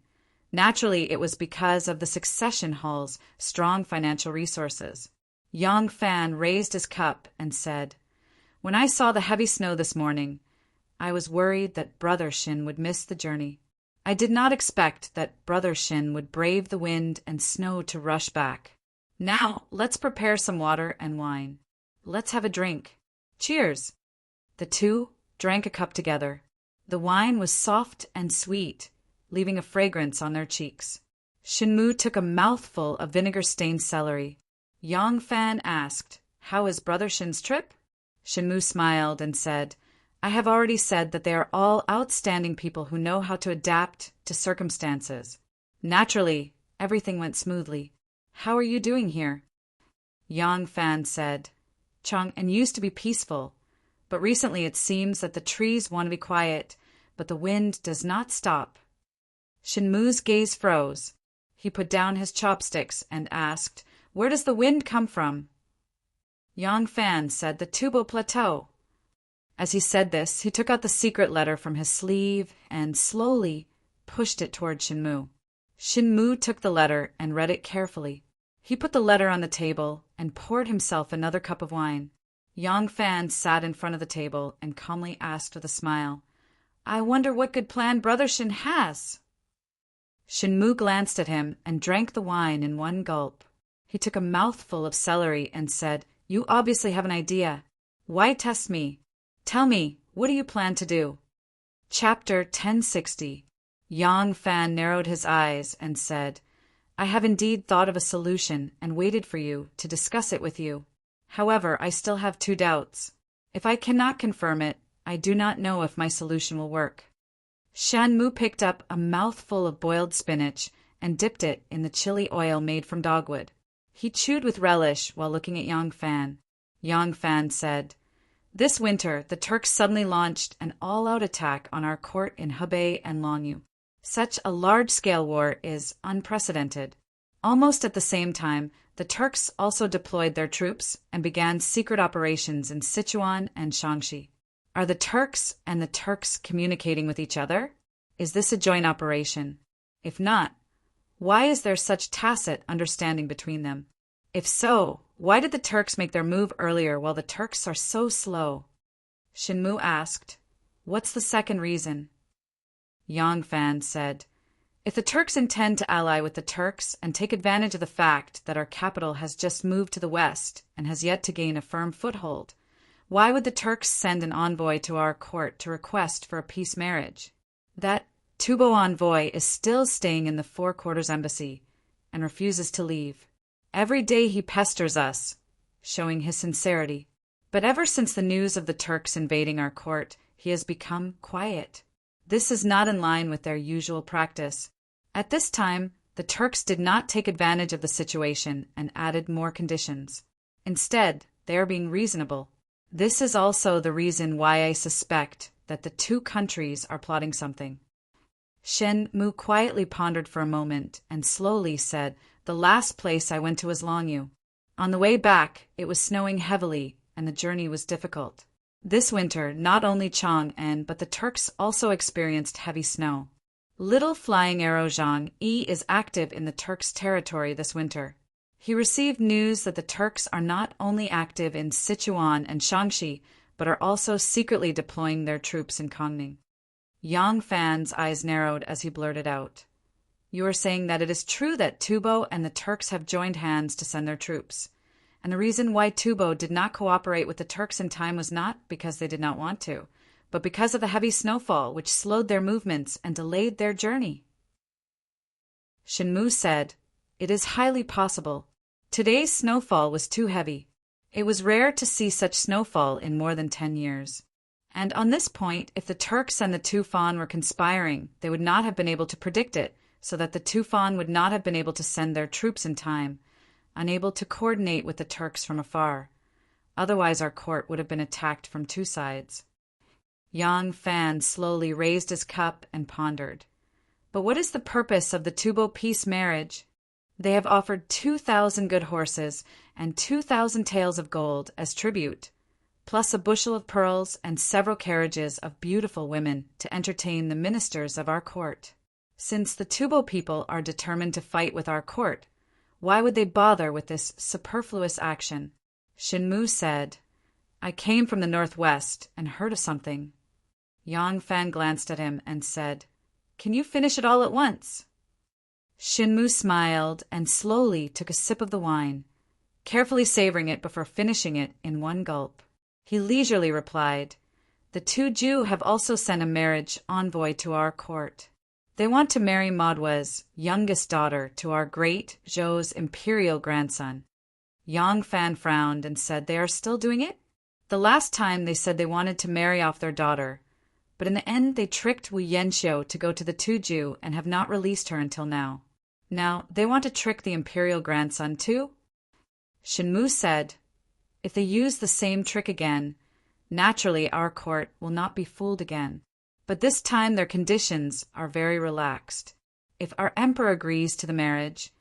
naturally it was because of the succession hall's strong financial resources. Yang Fan raised his cup and said, "When I saw the heavy snow this morning, I was worried that Brother Shin would miss the journey. I did not expect that Brother Shin would brave the wind and snow to rush back. Now, let's prepare some water and wine. Let's have a drink. Cheers!" The two drank a cup together. The wine was soft and sweet, leaving a fragrance on their cheeks. Shinmu took a mouthful of vinegar-stained celery. Yang Fan asked, "How is Brother Shin's trip?" Shinmu smiled and said, "I have already said that they are all outstanding people who know how to adapt to circumstances. Naturally, everything went smoothly. How are you doing here?" Yang Fan said, "Chang'an used to be peaceful, but recently it seems that the trees want to be quiet, but the wind does not stop." Shinmu's gaze froze. He put down his chopsticks and asked, "Where does the wind come from?" Yang Fan said, "The Tubo Plateau." As he said this, he took out the secret letter from his sleeve and slowly pushed it toward Shinmu. Shinmu took the letter and read it carefully. He put the letter on the table and poured himself another cup of wine. Yang Fan sat in front of the table and calmly asked with a smile, "I wonder what good plan Brother Shin has?" Shinmu glanced at him and drank the wine in one gulp. He took a mouthful of celery and said, "You obviously have an idea. Why test me? Tell me, what do you plan to do?" Chapter 1060. Yang Fan narrowed his eyes and said, "I have indeed thought of a solution and waited for you to discuss it with you. However, I still have 2 doubts. If I cannot confirm it, I do not know if my solution will work." Shanmu picked up a mouthful of boiled spinach and dipped it in the chili oil made from dogwood. He chewed with relish while looking at Yang Fan. Yang Fan said, "This winter, the Turks suddenly launched an all-out attack on our court in Hebei and Longyu. Such a large-scale war is unprecedented. Almost at the same time, the Turks also deployed their troops and began secret operations in Sichuan and Shaanxi. Are the Turks and the Turks communicating with each other? Is this a joint operation? If not, why is there such tacit understanding between them? If so, why did the Turks make their move earlier while the Turks are so slow?" Shinmu asked, "What's the second reason?" Yang Fan said, "If the Turks intend to ally with the Turks and take advantage of the fact that our capital has just moved to the west and has yet to gain a firm foothold, why would the Turks send an envoy to our court to request for a peace marriage? That Tubo envoy is still staying in the Four Quarters Embassy and refuses to leave. Every day he pesters us, showing his sincerity. But ever since the news of the Turks invading our court, he has become quiet. This is not in line with their usual practice. At this time, the Turks did not take advantage of the situation and added more conditions. Instead, they are being reasonable. This is also the reason why I suspect that the 2 countries are plotting something." Shen Mu quietly pondered for a moment and slowly said, "The last place I went to was Longyu. On the way back, it was snowing heavily and the journey was difficult. This winter, not only Chang'an but the Turks also experienced heavy snow. Little Flying Arrow Zhang Yi is active in the Turks' territory this winter. He received news that the Turks are not only active in Sichuan and Shaanxi, but are also secretly deploying their troops in Kongning." Yang Fan's eyes narrowed as he blurted out, "You are saying that it is true that Tubo and the Turks have joined hands to send their troops, and the reason why Tubo did not cooperate with the Turks in time was not because they did not want to, but because of the heavy snowfall which slowed their movements and delayed their journey. Shinmu said, "It is highly possible. Today's snowfall was too heavy. It was rare to see such snowfall in more than 10 years. And on this point, if the Turks and the Tufan were conspiring, they would not have been able to predict it, so that the Tufan would not have been able to send their troops in time, unable to coordinate with the Turks from afar. Otherwise our court would have been attacked from two sides." Yang Fan slowly raised his cup and pondered. "But what is the purpose of the Tubo peace marriage? They have offered 2,000 good horses and 2,000 taels of gold as tribute, plus a bushel of pearls and several carriages of beautiful women to entertain the ministers of our court. Since the Tubo people are determined to fight with our court, why would they bother with this superfluous action?" Shinmu said, "I came from the northwest and heard of something." Yang Fan glanced at him and said, "Can you finish it all at once?" Shinmu smiled and slowly took a sip of the wine, carefully savoring it before finishing it in one gulp. He leisurely replied, "The Tuju have also sent a marriage envoy to our court. They want to marry Madwa's youngest daughter to our great Zhou's imperial grandson." Yang Fan frowned and said, "They are still doing it?" "The last time they said they wanted to marry off their daughter, but in the end they tricked Wu Yanxiu to go to the Tuju and have not released her until now. Now they want to trick the imperial grandson too?" Shinmu said, "If they use the same trick again, naturally our court will not be fooled again. But this time their conditions are very relaxed. If our emperor agrees to the marriage,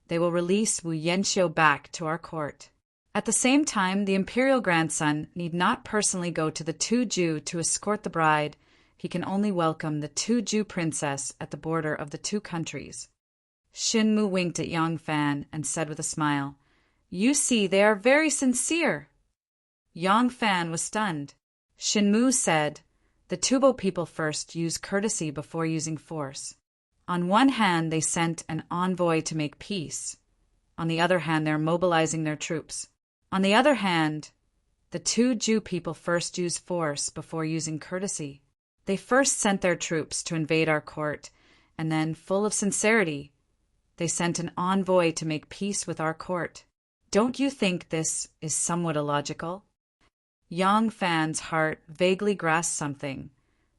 they will release Wu Yanxiu back to our court. At the same time, the imperial grandson need not personally go to the Tuju to escort the bride. He can only welcome the Tuju princess at the border of the two countries." Shinmu winked at Yang Fan and said with a smile, "You see, they are very sincere." Yang Fan was stunned. Shinmu said, "The Tubo people first use courtesy before using force. On one hand, they sent an envoy to make peace. On the other hand, they are mobilizing their troops. On the other hand, the Tuju people first use force before using courtesy. They first sent their troops to invade our court, and then, full of sincerity, they sent an envoy to make peace with our court. Don't you think this is somewhat illogical?" Yang Fan's heart vaguely grasped something,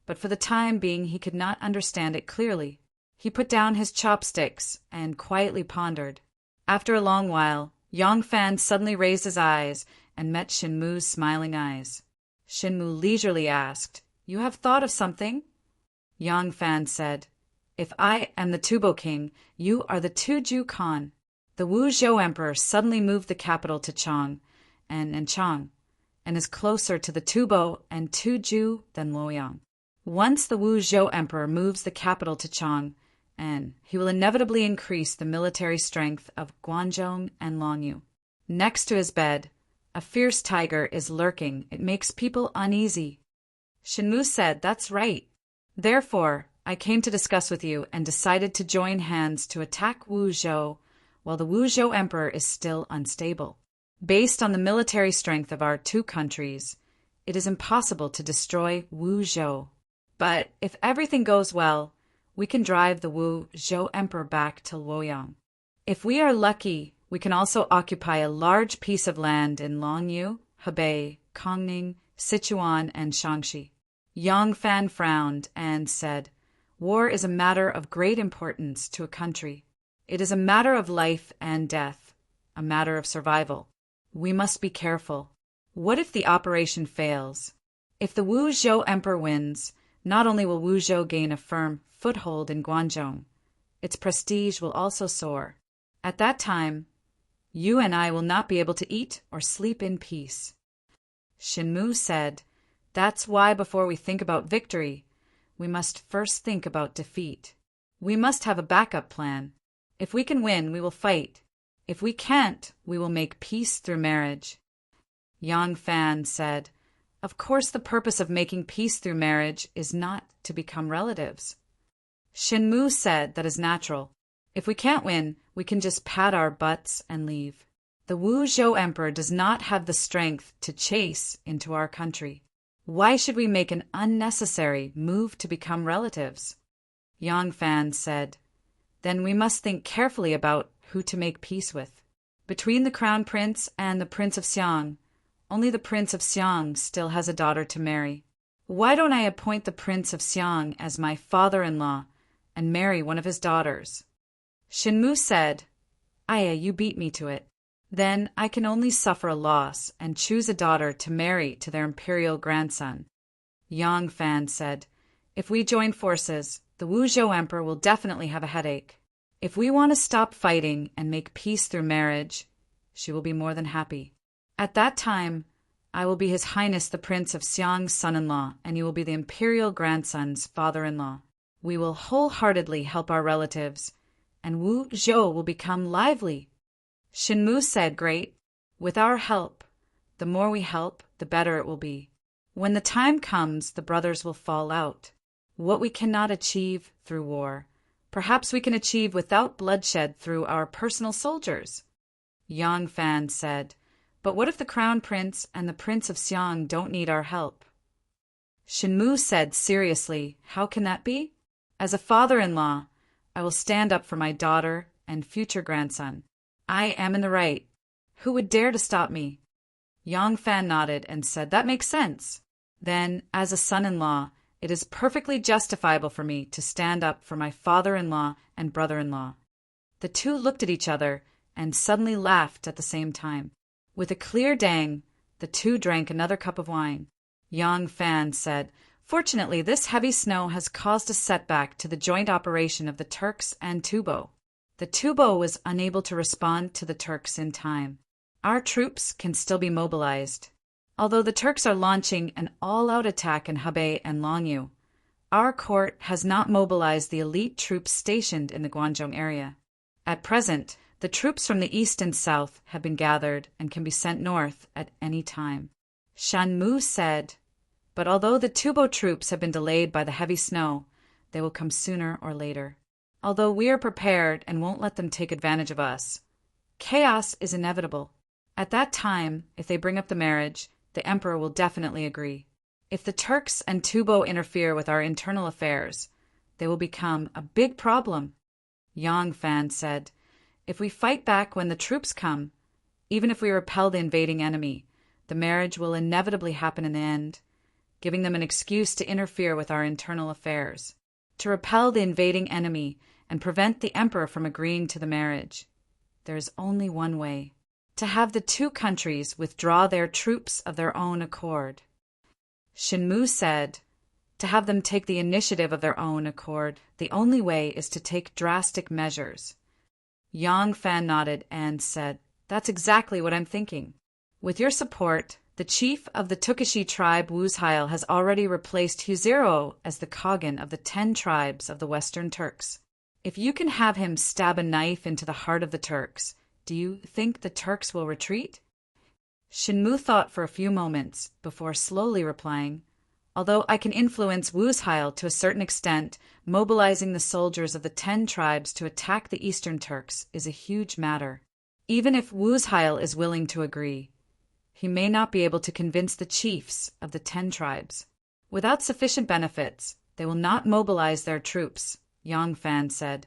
but for the time being he could not understand it clearly. He put down his chopsticks and quietly pondered. After a long while, Yang Fan suddenly raised his eyes and met Shinmu's smiling eyes. Shinmu leisurely asked, "You have thought of something?" Yang Fan said, "If I am the Tubo king, you are the Tuju Khan." The Wu Zhou emperor suddenly moved the capital to Chang and Nanchang, and is closer to the Tubo and Tuju than Luoyang. Once the Wu Zhou emperor moves the capital to Chang, and he will inevitably increase the military strength of Guangzhou and Longyu. Next to his bed, a fierce tiger is lurking. It makes people uneasy." Shinmu said, "That's right. Therefore, I came to discuss with you and decided to join hands to attack Wu Zhou while the Wu Zhou emperor is still unstable. Based on the military strength of our two countries, it is impossible to destroy Wu Zhou. But if everything goes well, we can drive the Wu Zhou emperor back to Luoyang. If we are lucky, we can also occupy a large piece of land in Longyu, Hebei, Kongning, Sichuan, and Shaanxi." Yang Fan frowned and said, "War is a matter of great importance to a country. It is a matter of life and death, a matter of survival. We must be careful. What if the operation fails? If the Wu Zhou emperor wins, not only will Wu Zhou gain a firm foothold in Guangzhou, its prestige will also soar. At that time, you and I will not be able to eat or sleep in peace." Shinmu said, "That's why before we think about victory, we must first think about defeat. We must have a backup plan. If we can win, we will fight. If we can't, we will make peace through marriage." Yang Fan said, "Of course the purpose of making peace through marriage is not to become relatives." Shinmu said, "That is natural. If we can't win, we can just pat our butts and leave." The Wu Zhou Emperor does not have the strength to chase into our country. Why should we make an unnecessary move to become relatives? Yang Fan said, Then we must think carefully about who to make peace with. Between the Crown Prince and the Prince of Xiang, only the Prince of Xiang still has a daughter to marry. Why don't I appoint the Prince of Xiang as my father-in-law and marry one of his daughters? Shenmu said, Aya, you beat me to it. Then I can only suffer a loss and choose a daughter to marry to their imperial grandson. Yang Fan said, If we join forces, the Wu Zhou Emperor will definitely have a headache. If we want to stop fighting and make peace through marriage, she will be more than happy. At that time, I will be His Highness the Prince of Xiang's son-in-law, and you will be the imperial grandson's father-in-law. We will wholeheartedly help our relatives, and Wu Zhou will become lively. Shenmu said, Great. With our help, the more we help, the better it will be. When the time comes, the brothers will fall out. What we cannot achieve through war, perhaps we can achieve without bloodshed through our personal soldiers. Yang Fan said, But what if the Crown Prince and the Prince of Xiang don't need our help? Shenmu said seriously, How can that be? As a father-in-law, I will stand up for my daughter and future grandson. I am in the right. Who would dare to stop me? Yang Fan nodded and said, That makes sense. Then, as a son-in-law, it is perfectly justifiable for me to stand up for my father-in-law and brother-in-law. The two looked at each other and suddenly laughed at the same time. With a clear dang, the two drank another cup of wine. Yang Fan said, Fortunately, this heavy snow has caused a setback to the joint operation of the Turks and Tubo. The Tubo was unable to respond to the Turks in time. Our troops can still be mobilized. Although the Turks are launching an all-out attack in Hebei and Longyu, our court has not mobilized the elite troops stationed in the Guangzhou area. At present, the troops from the east and south have been gathered and can be sent north at any time. Shenmu said, But although the Tubo troops have been delayed by the heavy snow, they will come sooner or later. Although we are prepared and won't let them take advantage of us, chaos is inevitable. At that time, if they bring up the marriage, the emperor will definitely agree. If the Turks and Tubo interfere with our internal affairs, they will become a big problem. Yang Fan said, If we fight back when the troops come, even if we repel the invading enemy, the marriage will inevitably happen in the end, giving them an excuse to interfere with our internal affairs. To repel the invading enemy and prevent the emperor from agreeing to the marriage, there is only one way: to have the two countries withdraw their troops of their own accord. Shenmu said, To have them take the initiative of their own accord, the only way is to take drastic measures. Yang Fan nodded and said, That's exactly what I'm thinking. With your support, the chief of the Tukishi tribe Wuzhail has already replaced Huziro as the Khagan of the 10 tribes of the Western Turks. If you can have him stab a knife into the heart of the Turks, do you think the Turks will retreat? Shenmu thought for a few moments before slowly replying, Although I can influence Wuzhail to a certain extent, mobilizing the soldiers of the 10 tribes to attack the Eastern Turks is a huge matter. Even if Wuzhail is willing to agree, he may not be able to convince the chiefs of the 10 tribes. Without sufficient benefits, they will not mobilize their troops, Yang Fan said.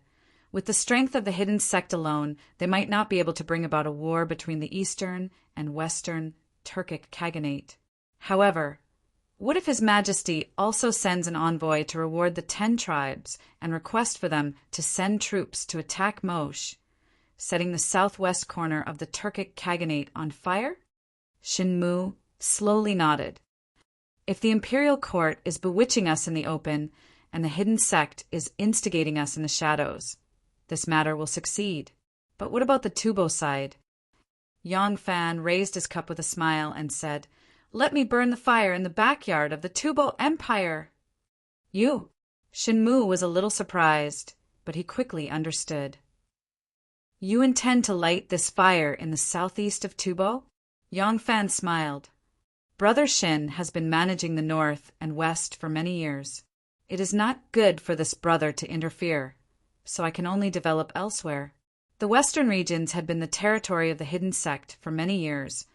With the strength of the hidden sect alone, they might not be able to bring about a war between the Eastern and Western Turkic Khaganate. However, what if His Majesty also sends an envoy to reward the 10 tribes and request for them to send troops to attack Mosh, setting the southwest corner of the Turkic Khaganate on fire? Shenmu slowly nodded. If the imperial court is bewitching us in the open and the hidden sect is instigating us in the shadows, this matter will succeed. But what about the Tubo side? Yang Fan raised his cup with a smile and said, Let me burn the fire in the backyard of the Tubo Empire. You? Shenmu was a little surprised, but he quickly understood. You intend to light this fire in the southeast of Tubo? Yang Fan smiled. Brother Shin has been managing the north and west for many years. It is not good for this brother to interfere, so I can only develop elsewhere. The western regions had been the territory of the hidden sect for many years,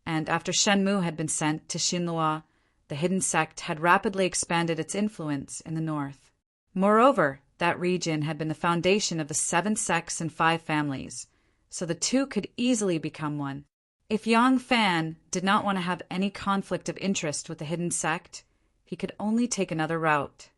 and after Shenmu had been sent to Xinlua, the hidden sect had rapidly expanded its influence in the north. Moreover, that region had been the foundation of the 7 sects and 5 families, so the two could easily become one. If Yang Fan did not want to have any conflict of interest with the hidden sect, he could only take another route.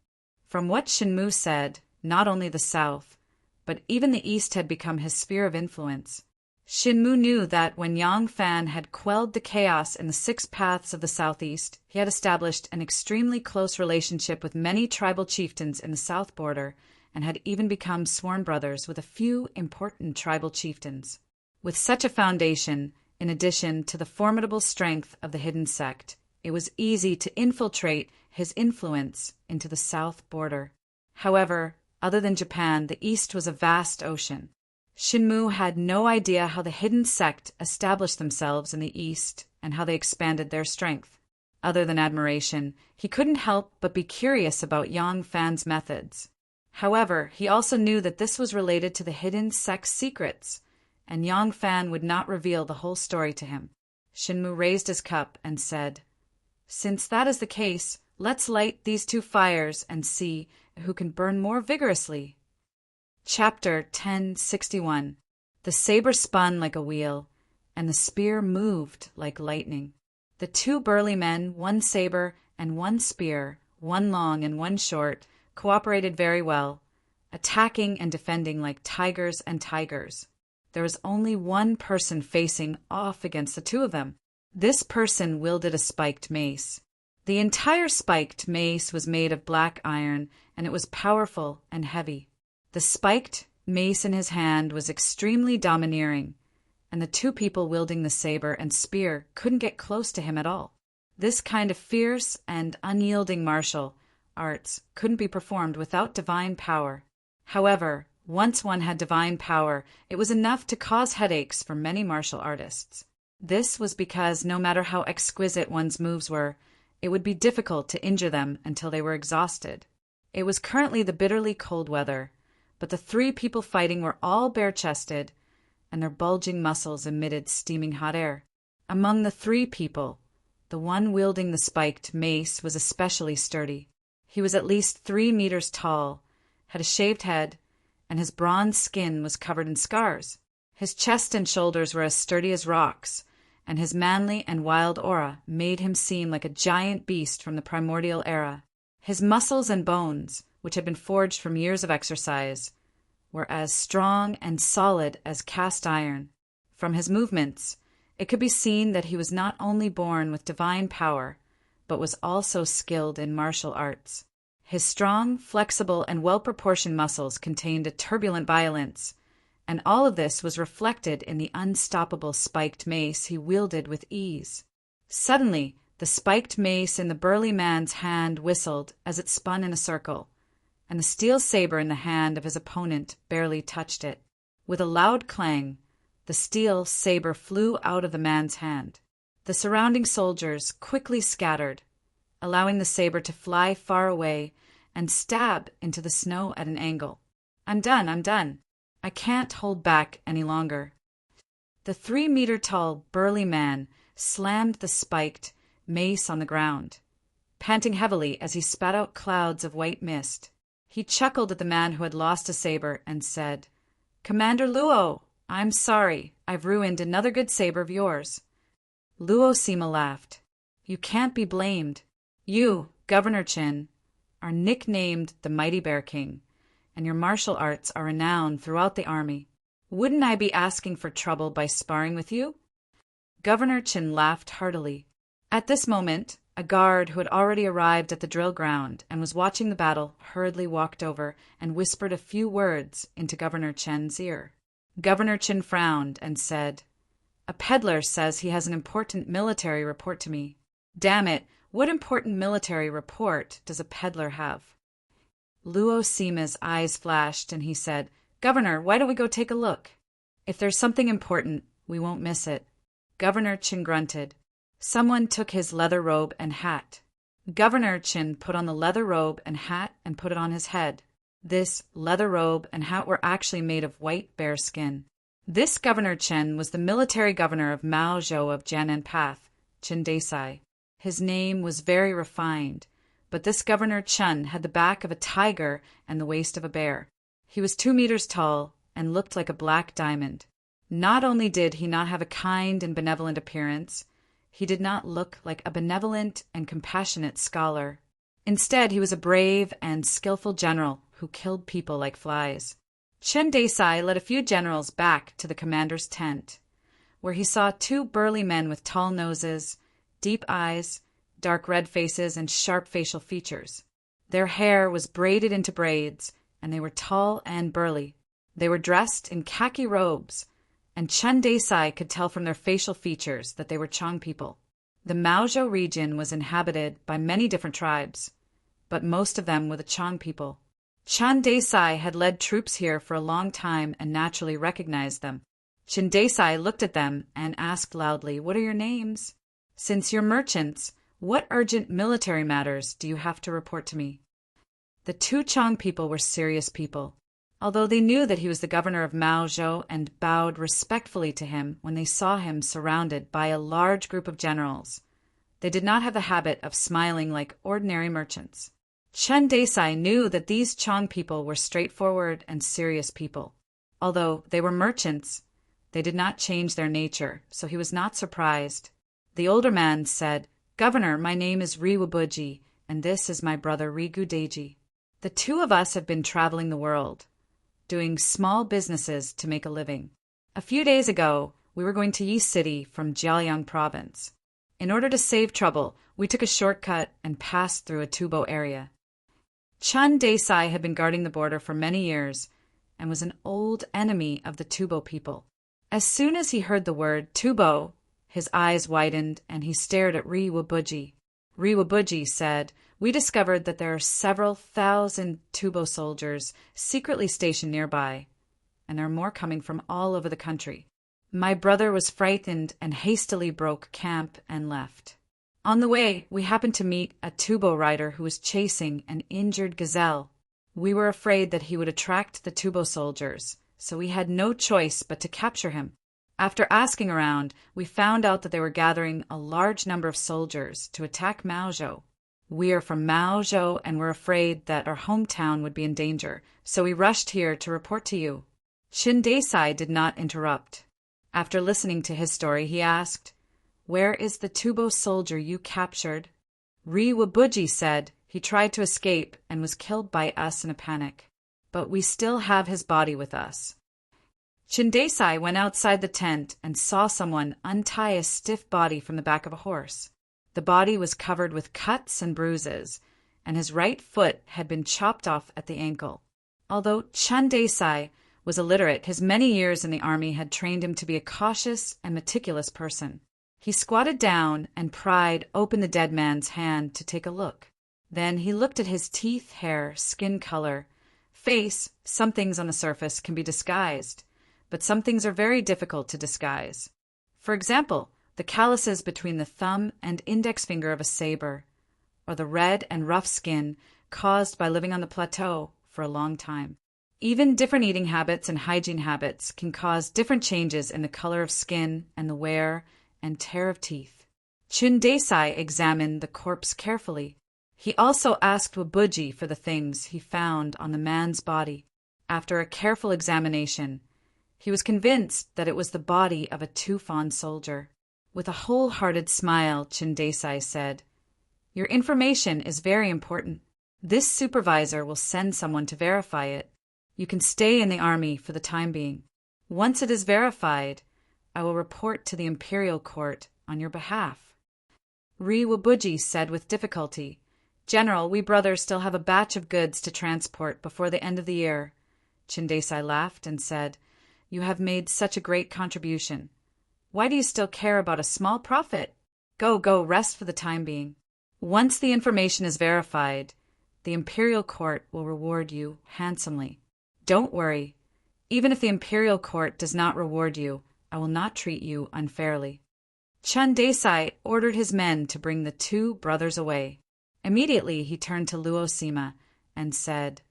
From what Shenmu said, not only the south, but even the east had become his sphere of influence. Shenmu knew that when Yang Fan had quelled the chaos in the 6 paths of the southeast, he had established an extremely close relationship with many tribal chieftains in the south border and had even become sworn brothers with a few important tribal chieftains. With such a foundation, in addition to the formidable strength of the hidden sect, it was easy to infiltrate his influence into the south border. However, other than Japan, the east was a vast ocean. Shenmu had no idea how the hidden sect established themselves in the east and how they expanded their strength. Other than admiration, he couldn't help but be curious about Yang Fan's methods. However, he also knew that this was related to the hidden sect's secrets, and Yang Fan would not reveal the whole story to him. Shenmu raised his cup and said, "Since that is the case, let's light these 2 fires and see who can burn more vigorously." Chapter 1061. The saber spun like a wheel, and the spear moved like lightning. The 2 burly men, 1 saber and 1 spear, 1 long and 1 short, cooperated very well, attacking and defending like tigers and tigers. There was only 1 person facing off against the 2 of them. This person wielded a spiked mace. The entire spiked mace was made of black iron, and it was powerful and heavy. The spiked mace in his hand was extremely domineering, and the 2 people wielding the saber and spear couldn't get close to him at all. This kind of fierce and unyielding martial arts couldn't be performed without divine power. However, once one had divine power, it was enough to cause headaches for many martial artists. This was because no matter how exquisite one's moves were, it would be difficult to injure them until they were exhausted. It was currently the bitterly cold weather, but the 3 people fighting were all bare-chested, and their bulging muscles emitted steaming hot air. Among the 3 people, the one wielding the spiked mace was especially sturdy. He was at least 3 meters tall, had a shaved head, and his bronze skin was covered in scars. His chest and shoulders were as sturdy as rocks, and his manly and wild aura made him seem like a giant beast from the primordial era. His muscles and bones, which had been forged from years of exercise, were as strong and solid as cast iron. From his movements, it could be seen that he was not only born with divine power, but was also skilled in martial arts. His strong, flexible, and well-proportioned muscles contained a turbulent violence, and all of this was reflected in the unstoppable spiked mace he wielded with ease. Suddenly, the spiked mace in the burly man's hand whistled as it spun in a circle, and the steel saber in the hand of his opponent barely touched it. With a loud clang, the steel saber flew out of the man's hand. The surrounding soldiers quickly scattered, allowing the saber to fly far away and stab into the snow at an angle. I'm done. I can't hold back any longer." The 3-meter-tall, burly man slammed the spiked mace on the ground, panting heavily as he spat out clouds of white mist. He chuckled at the man who had lost a saber and said, "Commander Luo, I'm sorry. I've ruined another good saber of yours." Luo Sima laughed. "You can't be blamed. You, Governor Qin, are nicknamed the Mighty Bear King, and your martial arts are renowned throughout the army. Wouldn't I be asking for trouble by sparring with you?" Governor Qin laughed heartily. At this moment, a guard who had already arrived at the drill ground and was watching the battle hurriedly walked over and whispered a few words into Governor Chen's ear. Governor Qin frowned and said, "A peddler says he has an important military report to me." "Damn it, what important military report does a peddler have?" Luo Sima's eyes flashed and he said, "Governor, why don't we go take a look? If there's something important, we won't miss it." Governor Qin grunted. Someone took his leather robe and hat. Governor Qin put on the leather robe and hat and put it on his head. This leather robe and hat were actually made of white bear skin. This Governor Chen was the military governor of Mao Zhou of Jianan Path, Chen Desai. His name was very refined, but this Governor Chen had the back of a tiger and the waist of a bear. He was 2 meters tall and looked like a black diamond. Not only did he not have a kind and benevolent appearance, he did not look like a benevolent and compassionate scholar. Instead, he was a brave and skillful general who killed people like flies. Chen Desai led a few generals back to the commander's tent, where he saw 2 burly men with tall noses, deep eyes, dark red faces, and sharp facial features. Their hair was braided into braids, and they were tall and burly. They were dressed in khaki robes, and Chen Desai could tell from their facial features that they were Chong people. The Maozhou region was inhabited by many different tribes, but most of them were the Chong people. Chen Desai had led troops here for a long time and naturally recognized them. Chen Desai looked at them and asked loudly, "What are your names? Since you're merchants, what urgent military matters do you have to report to me?" The 2 Chong people were serious people. Although they knew that he was the governor of Maozhou and bowed respectfully to him when they saw him surrounded by a large group of generals, they did not have the habit of smiling like ordinary merchants. Chen Desai knew that these Chong people were straightforward and serious people. Although they were merchants, they did not change their nature, so he was not surprised. The older man said, "Governor, my name is Ri Wabuji, and this is my brother Ri Gudeji. The 2 of us have been traveling the world, doing small businesses to make a living. A few days ago, we were going to Yi City from Jiaoyang province. In order to save trouble, we took a shortcut and passed through a Tubo area." Chen Desai had been guarding the border for many years and was an old enemy of the Tubo people. As soon as he heard the word Tubo, his eyes widened and he stared at Ri Wabuji. Ri Wabuji said, "We discovered that there are several thousand Tubo soldiers secretly stationed nearby, and there are more coming from all over the country. My brother was frightened and hastily broke camp and left. On the way, we happened to meet a Tubo rider who was chasing an injured gazelle. We were afraid that he would attract the Tubo soldiers, so we had no choice but to capture him. After asking around, we found out that they were gathering a large number of soldiers to attack Maozhou. We are from Maozhou and were afraid that our hometown would be in danger, so we rushed here to report to you." Chen Desai did not interrupt. After listening to his story, he asked, "Where is the Tubo soldier you captured?" Ri Wabuji said he tried to escape and was killed by us in a panic, but we still have his body with us. Chen Desai went outside the tent and saw someone untie a stiff body from the back of a horse. The body was covered with cuts and bruises, and his right foot had been chopped off at the ankle. Although Chen Desai was illiterate, his many years in the army had trained him to be a cautious and meticulous person. He squatted down and pried open the dead man's hand to take a look. Then he looked at his teeth, hair, skin color, face. Some things on the surface can be disguised, but some things are very difficult to disguise. For example, the calluses between the thumb and index finger of a saber, or the red and rough skin caused by living on the plateau for a long time. Even different eating habits and hygiene habits can cause different changes in the color of skin and the wear and tear of teeth. Chen Desai examined the corpse carefully. He also asked Wabuji for the things he found on the man's body. After a careful examination, he was convinced that it was the body of a Tufan soldier. With a wholehearted smile, Chen Desai said, "Your information is very important. This supervisor will send someone to verify it. You can stay in the army for the time being. Once it is verified, I will report to the imperial court on your behalf." Ri Wabuji said with difficulty, "General, we brothers still have a batch of goods to transport before the end of the year." Chen Desai laughed and said, "You have made such a great contribution. Why do you still care about a small profit? Go, rest for the time being. Once the information is verified, the imperial court will reward you handsomely. Don't worry. Even if the imperial court does not reward you, I will not treat you unfairly." Chen Desai ordered his men to bring the 2 brothers away. Immediately he turned to Luo Sima and said,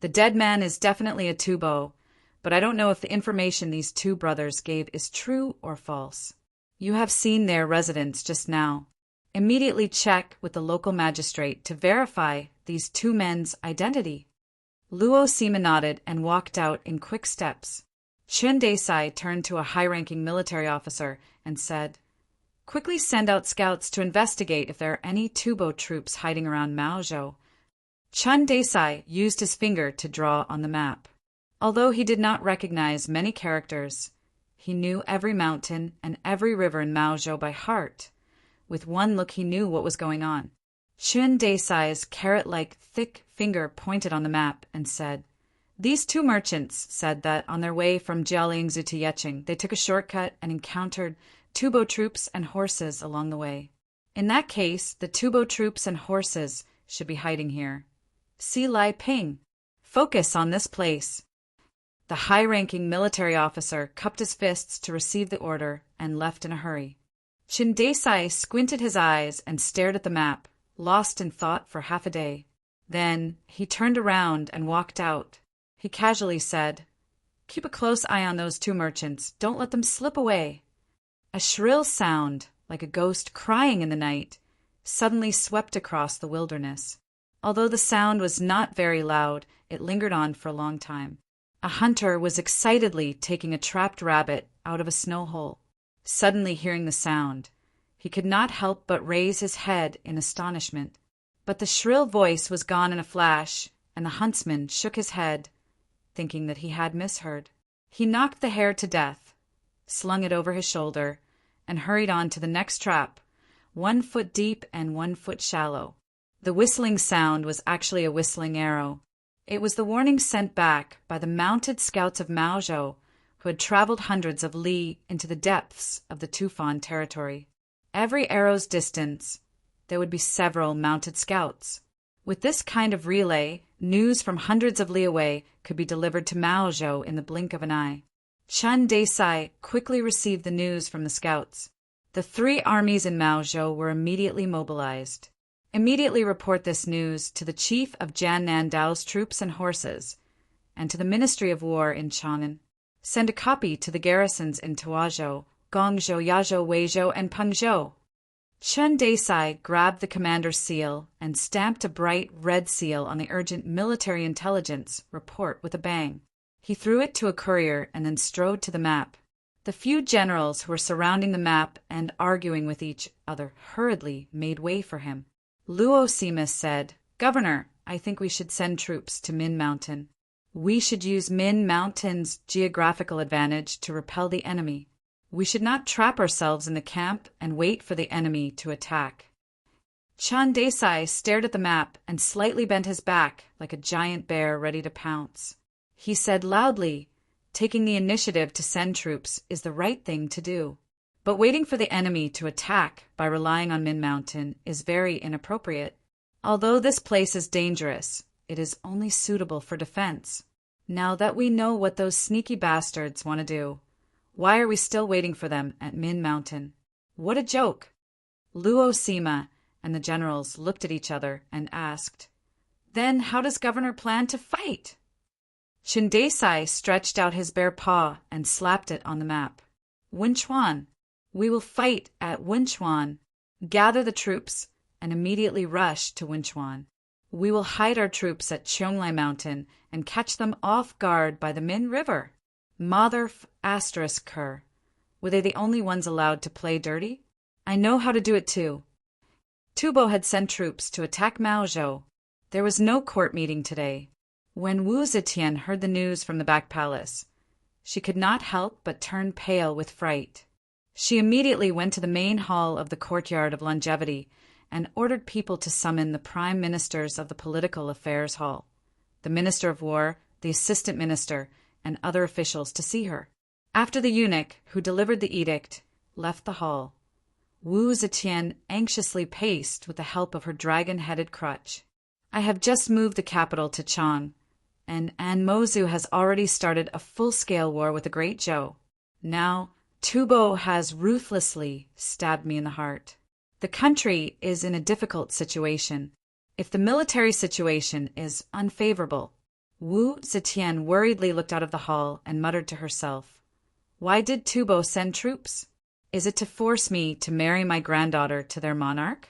"The dead man is definitely a Tubo, but I don't know if the information these two brothers gave is true or false. You have seen their residence just now. Immediately check with the local magistrate to verify these two men's identity." Luo Sima nodded and walked out in quick steps. Chen Desai turned to a high-ranking military officer and said, "Quickly send out scouts to investigate if there are any Tubo troops hiding around Maozhou." Chen Desai used his finger to draw on the map. Although he did not recognize many characters, he knew every mountain and every river in Maozhou by heart. With one look he knew what was going on. Chen Desai's carrot-like thick finger pointed on the map and said, "These two merchants said that on their way from Jialingzhu to Yeqing, they took a shortcut and encountered Tubo troops and horses along the way. In that case, the Tubo troops and horses should be hiding here. See Lai Ping. Focus on this place." The high-ranking military officer cupped his fists to receive the order and left in a hurry. Chen Desai squinted his eyes and stared at the map, lost in thought for half a day. Then he turned around and walked out. He casually said, "Keep a close eye on those two merchants. Don't let them slip away." A shrill sound, like a ghost crying in the night, suddenly swept across the wilderness. Although the sound was not very loud, it lingered on for a long time. A hunter was excitedly taking a trapped rabbit out of a snow hole. Suddenly hearing the sound, he could not help but raise his head in astonishment. But the shrill voice was gone in a flash, and the huntsman shook his head, thinking that he had misheard. He knocked the hare to death, slung it over his shoulder, and hurried on to the next trap, 1 foot deep and 1 foot shallow. The whistling sound was actually a whistling arrow. It was the warning sent back by the mounted scouts of Maozhou, who had traveled hundreds of li into the depths of the Tufan territory. Every arrow's distance, there would be several mounted scouts. With this kind of relay, news from hundreds of li away could be delivered to Maozhou in the blink of an eye. Chen Desai quickly received the news from the scouts. The 3 armies in Maozhou were immediately mobilized. Immediately report this news to the chief of Jan Nandao's troops and horses, and to the Ministry of War in Chang'an. Send a copy to the garrisons in Tuazhou, Gongzhou, Yazhou, Weizhou, and Pengzhou. Chen Desai grabbed the commander's seal and stamped a bright red seal on the urgent military intelligence report with a bang. He threw it to a courier and then strode to the map. The few generals who were surrounding the map and arguing with each other hurriedly made way for him. Luo Sima said, "Governor, I think we should send troops to Min Mountain. We should use Min Mountain's geographical advantage to repel the enemy. We should not trap ourselves in the camp and wait for the enemy to attack." Chen Desai stared at the map and slightly bent his back like a giant bear ready to pounce. He said loudly, "Taking the initiative to send troops is the right thing to do. But waiting for the enemy to attack by relying on Min Mountain is very inappropriate. Although this place is dangerous, it is only suitable for defense. Now that we know what those sneaky bastards want to do, why are we still waiting for them at Min Mountain? What a joke!" Luo Sima and the generals looked at each other and asked, "Then how does Governor plan to fight?" Chen Desai stretched out his bare paw and slapped it on the map. "Wenchuan. We will fight at Wenchuan. Gather the troops and immediately rush to Wenchuan. We will hide our troops at Chonglai Mountain and catch them off guard by the Min River." Mother ***. Were they the only ones allowed to play dirty? I know how to do it too. Tubo had sent troops to attack Maozhou. There was no court meeting today. When Wu Zetian heard the news from the back palace, she could not help but turn pale with fright. She immediately went to the main hall of the courtyard of longevity and ordered people to summon the prime ministers of the political affairs hall, the minister of war, the assistant minister, and other officials to see her. After the eunuch who delivered the edict left the hall, Wu Zetian anxiously paced with the help of her dragon-headed crutch. "I have just moved the capital to Chang, and Anmozu has already started a full-scale war with the Great Zhou. Now, Tubo has ruthlessly stabbed me in the heart. The country is in a difficult situation. If the military situation is unfavorable, Wu Zetian worriedly looked out of the hall and muttered to herself, "Why did Tubo send troops? Is it to force me to marry my granddaughter to their monarch?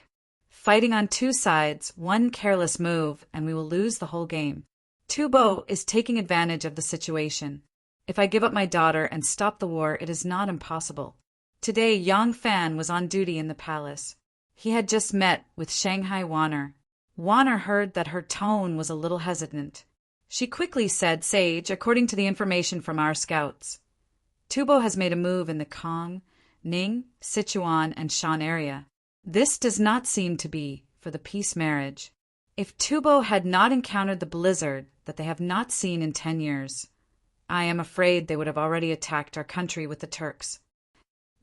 Fighting on two sides, one careless move, and we will lose the whole game. Tubo is taking advantage of the situation. If I give up my daughter and stop the war, it is not impossible." Today, Yang Fan was on duty in the palace. He had just met with Shanghai Wanner. Wanner heard that her tone was a little hesitant. She quickly said, "Sage, according to the information from our scouts, Tubo has made a move in the Kong, Ning, Sichuan, and Shan area. This does not seem to be for the peace marriage. If Tubo had not encountered the blizzard that they have not seen in 10 years, I am afraid they would have already attacked our country with the Turks."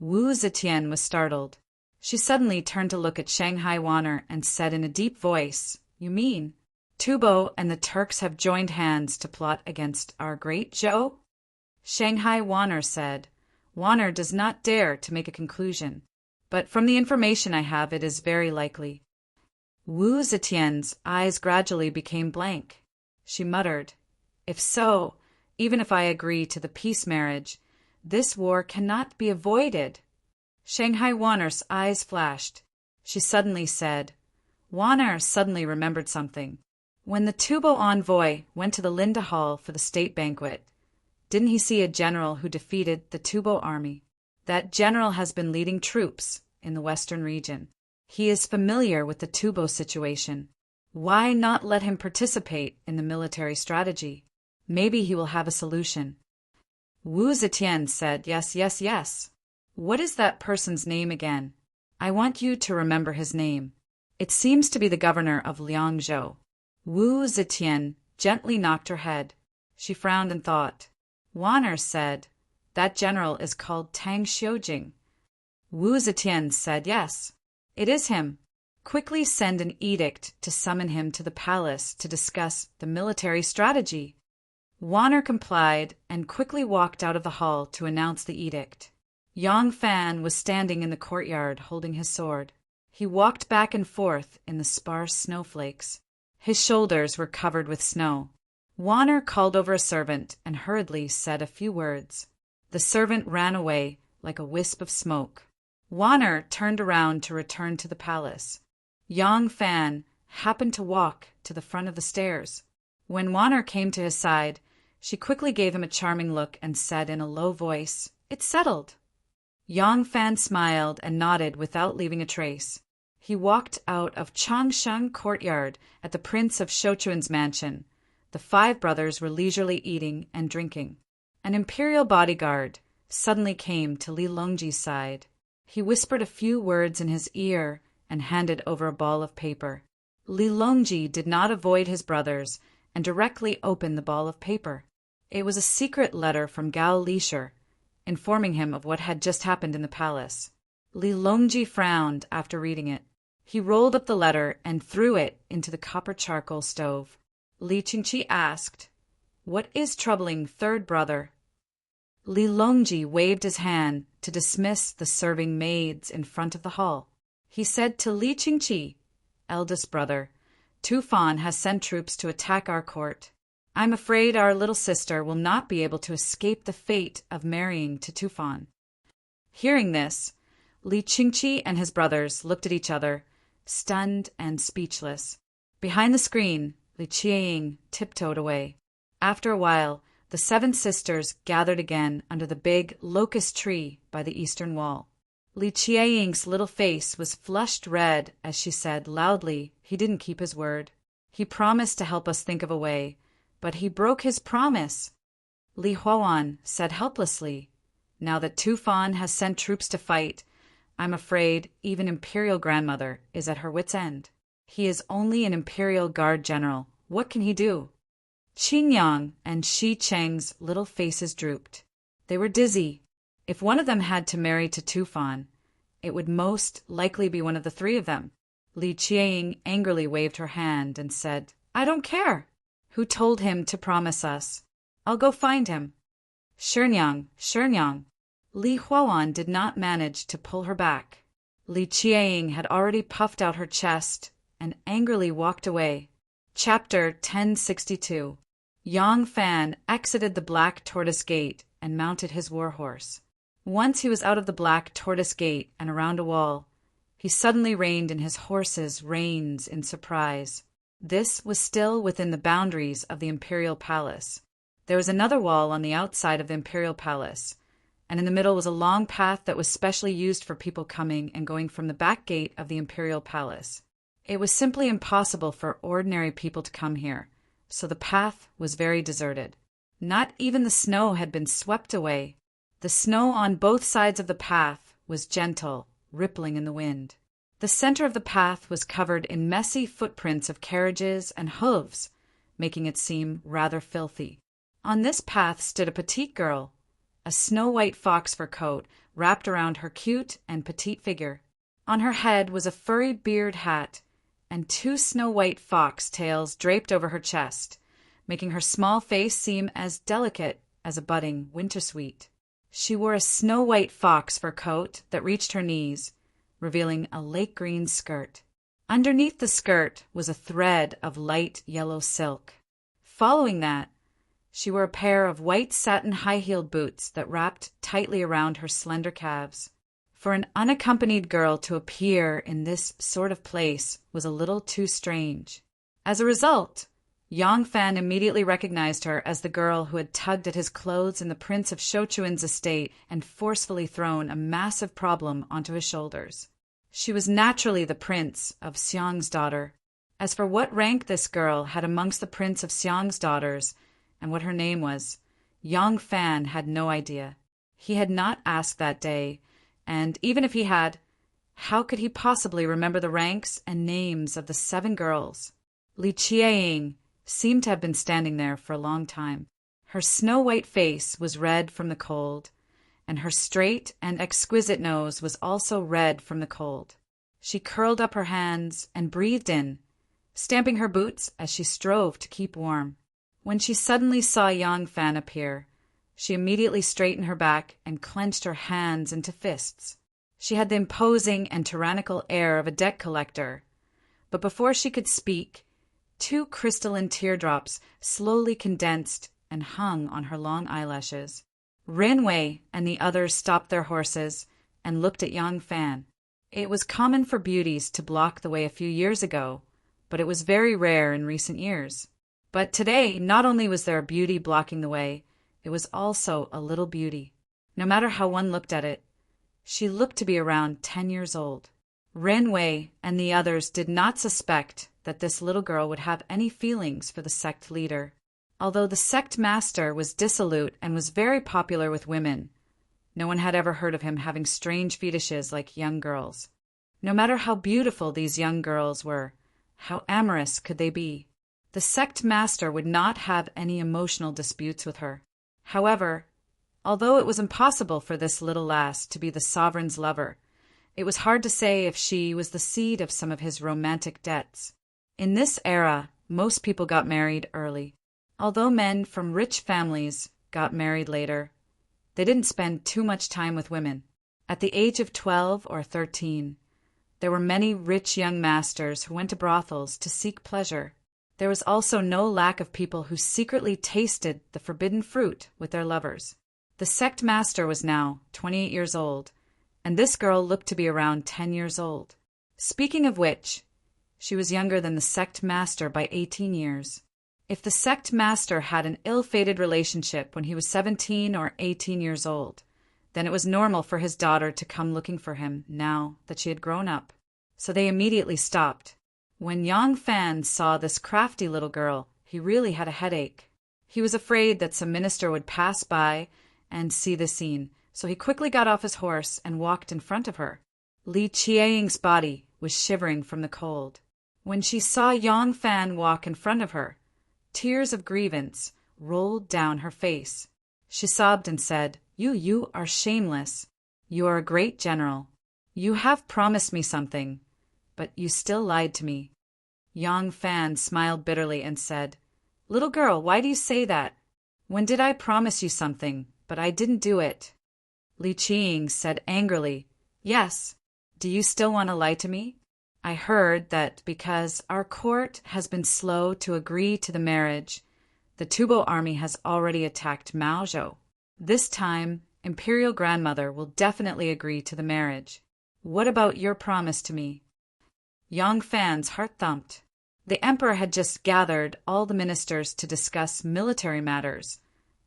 Wu Zetian was startled. She suddenly turned to look at Shanghai Wanner and said in a deep voice, "You mean Tubo and the Turks have joined hands to plot against our great Zhou?" Shanghai Wanner said, "Wanner does not dare to make a conclusion, but from the information I have, it is very likely." Wu Zetian's eyes gradually became blank. She muttered, "If so, even if I agree to the peace marriage, this war cannot be avoided." Shanghai Wanner's eyes flashed. She suddenly said, Wanner suddenly remembered something. When the Tubo envoy went to the Linda Hall for the state banquet, didn't he see a general who defeated the Tubo army? That general has been leading troops in the western region. He is familiar with the Tubo situation. Why not let him participate in the military strategy? Maybe he will have a solution. Wu Zetian said, "Yes, yes, yes. What is that person's name again? I want you to remember his name. It seems to be the governor of Liangzhou." Wu Zetian gently knocked her head. She frowned and thought. Wanner said, "That general is called Tang Xiujing." Wu Zetian said, "Yes, it is him. Quickly send an edict to summon him to the palace to discuss the military strategy." Wanner complied and quickly walked out of the hall to announce the edict. Yang Fan was standing in the courtyard holding his sword. He walked back and forth in the sparse snowflakes. His shoulders were covered with snow. Wanner called over a servant and hurriedly said a few words. The servant ran away like a wisp of smoke. Wanner turned around to return to the palace. Yang Fan happened to walk to the front of the stairs. When Wanner came to his side, she quickly gave him a charming look and said in a low voice, "It's settled." Yang Fan smiled and nodded without leaving a trace. He walked out of Changsheng courtyard at the Prince of Shochuan's mansion. The 5 brothers were leisurely eating and drinking. An imperial bodyguard suddenly came to Li Longji's side. He whispered a few words in his ear and handed over a ball of paper. Li Longji did not avoid his brothers and directly opened the ball of paper. It was a secret letter from Gao Lisher, informing him of what had just happened in the palace. Li Longji frowned after reading it. He rolled up the letter and threw it into the copper charcoal stove. Li Qingqi asked, "What is troubling third brother?" Li Longji waved his hand to dismiss the serving maids in front of the hall. He said to Li Qingqi, "Eldest brother, Tufan has sent troops to attack our court. I'm afraid our little sister will not be able to escape the fate of marrying to Tufan." Hearing this, Li Qingqi and his brothers looked at each other, stunned and speechless. Behind the screen, Li Qieying tiptoed away. After a while, the 7 sisters gathered again under the big locust tree by the eastern wall. Li Qieying's little face was flushed red as she said loudly, "He didn't keep his word. He promised to help us think of a way, but he broke his promise." Li Huan said helplessly, "Now that Tufan has sent troops to fight, I'm afraid even Imperial Grandmother is at her wit's end. He is only an Imperial Guard General. What can he do?" Qin Yang and Shi Cheng's little faces drooped. They were dizzy. If one of them had to marry to Tufan, it would most likely be one of the 3 of them. Li Qieying angrily waved her hand and said, "I don't care. Who told him to promise us? I'll go find him." Shenyang, Shenyang. Li Huan did not manage to pull her back. Li Qieying had already puffed out her chest and angrily walked away. Chapter 1062. Yang Fan exited the Black Tortoise Gate and mounted his warhorse. Once he was out of the Black Tortoise Gate and around a wall, he suddenly reined in his horse's reins in surprise. This was still within the boundaries of the Imperial Palace. There was another wall on the outside of the Imperial Palace, and in the middle was a long path that was specially used for people coming and going from the back gate of the Imperial Palace. It was simply impossible for ordinary people to come here, so the path was very deserted. Not even the snow had been swept away. The snow on both sides of the path was gentle, rippling in the wind. The center of the path was covered in messy footprints of carriages and hooves, making it seem rather filthy. On this path stood a petite girl, a snow-white fox fur coat wrapped around her cute and petite figure. On her head was a furry beard hat, and 2 snow-white fox tails draped over her chest, making her small face seem as delicate as a budding wintersweet. She wore a snow-white fox fur coat that reached her knees, revealing a lake-green skirt. Underneath the skirt was a thread of light yellow silk. Following that, she wore a pair of white satin high-heeled boots that wrapped tightly around her slender calves. For an unaccompanied girl to appear in this sort of place was a little too strange. As a result, Yang Fan immediately recognized her as the girl who had tugged at his clothes in the Prince of Shochuin's estate and forcefully thrown a massive problem onto his shoulders. She was naturally the Prince of Xiang's daughter. As for what rank this girl had amongst the Prince of Xiang's daughters, and what her name was, Yang Fan had no idea. He had not asked that day, and even if he had, how could he possibly remember the ranks and names of the 7 girls? Li Qieying seemed to have been standing there for a long time. Her snow-white face was red from the cold, and her straight and exquisite nose was also red from the cold. She curled up her hands and breathed in, stamping her boots as she strove to keep warm. When she suddenly saw Yang Fan appear, she immediately straightened her back and clenched her hands into fists. She had the imposing and tyrannical air of a debt collector, but before she could speak, 2 crystalline teardrops slowly condensed and hung on her long eyelashes. Rinwei and the others stopped their horses and looked at Yang Fan. It was common for beauties to block the way a few years ago, but it was very rare in recent years. But today, not only was there a beauty blocking the way, it was also a little beauty. No matter how one looked at it, she looked to be around 10 years old. Rinwei and the others did not suspect that this little girl would have any feelings for the sect leader. Although the sect master was dissolute and was very popular with women, no one had ever heard of him having strange fetishes like young girls. No matter how beautiful these young girls were, how amorous could they be? The sect master would not have any emotional disputes with her. However, although it was impossible for this little lass to be the sovereign's lover, it was hard to say if she was the seed of some of his romantic debts. In this era, most people got married early. Although men from rich families got married later, they didn't spend too much time with women. At the age of 12 or 13, there were many rich young masters who went to brothels to seek pleasure. There was also no lack of people who secretly tasted the forbidden fruit with their lovers. The sect master was now 28 years old, and this girl looked to be around 10 years old. Speaking of which, she was younger than the sect master by 18 years. If the sect master had an ill-fated relationship when he was 17 or 18 years old, then it was normal for his daughter to come looking for him now that she had grown up. So they immediately stopped. When Yang Fan saw this crafty little girl, he really had a headache. He was afraid that some minister would pass by and see the scene, so he quickly got off his horse and walked in front of her. Li Qieying's body was shivering from the cold. When she saw Yang Fan walk in front of her, tears of grievance rolled down her face. She sobbed and said, You are shameless. You are a great general. You have promised me something, but you still lied to me. Yang Fan smiled bitterly and said, Little girl, why do you say that? When did I promise you something, but I didn't do it? Li Qieying said angrily, Yes. Do you still want to lie to me? I heard that because our court has been slow to agree to the marriage, The Tubo army has already attacked Maozhou. This time, Imperial Grandmother will definitely agree to the marriage. What about your promise to me?" Yang Fan's heart thumped. The emperor had just gathered all the ministers to discuss military matters,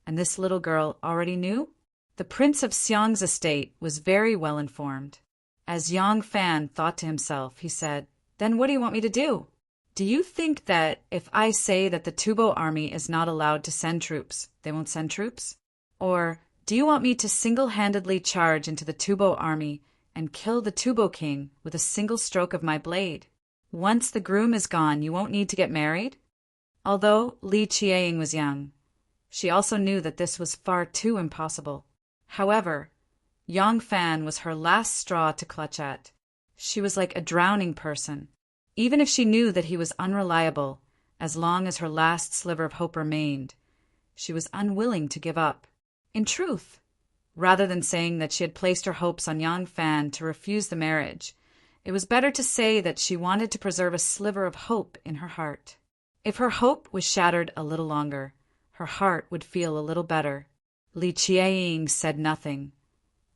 and this little girl already knew? The Prince of Xiang's estate was very well informed. As Yang Fan thought to himself, he said, "Then what do you want me to do? Do you think that if I say that the Tubo army is not allowed to send troops, they won't send troops? Or do you want me to single-handedly charge into the Tubo army and kill the Tubo king with a single stroke of my blade? Once the groom is gone, you won't need to get married?" Although Li Qiang was young, she also knew that this was far too impossible. However, Yang Fan was her last straw to clutch at. She was like a drowning person. Even if she knew that he was unreliable, as long as her last sliver of hope remained, she was unwilling to give up. In truth, rather than saying that she had placed her hopes on Yang Fan to refuse the marriage, it was better to say that she wanted to preserve a sliver of hope in her heart. If her hope was shattered a little longer, her heart would feel a little better. Li Qiang said nothing,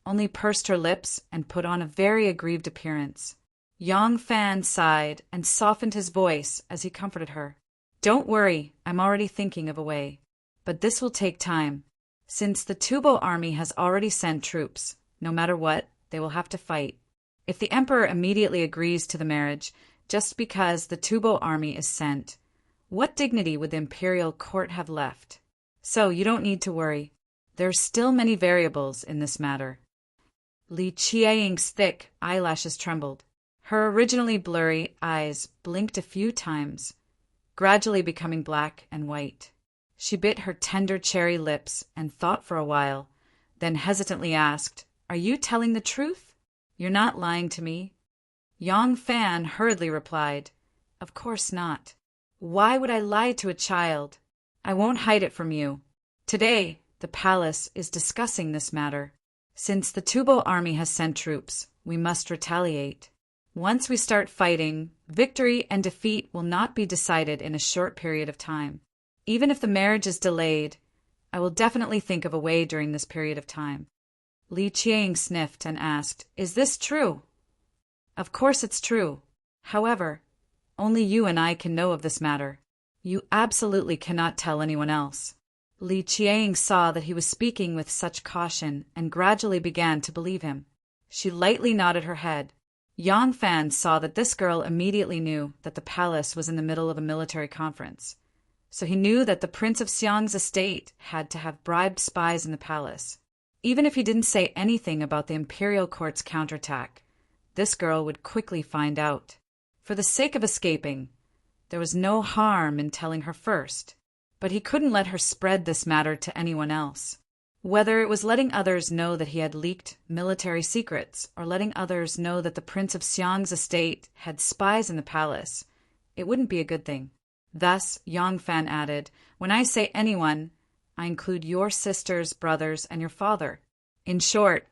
only pursed her lips and put on a very aggrieved appearance. Yang Fan sighed and softened his voice as he comforted her. "Don't worry, I'm already thinking of a way. But this will take time. Since the Tubo army has already sent troops, no matter what, they will have to fight. If the emperor immediately agrees to the marriage, just because the Tubo army is sent, what dignity would the imperial court have left? So you don't need to worry. There are still many variables in this matter." Li Qiang's thick eyelashes trembled. Her originally blurry eyes blinked a few times, gradually becoming black and white. She bit her tender cherry lips and thought for a while, then hesitantly asked, "Are you telling the truth? You're not lying to me?" Yang Fan hurriedly replied, "Of course not. Why would I lie to a child? I won't hide it from you. Today, the palace is discussing this matter. Since the Tubo army has sent troops, we must retaliate. Once we start fighting, victory and defeat will not be decided in a short period of time. Even if the marriage is delayed, I will definitely think of a way during this period of time." Li Qiang sniffed and asked, "Is this true?" "Of course it's true. However, only you and I can know of this matter. You absolutely cannot tell anyone else." Li Qiang saw that he was speaking with such caution and gradually began to believe him. She lightly nodded her head. Yang Fan saw that this girl immediately knew that the palace was in the middle of a military conference. So he knew that the Prince of Xiang's estate had to have bribed spies in the palace. Even if he didn't say anything about the imperial court's counterattack, this girl would quickly find out. For the sake of escaping, there was no harm in telling her first, but he couldn't let her spread this matter to anyone else. Whether it was letting others know that he had leaked military secrets or letting others know that the Prince of Xiang's estate had spies in the palace, it wouldn't be a good thing. Thus, Yang Fan added, "When I say anyone, I include your sisters, brothers, and your father. In short,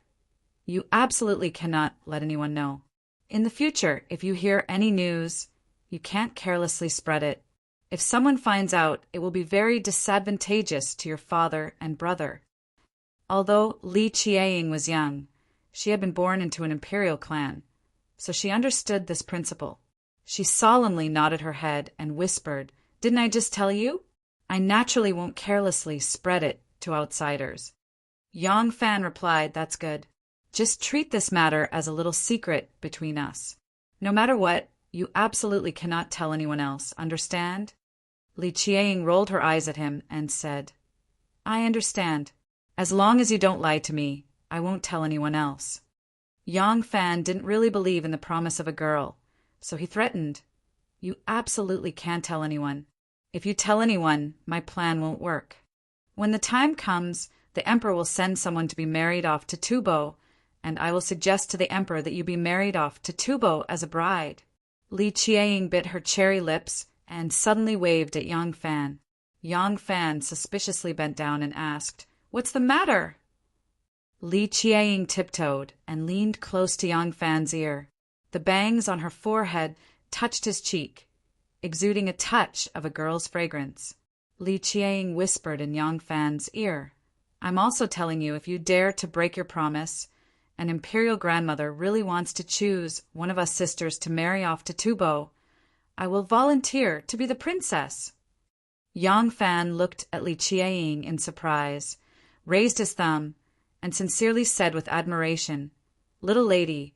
you absolutely cannot let anyone know. In the future, if you hear any news, you can't carelessly spread it. If someone finds out, it will be very disadvantageous to your father and brother." Although Li Qiang was young, she had been born into an imperial clan, so she understood this principle. She solemnly nodded her head and whispered, "Didn't I just tell you? I naturally won't carelessly spread it to outsiders." Yang Fan replied, "That's good. Just treat this matter as a little secret between us. No matter what, you absolutely cannot tell anyone else, understand?" Li Qiang rolled her eyes at him and said, "I understand. As long as you don't lie to me, I won't tell anyone else." Yang Fan didn't really believe in the promise of a girl, so he threatened, "You absolutely can't tell anyone. If you tell anyone, my plan won't work. When the time comes, the emperor will send someone to be married off to Tubo, and I will suggest to the emperor that you be married off to Tubo as a bride." Li Qiang bit her cherry lips and suddenly waved at Yang Fan. Yang Fan suspiciously bent down and asked, "What's the matter?" Li Qiang tiptoed and leaned close to Yang Fan's ear. The bangs on her forehead touched his cheek, exuding a touch of a girl's fragrance. Li Qiang whispered in Yang Fan's ear. I'm also telling you, if you dare to break your promise, an imperial grandmother really wants to choose one of us sisters to marry off to Tubo, I will volunteer to be the princess. Yang Fan looked at Li Qiang in surprise, raised his thumb, and sincerely said with admiration, Little lady,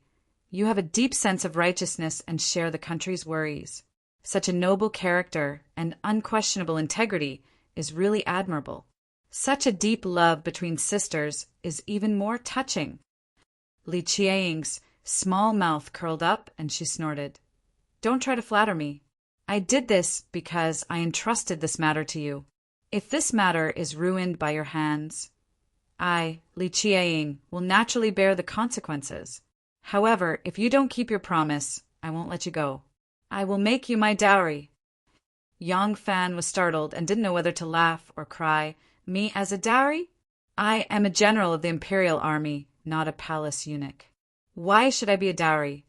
you have a deep sense of righteousness and share the country's worries. Such a noble character and unquestionable integrity is really admirable. Such a deep love between sisters is even more touching. Li Qiang's small mouth curled up and she snorted. Don't try to flatter me. I did this because I entrusted this matter to you. If this matter is ruined by your hands, I, Li Qiang, will naturally bear the consequences. However, if you don't keep your promise, I won't let you go. I will make you my dowry. Yang Fan was startled and didn't know whether to laugh or cry. Me as a dowry? I am a general of the imperial army, not a palace eunuch. Why should I be a dowry?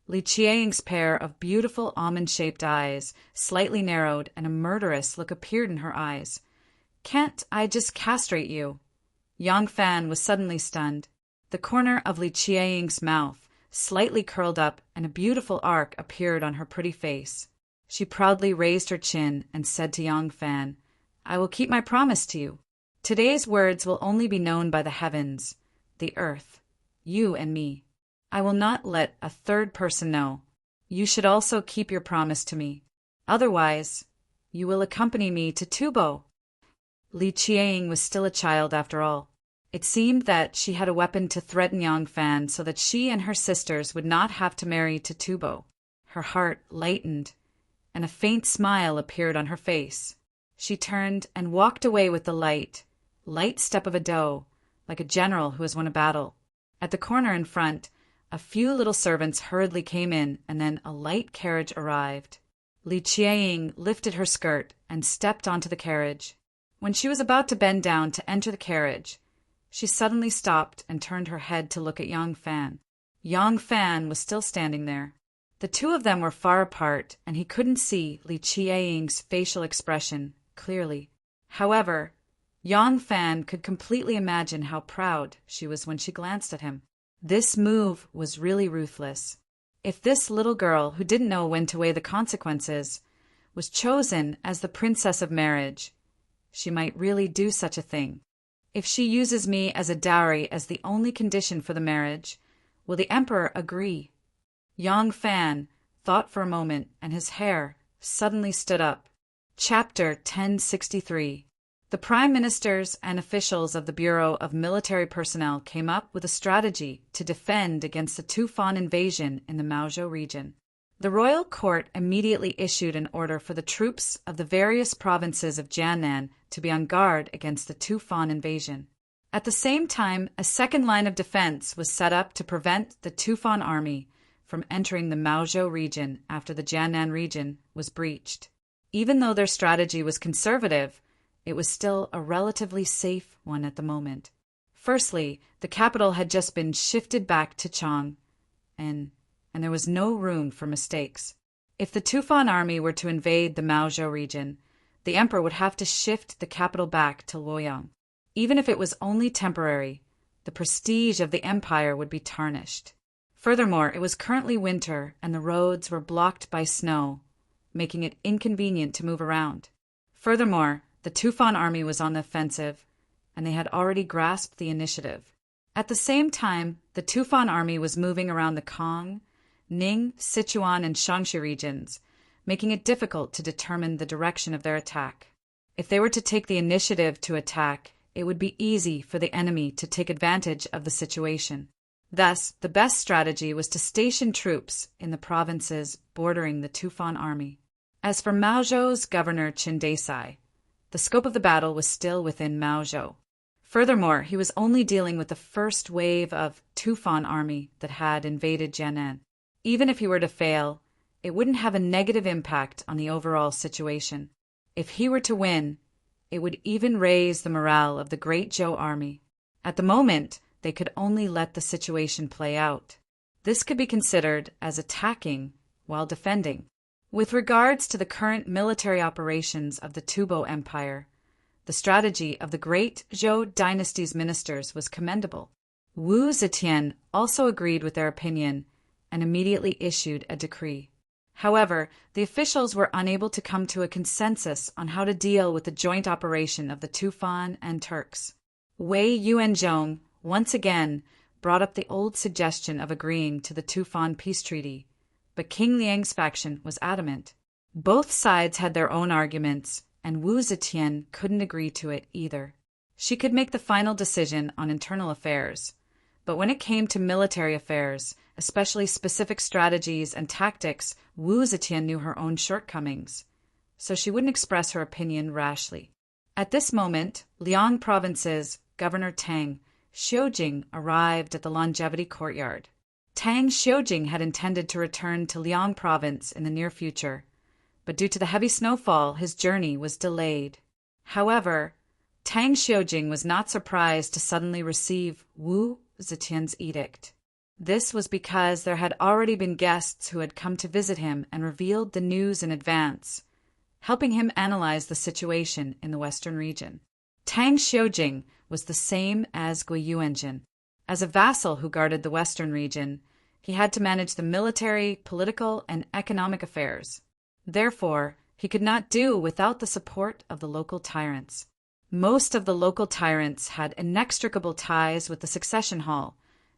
Li Qiang's pair of beautiful almond-shaped eyes slightly narrowed and a murderous look appeared in her eyes. Can't I just castrate you? Yang Fan was suddenly stunned. The corner of Li Qiang's mouth slightly curled up and a beautiful arc appeared on her pretty face. She proudly raised her chin and said to Yang Fan, I will keep my promise to you. Today's words will only be known by the heavens, the earth, you and me. I will not let a third person know. You should also keep your promise to me. Otherwise, you will accompany me to Tubo. Li Qiang was still a child after all. It seemed that she had a weapon to threaten Yang Fan so that she and her sisters would not have to marry to Tubo. Her heart lightened, and a faint smile appeared on her face. She turned and walked away with the light step of a doe, like a general who has won a battle. At the corner in front, a few little servants hurriedly came in, and then a light carriage arrived. Li Qiang lifted her skirt and stepped onto the carriage. When she was about to bend down to enter the carriage, she suddenly stopped and turned her head to look at Yang Fan. Yang Fan was still standing there. The two of them were far apart, and he couldn't see Li Qiang's facial expression clearly. However, Yang Fan could completely imagine how proud she was when she glanced at him. This move was really ruthless. If this little girl, who didn't know when to weigh the consequences, was chosen as the princess of marriage, she might really do such a thing. If she uses me as a dowry as the only condition for the marriage, will the emperor agree? Yang Fan thought for a moment, and his hair suddenly stood up. Chapter 1063. The prime ministers and officials of the Bureau of Military Personnel came up with a strategy to defend against the Tufan invasion in the Maozhou region. The royal court immediately issued an order for the troops of the various provinces of Jiannan to be on guard against the Tufan invasion. At the same time, a second line of defense was set up to prevent the Tufan army from entering the Maozhou region after the Jiannan region was breached. Even though their strategy was conservative, it was still a relatively safe one at the moment. Firstly, the capital had just been shifted back to Chang, and there was no room for mistakes. If the Tufan army were to invade the Maozhou region, the emperor would have to shift the capital back to Luoyang. Even if it was only temporary, the prestige of the empire would be tarnished. Furthermore, it was currently winter, and the roads were blocked by snow, making it inconvenient to move around. Furthermore, the Tufan army was on the offensive, and they had already grasped the initiative. At the same time, the Tufan army was moving around the Kong, Ning, Sichuan, and Shaanxi regions, making it difficult to determine the direction of their attack. If they were to take the initiative to attack, it would be easy for the enemy to take advantage of the situation. Thus, the best strategy was to station troops in the provinces bordering the Tufan army. As for Maozhou's governor Qin Desai, the scope of the battle was still within Maozhou. Furthermore, he was only dealing with the first wave of Tufan army that had invaded Jiannan. Even if he were to fail, it wouldn't have a negative impact on the overall situation. If he were to win, it would even raise the morale of the Great Zhou army. At the moment, they could only let the situation play out. This could be considered as attacking while defending. With regards to the current military operations of the Tubo Empire, the strategy of the great Zhou dynasty's ministers was commendable. Wu Zetian also agreed with their opinion and immediately issued a decree. However, the officials were unable to come to a consensus on how to deal with the joint operation of the Tufan and Turks. Wei Yuanzhong once again brought up the old suggestion of agreeing to the Tufan peace treaty, but King Liang's faction was adamant. Both sides had their own arguments, and Wu Zetian couldn't agree to it either. She could make the final decision on internal affairs, but when it came to military affairs, especially specific strategies and tactics, Wu Zetian knew her own shortcomings, so she wouldn't express her opinion rashly. At this moment, Liang Province's Governor Tang Xiujing arrived at the Longevity Courtyard. Tang Xiujing had intended to return to Liang Province in the near future, but due to the heavy snowfall, his journey was delayed. However, Tang Xiujing was not surprised to suddenly receive Wu Zetian's edict. This was because there had already been guests who had come to visit him and revealed the news in advance, helping him analyze the situation in the western region. Tang Xiujing was the same as Gui Yuanjin. As a vassal who guarded the western region, he had to manage the military, political, and economic affairs. Therefore, he could not do without the support of the local tyrants. Most of the local tyrants had inextricable ties with the succession hall,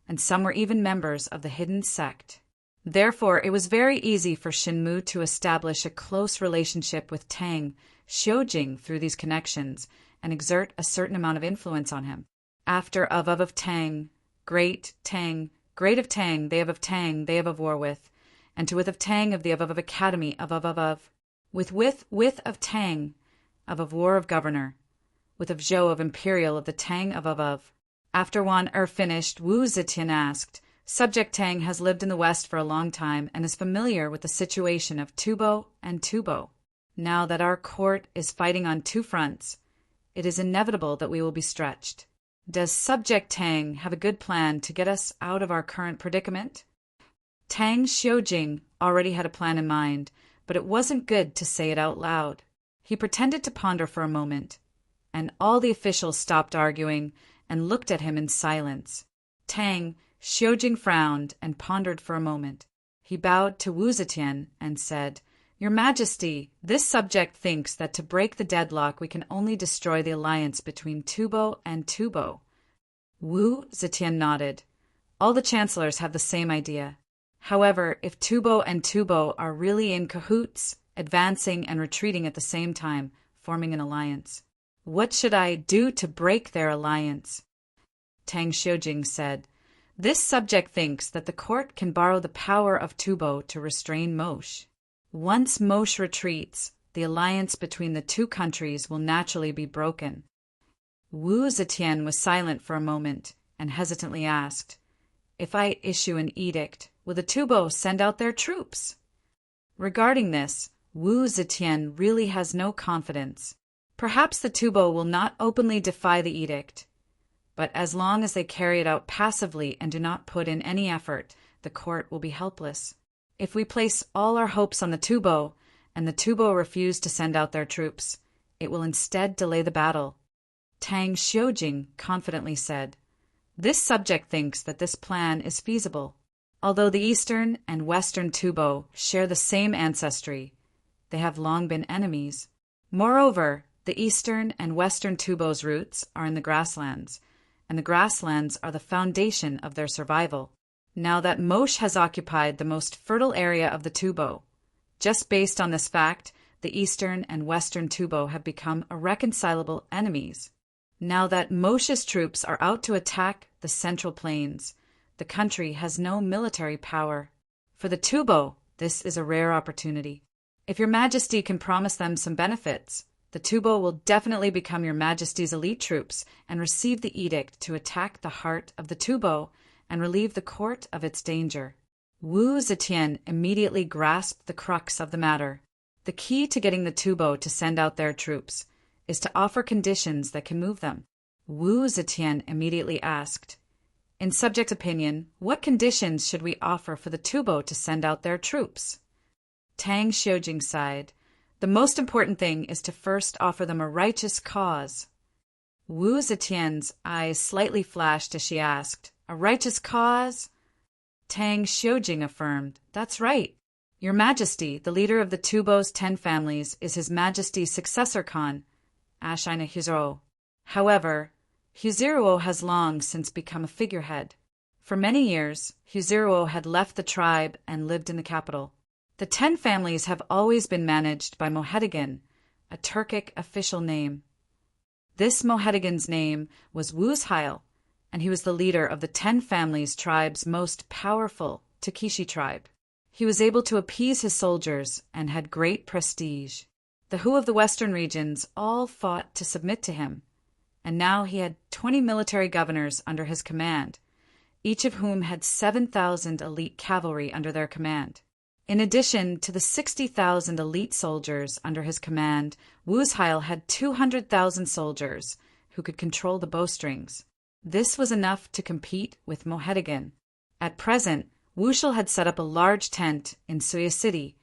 and some were even members of the hidden sect. Therefore, it was very easy for Shinmu to establish a close relationship with Tang Xiujing through these connections and exert a certain amount of influence on him. After of Tang, great of Tang, they of Tang, they of war with, and to with of Tang of the of academy of, with of Tang, of war of governor, with of Zhou of imperial of the Tang of. After Wan finished, Wu Zetian asked, Subject Tang has lived in the West for a long time and is familiar with the situation of Tubo and Tubo. Now that our court is fighting on two fronts, it is inevitable that we will be stretched. Does Subject Tang have a good plan to get us out of our current predicament? Tang Xiujing already had a plan in mind, but it wasn't good to say it out loud. He pretended to ponder for a moment, and all the officials stopped arguing and looked at him in silence. Tang Xiujing frowned and pondered for a moment. He bowed to Wu Zetian and said, Your Majesty, this subject thinks that to break the deadlock we can only destroy the alliance between Tubo and Tubo. Wu Zetian nodded. All the chancellors have the same idea. However, if Tubo and Tubo are really in cahoots, advancing and retreating at the same time, forming an alliance, what should I do to break their alliance? Tang Xiujing said, This subject thinks that the court can borrow the power of Tubo to restrain Moshe. Once Moshe retreats, the alliance between the two countries will naturally be broken. Wu Zetian was silent for a moment and hesitantly asked, If I issue an edict, will the Tubo send out their troops? Regarding this, Wu Zetian really has no confidence. Perhaps the Tubo will not openly defy the edict, but as long as they carry it out passively and do not put in any effort, the court will be helpless. If we place all our hopes on the Tubo, and the Tubo refuse to send out their troops, it will instead delay the battle. Tang Xiujing confidently said, This subject thinks that this plan is feasible. Although the Eastern and Western Tubo share the same ancestry, they have long been enemies. Moreover, the Eastern and Western Tubo's roots are in the grasslands, and the grasslands are the foundation of their survival. Now that Moshe has occupied the most fertile area of the Tubo, just based on this fact, the Eastern and Western Tubo have become irreconcilable enemies. Now that Moshe's troops are out to attack the Central Plains, the country has no military power. For the Tubo, this is a rare opportunity. If Your Majesty can promise them some benefits, the Tubo will definitely become Your Majesty's elite troops and receive the edict to attack the heart of the Tubo and relieve the court of its danger. Wu Zetian immediately grasped the crux of the matter. The key to getting the Tubo to send out their troops is to offer conditions that can move them. Wu Zetian immediately asked, In subject opinion, what conditions should we offer for the Tubo to send out their troops? Tang Xiujing sighed. The most important thing is to first offer them a righteous cause. Wu Zetian's eyes slightly flashed as she asked, "A righteous cause?" Tang Xiujing affirmed, "That's right. Your Majesty, the leader of the Tubo's 10 families, is His Majesty's successor Khan, Ashina Huzuo. However, Huzuo has long since become a figurehead. For many years, Huzuo had left the tribe and lived in the capital. The 10 families have always been managed by Mohedegan, a Turkic official name. This Mohedegan's name was Wuzheil, and he was the leader of the 10 families' tribe's most powerful Takeshi tribe. He was able to appease his soldiers and had great prestige. The Hu of the western regions all fought to submit to him, and now he had 20 military governors under his command, each of whom had 7,000 elite cavalry under their command. In addition to the 60,000 elite soldiers under his command, Wuzheil had 200,000 soldiers who could control the bowstrings. This was enough to compete with Mohedegan. At present, Wushel had set up a large tent in Suya City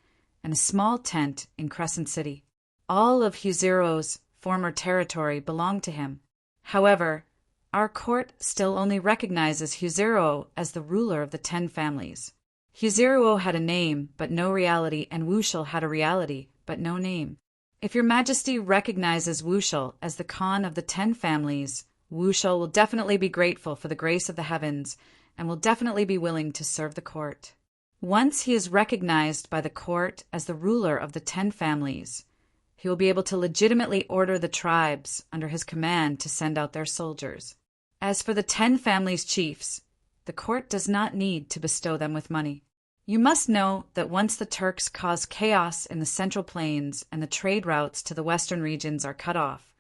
and a small tent in Crescent City. All of Huzuo's former territory belonged to him. However, our court still only recognizes Huzuo as the ruler of the 10 families. Huzuo had a name, but no reality, and Wushel had a reality, but no name. If your Majesty recognizes Wushel as the Khan of the 10 families, Wushel will definitely be grateful for the grace of the heavens and will definitely be willing to serve the court. Once he is recognized by the court as the ruler of the 10 families, he will be able to legitimately order the tribes under his command to send out their soldiers. As for the 10 families' chiefs, the court does not need to bestow them with money. You must know that once the Turks cause chaos in the Central Plains and the trade routes to the western regions are cut off,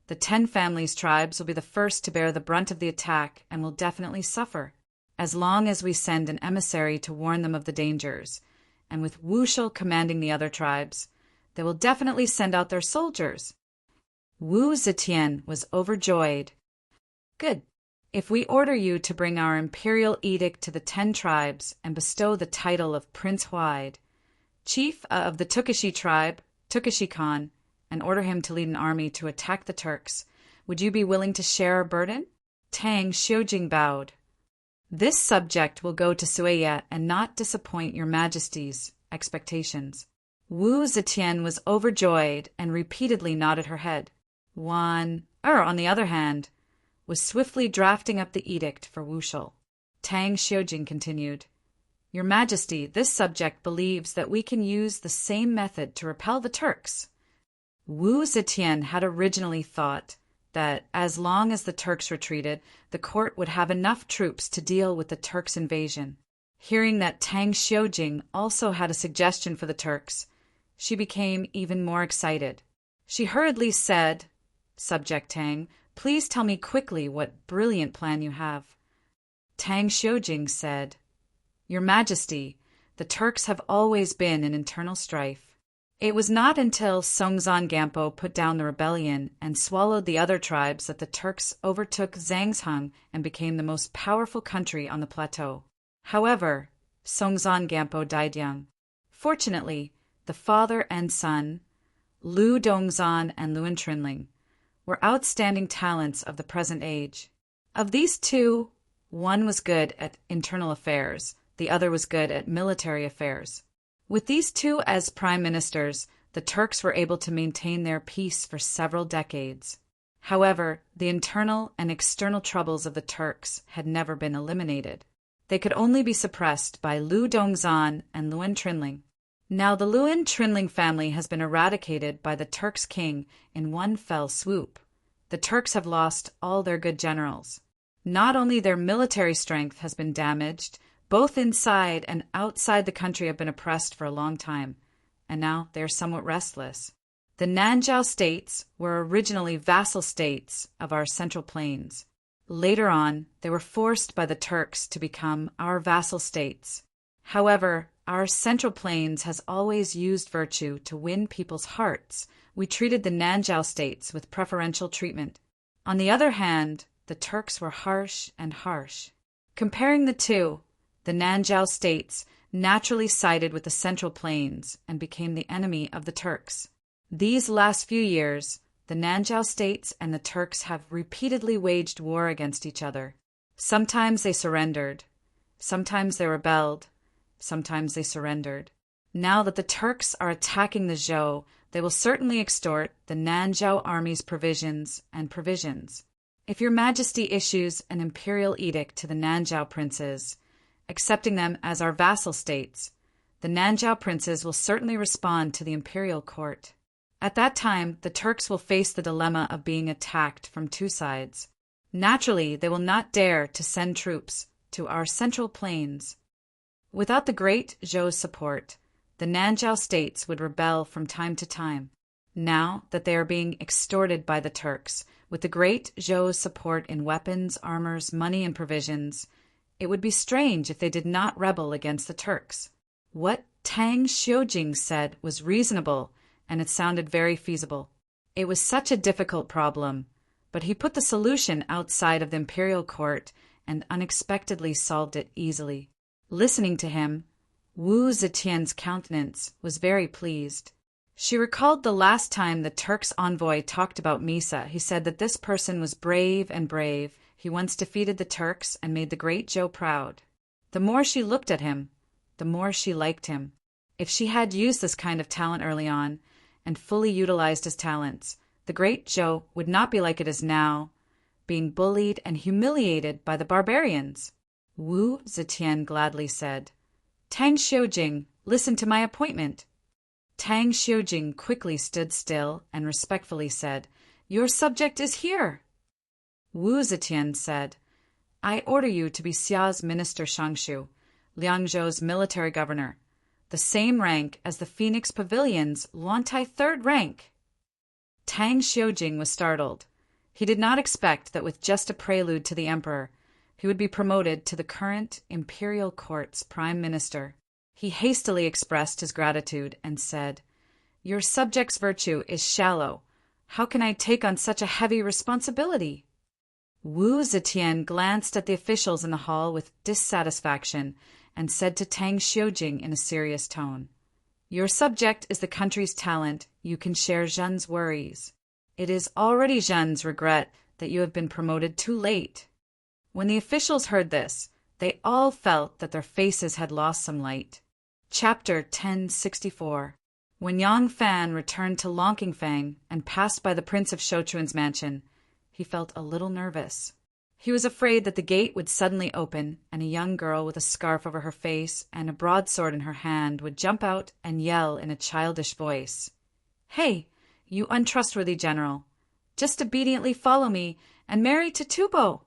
the 10 families' tribes will be the first to bear the brunt of the attack and will definitely suffer, as long as we send an emissary to warn them of the dangers, and with Wushel commanding the other tribes, they will definitely send out their soldiers. Wu Zetian was overjoyed. Good. If we order you to bring our imperial edict to the 10 tribes and bestow the title of Prince Huaid, chief of the Takeshi tribe, Takeshi Khan, and order him to lead an army to attack the Turks, would you be willing to share our burden? Tang Xiujing bowed. This subject will go to Sueya and not disappoint your Majesty's expectations. Wu Zetian was overjoyed and repeatedly nodded her head. On the other hand, was swiftly drafting up the edict for Wushel. Tang Xiujing continued, "Your Majesty, this subject believes that we can use the same method to repel the Turks." Wu Zetian had originally thought that as long as the Turks retreated, the court would have enough troops to deal with the Turks' invasion. Hearing that Tang Xiujing also had a suggestion for the Turks, she became even more excited. She hurriedly said, "Subject Tang, please tell me quickly what brilliant plan you have." Tang Xiujing said, "Your Majesty, the Turks have always been in internal strife. It was not until Songzan Gampo put down the rebellion and swallowed the other tribes that the Turks overtook Zhangzhang and became the most powerful country on the plateau. However, Songzan Gampo died young. Fortunately, the father and son, Lu Dongzan and Luan Trinling, were outstanding talents of the present age. Of these two, one was good at internal affairs, the other was good at military affairs. With these two as prime ministers, the Turks were able to maintain their peace for several decades. However, the internal and external troubles of the Turks had never been eliminated. They could only be suppressed by Lu Dongzan and Luan Trinling. Now the Luan Trinling family has been eradicated by the Turks' king in one fell swoop. The Turks have lost all their good generals. Not only their military strength has been damaged, both inside and outside the country have been oppressed for a long time, and now they are somewhat restless. The Nanjiao states were originally vassal states of our Central Plains. Later on, they were forced by the Turks to become our vassal states. However, our Central Plains has always used virtue to win people's hearts. We treated the Nanjiao states with preferential treatment. On the other hand, the Turks were harsh and harsh. Comparing the two, the Nanjiao states naturally sided with the Central Plains and became the enemy of the Turks. These last few years, the Nanjiao states and the Turks have repeatedly waged war against each other. Sometimes they surrendered. Sometimes they rebelled. Sometimes they surrendered. Now that the Turks are attacking the Zhou, they will certainly extort the Nanjiao army's provisions. If your Majesty issues an imperial edict to the Nanjiao princes, accepting them as our vassal states, the Nanjiao princes will certainly respond to the imperial court. At that time, the Turks will face the dilemma of being attacked from two sides. Naturally, they will not dare to send troops to our Central Plains. Without the great Zhou's support, the Nanjiao states would rebel from time to time. Now that they are being extorted by the Turks, with the great Zhou's support in weapons, armors, money, and provisions, it would be strange if they did not rebel against the Turks. What Tang Xiujing said was reasonable, and it sounded very feasible. It was such a difficult problem, but he put the solution outside of the imperial court and unexpectedly solved it easily. Listening to him, Wu Zetian's countenance was very pleased. She recalled the last time the Turk's envoy talked about Misa. He said that this person was brave and brave. He once defeated the Turks and made the great Zhou proud. The more she looked at him, the more she liked him. If she had used this kind of talent early on, and fully utilized his talents, the great Zhou would not be like it is now, being bullied and humiliated by the barbarians. Wu Zetian gladly said, "Tang Xiujing, listen to my appointment." Tang Xiujing quickly stood still and respectfully said, "Your subject is here." Wu Zetian said, "I order you to be Xia's minister Shangshu, Liangzhou's military governor, the same rank as the Phoenix Pavilion's Luantai third rank." Tang Xiujing was startled. He did not expect that with just a prelude to the emperor, he would be promoted to the current imperial court's prime minister. He hastily expressed his gratitude and said, "Your subject's virtue is shallow. How can I take on such a heavy responsibility?" Wu Zetian glanced at the officials in the hall with dissatisfaction and said to Tang Xiujing in a serious tone, "Your subject is the country's talent. You can share Zhen's worries. It is already Zhen's regret that you have been promoted too late." When the officials heard this, they all felt that their faces had lost some light. Chapter 1064. When Yang Fan returned to Longqingfang and passed by the Prince of Shouchuan's mansion, he felt a little nervous. He was afraid that the gate would suddenly open and a young girl with a scarf over her face and a broadsword in her hand would jump out and yell in a childish voice, "Hey, you untrustworthy general, just obediently follow me and marry Titubo."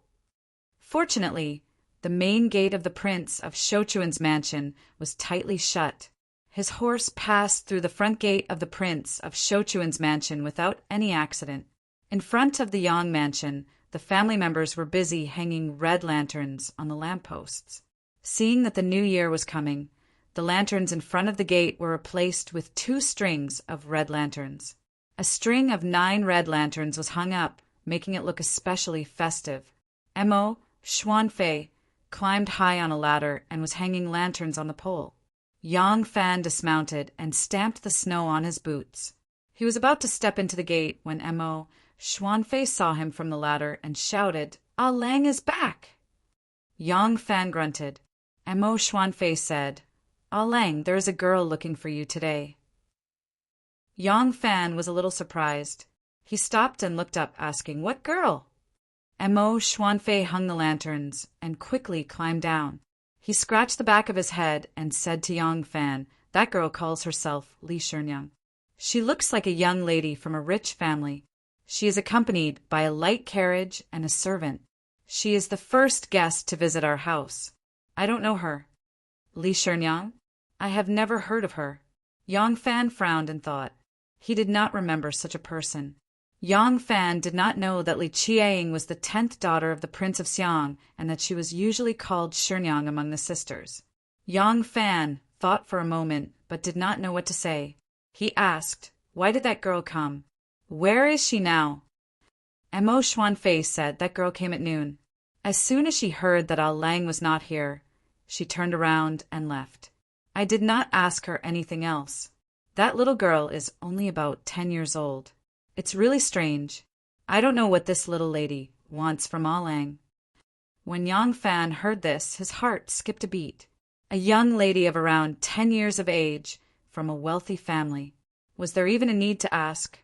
Fortunately, the main gate of the Prince of Shouchuan's mansion was tightly shut. His horse passed through the front gate of the Prince of Shouchuan's mansion without any accident. In front of the Yang mansion, the family members were busy hanging red lanterns on the lampposts. Seeing that the new year was coming, the lanterns in front of the gate were replaced with 2 strings of red lanterns. A string of 9 red lanterns was hung up, making it look especially festive. Mo Xuanfei climbed high on a ladder and was hanging lanterns on the pole. Yang Fan dismounted and stamped the snow on his boots. He was about to step into the gate when Mo Xuanfei saw him from the ladder and shouted, "Ah Lang is back!" Yang Fan grunted. Mo Xuanfei said, "Ah Lang, there is a girl looking for you today." Yang Fan was a little surprised. He stopped and looked up, asking, "What girl?" Mo Xuanfei hung the lanterns and quickly climbed down. He scratched the back of his head and said to Yang Fan, "That girl calls herself Li Shenyang. She looks like a young lady from a rich family. She is accompanied by a light carriage and a servant. She is the first guest to visit our house. I don't know her." "Li Shenyang? I have never heard of her." Yang Fan frowned and thought. He did not remember such a person. Yang Fan did not know that Li Qiang was the 10th daughter of the Prince of Xiang and that she was usually called Shenyang among the sisters. Yang Fan thought for a moment but did not know what to say. He asked, "Why did that girl come? Where is she now?" Mo Xuanfei said that girl came at noon. As soon as she heard that Ah Lang was not here, she turned around and left. I did not ask her anything else. That little girl is only about 10 years old. It's really strange. I don't know what this little lady wants from Alang." When Yang Fan heard this, his heart skipped a beat. A young lady of around 10 years of age, from a wealthy family. Was there even a need to ask?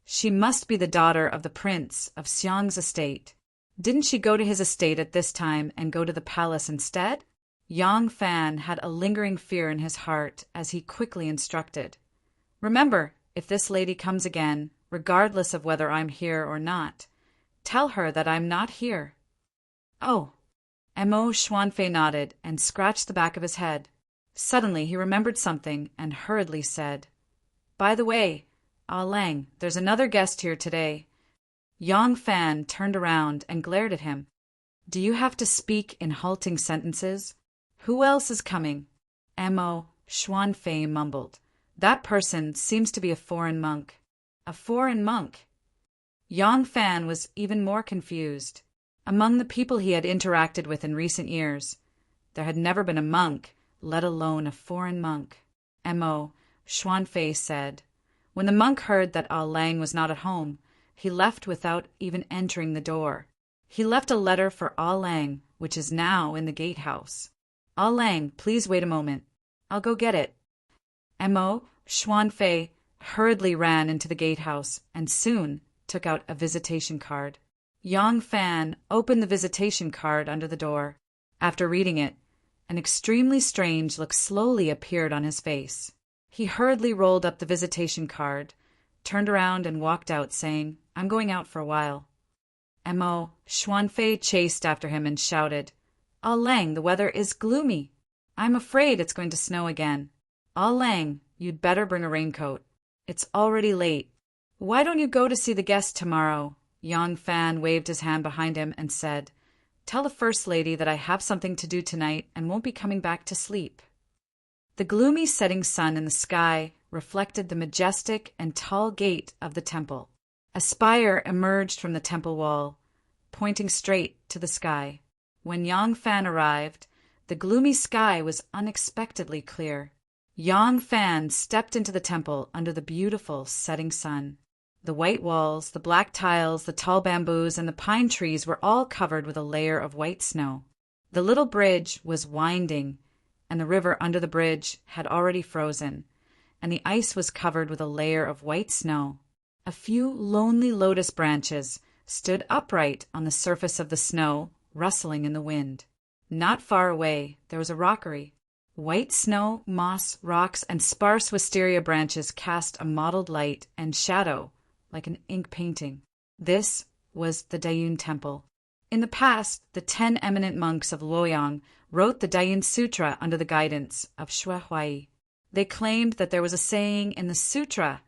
She must be the daughter of the prince of Xiang's estate. Didn't she go to his estate at this time and go to the palace instead? Yang Fan had a lingering fear in his heart as he quickly instructed. "Remember, if this lady comes again, regardless of whether I'm here or not, tell her that I'm not here." "Oh." Mo Xuanfei nodded and scratched the back of his head. Suddenly he remembered something and hurriedly said, "By the way, Ah Lang, there's another guest here today." Yang Fan turned around and glared at him. "Do you have to speak in halting sentences? Who else is coming?" Mo Xuanfei mumbled. "That person seems to be a foreign monk." "A foreign monk?" Yang Fan was even more confused. Among the people he had interacted with in recent years, there had never been a monk, let alone a foreign monk. Mo Xuanfei said. When the monk heard that Ah Lang was not at home, he left without even entering the door. He left a letter for Ah Lang, which is now in the gatehouse. "Ah Lang, please wait a moment. I'll go get it." Mo Xuanfei hurriedly ran into the gatehouse and soon took out a visitation card. Yang Fan opened the visitation card under the door. After reading it, an extremely strange look slowly appeared on his face. He hurriedly rolled up the visitation card, turned around and walked out saying, "I'm going out for a while." Mo Xuanfei chased after him and shouted, "Ah Lang, the weather is gloomy. I'm afraid it's going to snow again. Ah Lang, you'd better bring a raincoat. It's already late. Why don't you go to see the guest tomorrow?" Yang Fan waved his hand behind him and said, "Tell the First Lady that I have something to do tonight and won't be coming back to sleep." The gloomy setting sun in the sky reflected the majestic and tall gate of the temple. A spire emerged from the temple wall, pointing straight to the sky. When Yang Fan arrived, the gloomy sky was unexpectedly clear. Yang Fan stepped into the temple under the beautiful setting sun. The white walls, the black tiles, the tall bamboos, and the pine trees were all covered with a layer of white snow. The little bridge was winding, and the river under the bridge had already frozen, and the ice was covered with a layer of white snow. A few lonely lotus branches stood upright on the surface of the snow, rustling in the wind. Not far away, there was a rockery. White snow, moss, rocks, and sparse wisteria branches cast a mottled light and shadow like an ink painting. This was the Dayun Temple. In the past, the 10 eminent monks of Luoyang wrote the Dayun Sutra under the guidance of Shui Huai. They claimed that there was a saying in the sutra,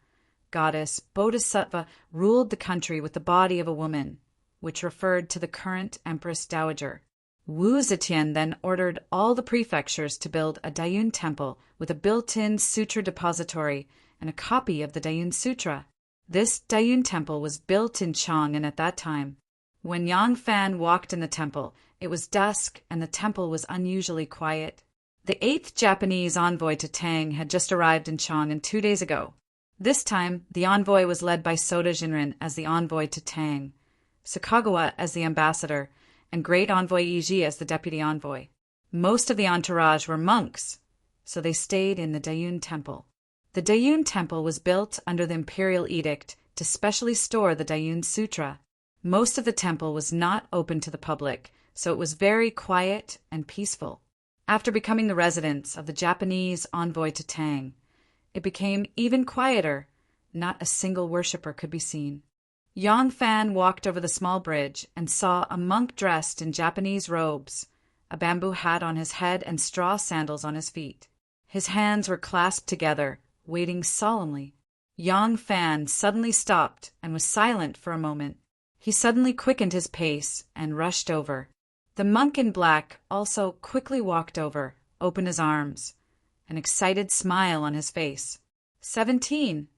Goddess Bodhisattva ruled the country with the body of a woman, which referred to the current Empress Dowager. Wu Zetian then ordered all the prefectures to build a Dayun Temple with a built-in sutra depository and a copy of the Dayun Sutra. This Dayun Temple was built in Chang'an at that time. When Yang Fan walked in the temple, it was dusk and the temple was unusually quiet. The 8th Japanese envoy to Tang had just arrived in Chang'an 2 days ago. This time, the envoy was led by Soda Jinren as the envoy to Tang, Sakagawa as the ambassador, and Great Envoy Yiji as the deputy envoy. Most of the entourage were monks, so they stayed in the Dayun Temple. The Dayun Temple was built under the imperial edict to specially store the Dayun Sutra. Most of the temple was not open to the public, so it was very quiet and peaceful. After becoming the residence of the Japanese envoy to Tang, it became even quieter. Not a single worshipper could be seen. Yang Fan walked over the small bridge and saw a monk dressed in Japanese robes, a bamboo hat on his head and straw sandals on his feet. His hands were clasped together, waiting solemnly. Yang Fan suddenly stopped and was silent for a moment. He suddenly quickened his pace and rushed over. The monk in black also quickly walked over, opened his arms, an excited smile on his face. 17.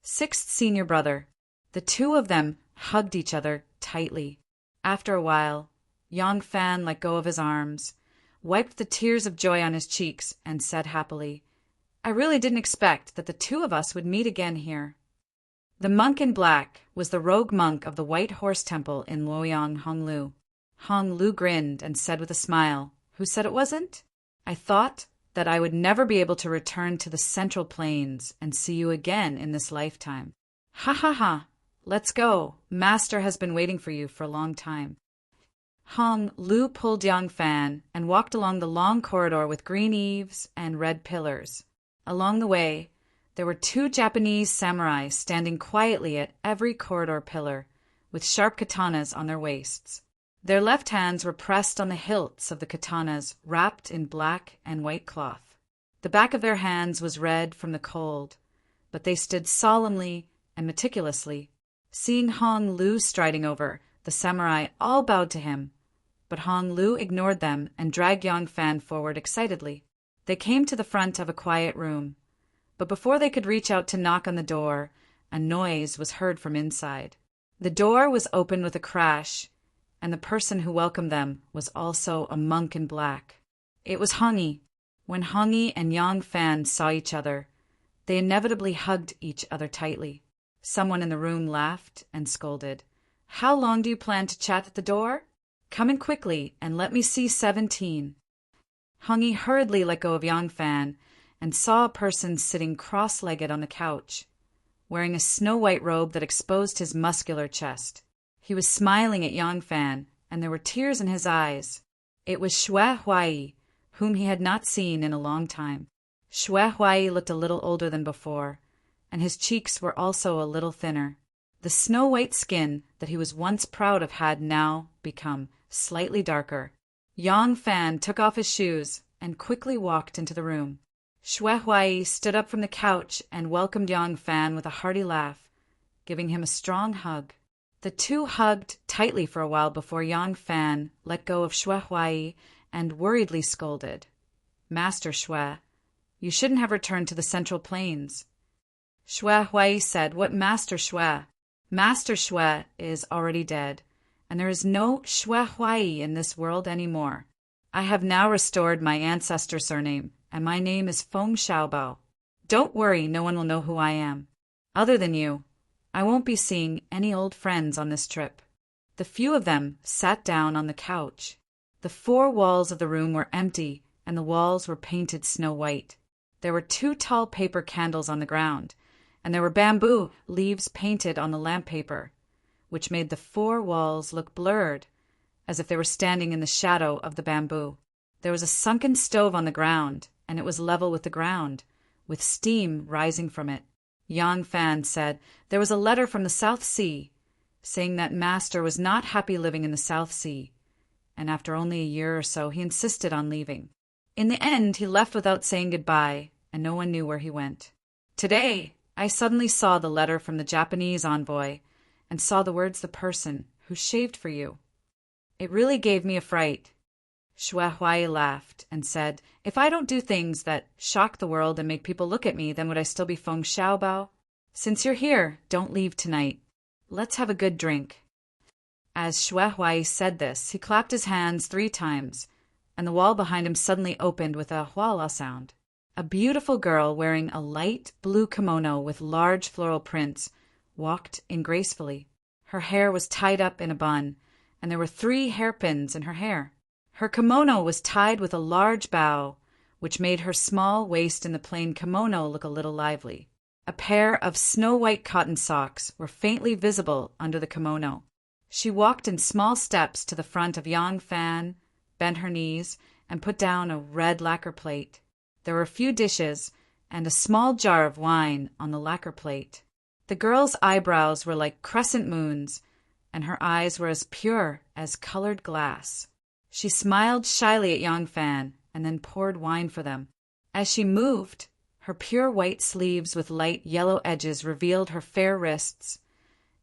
Sixth senior brother. The two of them hugged each other tightly. After a while, Yang Fan let go of his arms, wiped the tears of joy on his cheeks, and said happily, I really didn't expect that the two of us would meet again here." The monk in black was the rogue monk of the White Horse Temple in Luoyang Honglu. Honglu grinned and said with a smile, "Who said it wasn't? I thought that I would never be able to return to the Central Plains and see you again in this lifetime. Ha ha ha! Let's go. Master has been waiting for you for a long time." Hong Lu pulled Yang Fan and walked along the long corridor with green eaves and red pillars. Along the way, there were 2 Japanese samurai standing quietly at every corridor pillar, with sharp katanas on their waists. Their left hands were pressed on the hilts of the katanas wrapped in black and white cloth. The back of their hands was red from the cold, but they stood solemnly and meticulously. Seeing Hong Lu striding over, the samurai all bowed to him, but Hong Lu ignored them and dragged Yang Fan forward excitedly. They came to the front of a quiet room, but before they could reach out to knock on the door, a noise was heard from inside. The door was opened with a crash, and the person who welcomed them was also a monk in black. It was Hongi. When Hongi and Yang Fan saw each other, they inevitably hugged each other tightly. Someone in the room laughed and scolded. "How long do you plan to chat at the door? Come in quickly and let me see 17. Hongi hurriedly let go of Yang Fan and saw a person sitting cross-legged on the couch, wearing a snow-white robe that exposed his muscular chest. He was smiling at Yang Fan, and there were tears in his eyes. It was Xue Huai, whom he had not seen in a long time. Xue Huai looked a little older than before, and his cheeks were also a little thinner. The snow-white skin that he was once proud of had now become slightly darker. Yang Fan took off his shoes and quickly walked into the room. Xue Huai stood up from the couch and welcomed Yang Fan with a hearty laugh, giving him a strong hug. The two hugged tightly for a while before Yang Fan let go of Xue Huai and worriedly scolded. "Master Xue, you shouldn't have returned to the Central Plains." Xue Huai said, "What Master Xue? Master Xue is already dead, and there is no Xue Huai in this world anymore. I have now restored my ancestor surname, and my name is Feng Xiaobao. Don't worry, no one will know who I am. Other than you, I won't be seeing any old friends on this trip." The few of them sat down on the couch. The 4 walls of the room were empty, and the walls were painted snow white. There were 2 tall paper candles on the ground, and there were bamboo leaves painted on the lamp paper, which made the 4 walls look blurred, as if they were standing in the shadow of the bamboo. There was a sunken stove on the ground, and it was level with the ground, with steam rising from it. Yang Fan said there was a letter from the South Sea, saying that Master was not happy living in the South Sea, and after only a year or so he insisted on leaving. In the end he left without saying goodbye, and no one knew where he went. Today I suddenly saw the letter from the Japanese envoy, and saw the words "the person who shaved for you." It really gave me a fright. Xue Huai laughed and said, "If I don't do things that shock the world and make people look at me, then would I still be Feng Xiaobao? Since you're here, don't leave tonight. Let's have a good drink." As Xue Huai said this, he clapped his hands 3 times, and the wall behind him suddenly opened with a huala sound. A beautiful girl wearing a light blue kimono with large floral prints walked in gracefully. Her hair was tied up in a bun, and there were 3 hairpins in her hair. Her kimono was tied with a large bow, which made her small waist in the plain kimono look a little lively. A pair of snow-white cotton socks were faintly visible under the kimono. She walked in small steps to the front of Yang Fan, bent her knees, and put down a red lacquer plate. There were a few dishes and a small jar of wine on the lacquer plate. The girl's eyebrows were like crescent moons, and her eyes were as pure as colored glass. She smiled shyly at Yang Fan and then poured wine for them. As she moved, her pure white sleeves with light yellow edges revealed her fair wrists,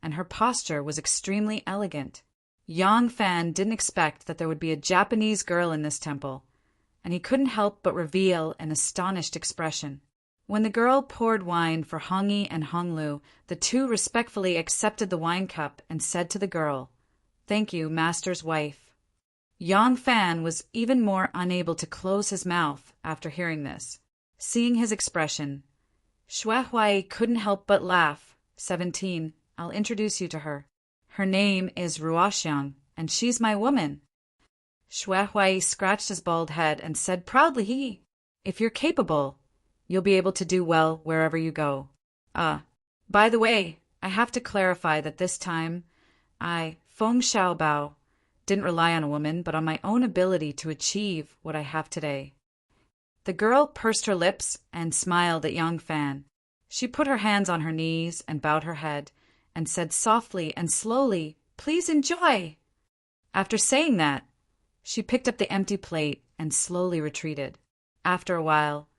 and her posture was extremely elegant. Yang Fan didn't expect that there would be a Japanese girl in this temple, and he couldn't help but reveal an astonished expression. When the girl poured wine for Hongi and Honglu, the 2 respectfully accepted the wine cup and said to the girl, "Thank you, Master's wife." Yang Fan was even more unable to close his mouth after hearing this. Seeing his expression, Xue Huai couldn't help but laugh. 17. I'll introduce you to her. Her name is Ruoxiang, and she's my woman. Xue Huai scratched his bald head and said proudly, If you're capable, you'll be able to do well wherever you go. By the way, I have to clarify that this time, I, Feng Xiaobao, didn't rely on a woman, but on my own ability to achieve what I have today. The girl pursed her lips and smiled at Yang Fan. She put her hands on her knees and bowed her head, and said softly and slowly, Please enjoy. After saying that, she picked up the empty plate and slowly retreated. After a while,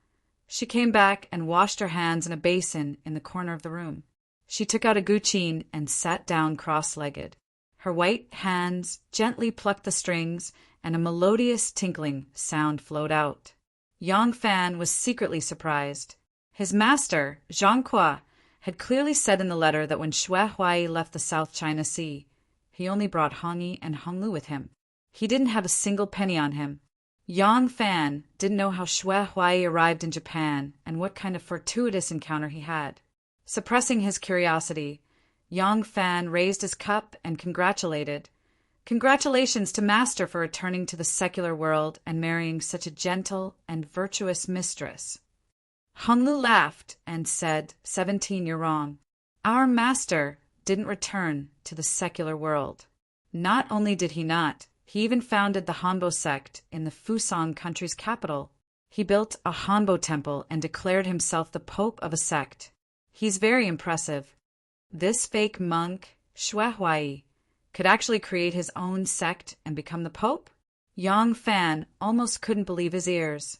she came back and washed her hands in a basin in the corner of the room. She took out a guqin and sat down cross-legged. Her white hands gently plucked the strings, and a melodious tinkling sound flowed out. Yang Fan was secretly surprised. His master, Zhang Qua, had clearly said in the letter that when Xue Huai left the South China Sea, he only brought Hongyi and Honglu with him. He didn't have a single penny on him. Yang Fan didn't know how Xue Huai arrived in Japan and what kind of fortuitous encounter he had. Suppressing his curiosity, Yang Fan raised his cup and congratulated. Congratulations to Master for returning to the secular world and marrying such a gentle and virtuous mistress. Honglu laughed and said, 17, you're wrong. Our master didn't return to the secular world. Not only did he not, he even founded the Hanbo sect in the Fusang country's capital. He built a Hanbo temple and declared himself the pope of a sect. He's very impressive. This fake monk, Xue Huai, could actually create his own sect and become the pope? Yang Fan almost couldn't believe his ears.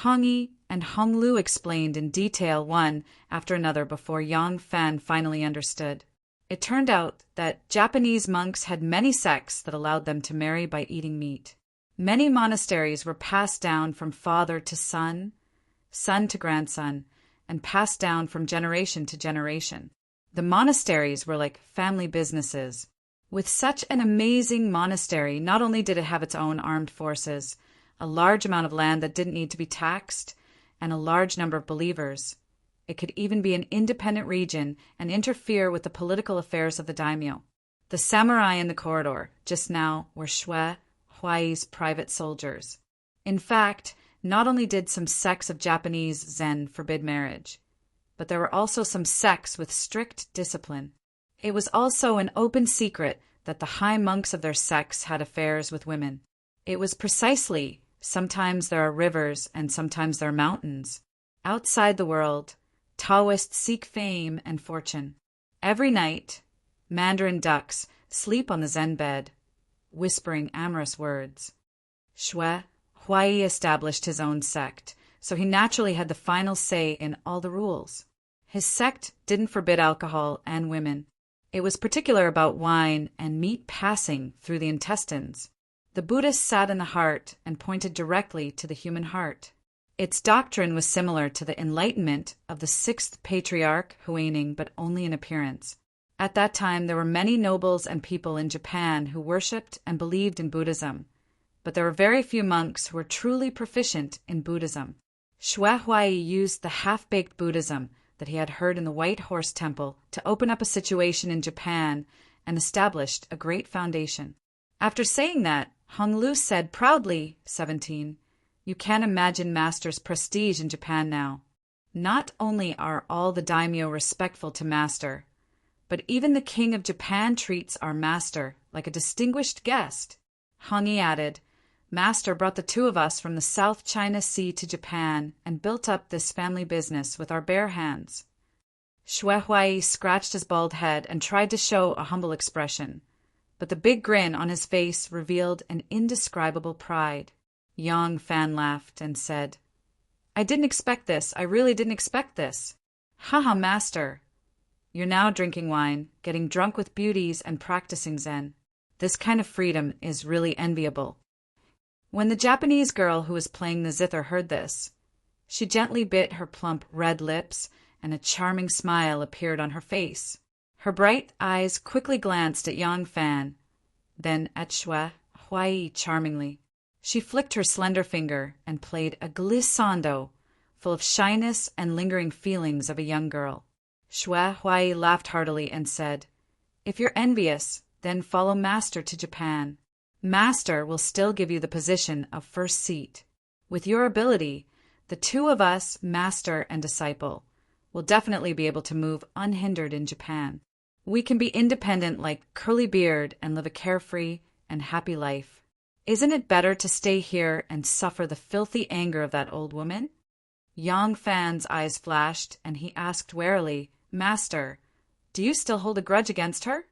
Hongyi and Honglu explained in detail one after another before Yang Fan finally understood. It turned out that Japanese monks had many sects that allowed them to marry by eating meat. Many monasteries were passed down from father to son, son to grandson, and passed down from generation to generation. The monasteries were like family businesses. With such an amazing monastery, not only did it have its own armed forces, a large amount of land that didn't need to be taxed, and a large number of believers, it could even be an independent region and interfere with the political affairs of the daimyo. The samurai in the corridor just now were Xue Huai's private soldiers. In fact, not only did some sects of Japanese Zen forbid marriage, but there were also some sects with strict discipline. It was also an open secret that the high monks of their sects had affairs with women. It was precisely, sometimes there are rivers and sometimes there are mountains. Outside the world, Taoists seek fame and fortune. Every night, mandarin ducks sleep on the Zen bed, whispering amorous words. Xue Huai established his own sect, so he naturally had the final say in all the rules. His sect didn't forbid alcohol and women. It was particular about wine and meat passing through the intestines. The Buddhist sat in the heart and pointed directly to the human heart. Its doctrine was similar to the enlightenment of the sixth patriarch Huaining, but only in appearance. At that time, there were many nobles and people in Japan who worshipped and believed in Buddhism, but there were very few monks who were truly proficient in Buddhism. Xue Huai used the half-baked Buddhism that he had heard in the White Horse Temple to open up a situation in Japan and established a great foundation. After saying that, Honglu said proudly, 17, you can't imagine Master's prestige in Japan now. Not only are all the daimyo respectful to Master, but even the king of Japan treats our Master like a distinguished guest. Hongyi added, Master brought the two of us from the South China Sea to Japan and built up this family business with our bare hands. Xue Huai scratched his bald head and tried to show a humble expression, but the big grin on his face revealed an indescribable pride. Yang Fan laughed and said, I didn't expect this. I really didn't expect this. Haha, Master. You're now drinking wine, getting drunk with beauties, and practicing Zen. This kind of freedom is really enviable. When the Japanese girl who was playing the zither heard this, she gently bit her plump red lips, and a charming smile appeared on her face. Her bright eyes quickly glanced at Yang Fan, then at Xue Huai charmingly. She flicked her slender finger and played a glissando, full of shyness and lingering feelings of a young girl. Xue Huai laughed heartily and said, "If you're envious, then follow Master to Japan. Master will still give you the position of first seat. With your ability, the two of us, Master and disciple, will definitely be able to move unhindered in Japan. We can be independent like Curly Beard and live a carefree and happy life. Isn't it better to stay here and suffer the filthy anger of that old woman?" Yang Fan's eyes flashed, and he asked warily, "Master, do you still hold a grudge against her?"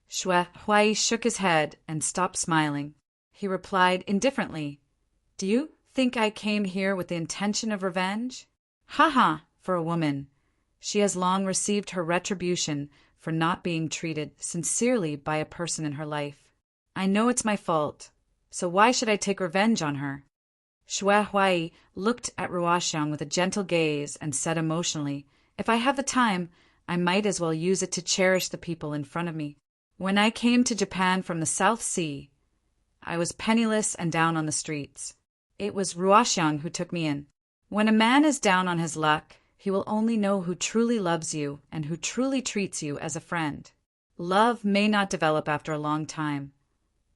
Xue Huai shook his head and stopped smiling. He replied indifferently, "Do you think I came here with the intention of revenge? Ha ha, for a woman. She has long received her retribution for not being treated sincerely by a person in her life. I know it's my fault, so why should I take revenge on her?" Xue Huai looked at Ruoxiang with a gentle gaze and said emotionally, "If I have the time, I might as well use it to cherish the people in front of me. When I came to Japan from the South Sea, I was penniless and down on the streets. It was Ruoxiang who took me in. When a man is down on his luck, he will only know who truly loves you and who truly treats you as a friend. Love may not develop after a long time,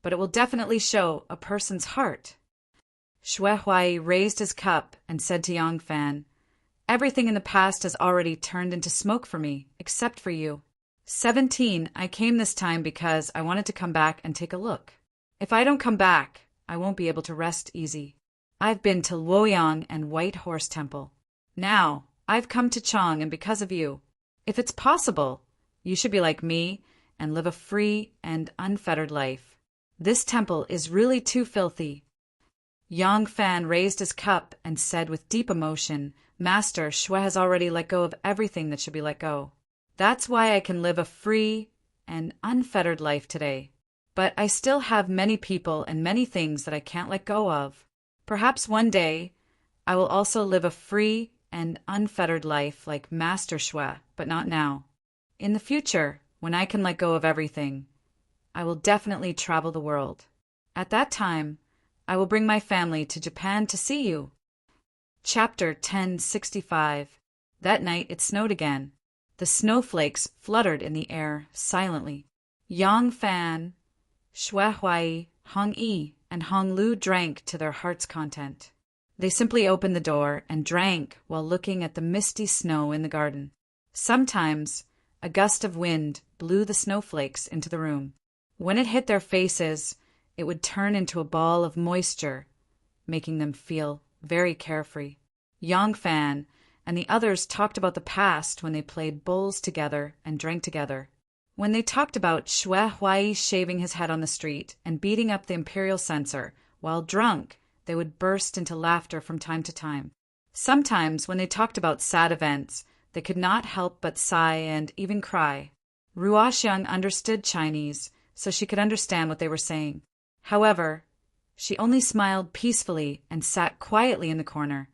but it will definitely show a person's heart." Xue Huai raised his cup and said to Yang Fan, "Everything in the past has already turned into smoke for me, except for you. 17, I came this time because I wanted to come back and take a look. If I don't come back, I won't be able to rest easy. I've been to Luoyang and White Horse Temple. Now, I've come to Chang, and because of you. If it's possible, you should be like me and live a free and unfettered life. This temple is really too filthy." Yang Fan raised his cup and said with deep emotion, "Master, Xue has already let go of everything that should be let go. That's why I can live a free and unfettered life today. But I still have many people and many things that I can't let go of. Perhaps one day I will also live a free and unfettered life like Master Xue, but not now. In the future, when I can let go of everything, I will definitely travel the world. At that time, I will bring my family to Japan to see you." Chapter 1065. That night it snowed again. The snowflakes fluttered in the air silently. Yang Fan, Xue Huai, Hong Yi, and Hong Lu drank to their heart's content. They simply opened the door and drank while looking at the misty snow in the garden. Sometimes a gust of wind blew the snowflakes into the room. When it hit their faces, it would turn into a ball of moisture, making them feel very carefree. Yang Fan and the others talked about the past when they played bowls together and drank together. When they talked about Xue Huai shaving his head on the street and beating up the imperial censor, while drunk, they would burst into laughter from time to time. Sometimes, when they talked about sad events, they could not help but sigh and even cry. Ruoxiang understood Chinese, so she could understand what they were saying. However, she only smiled peacefully and sat quietly in the corner,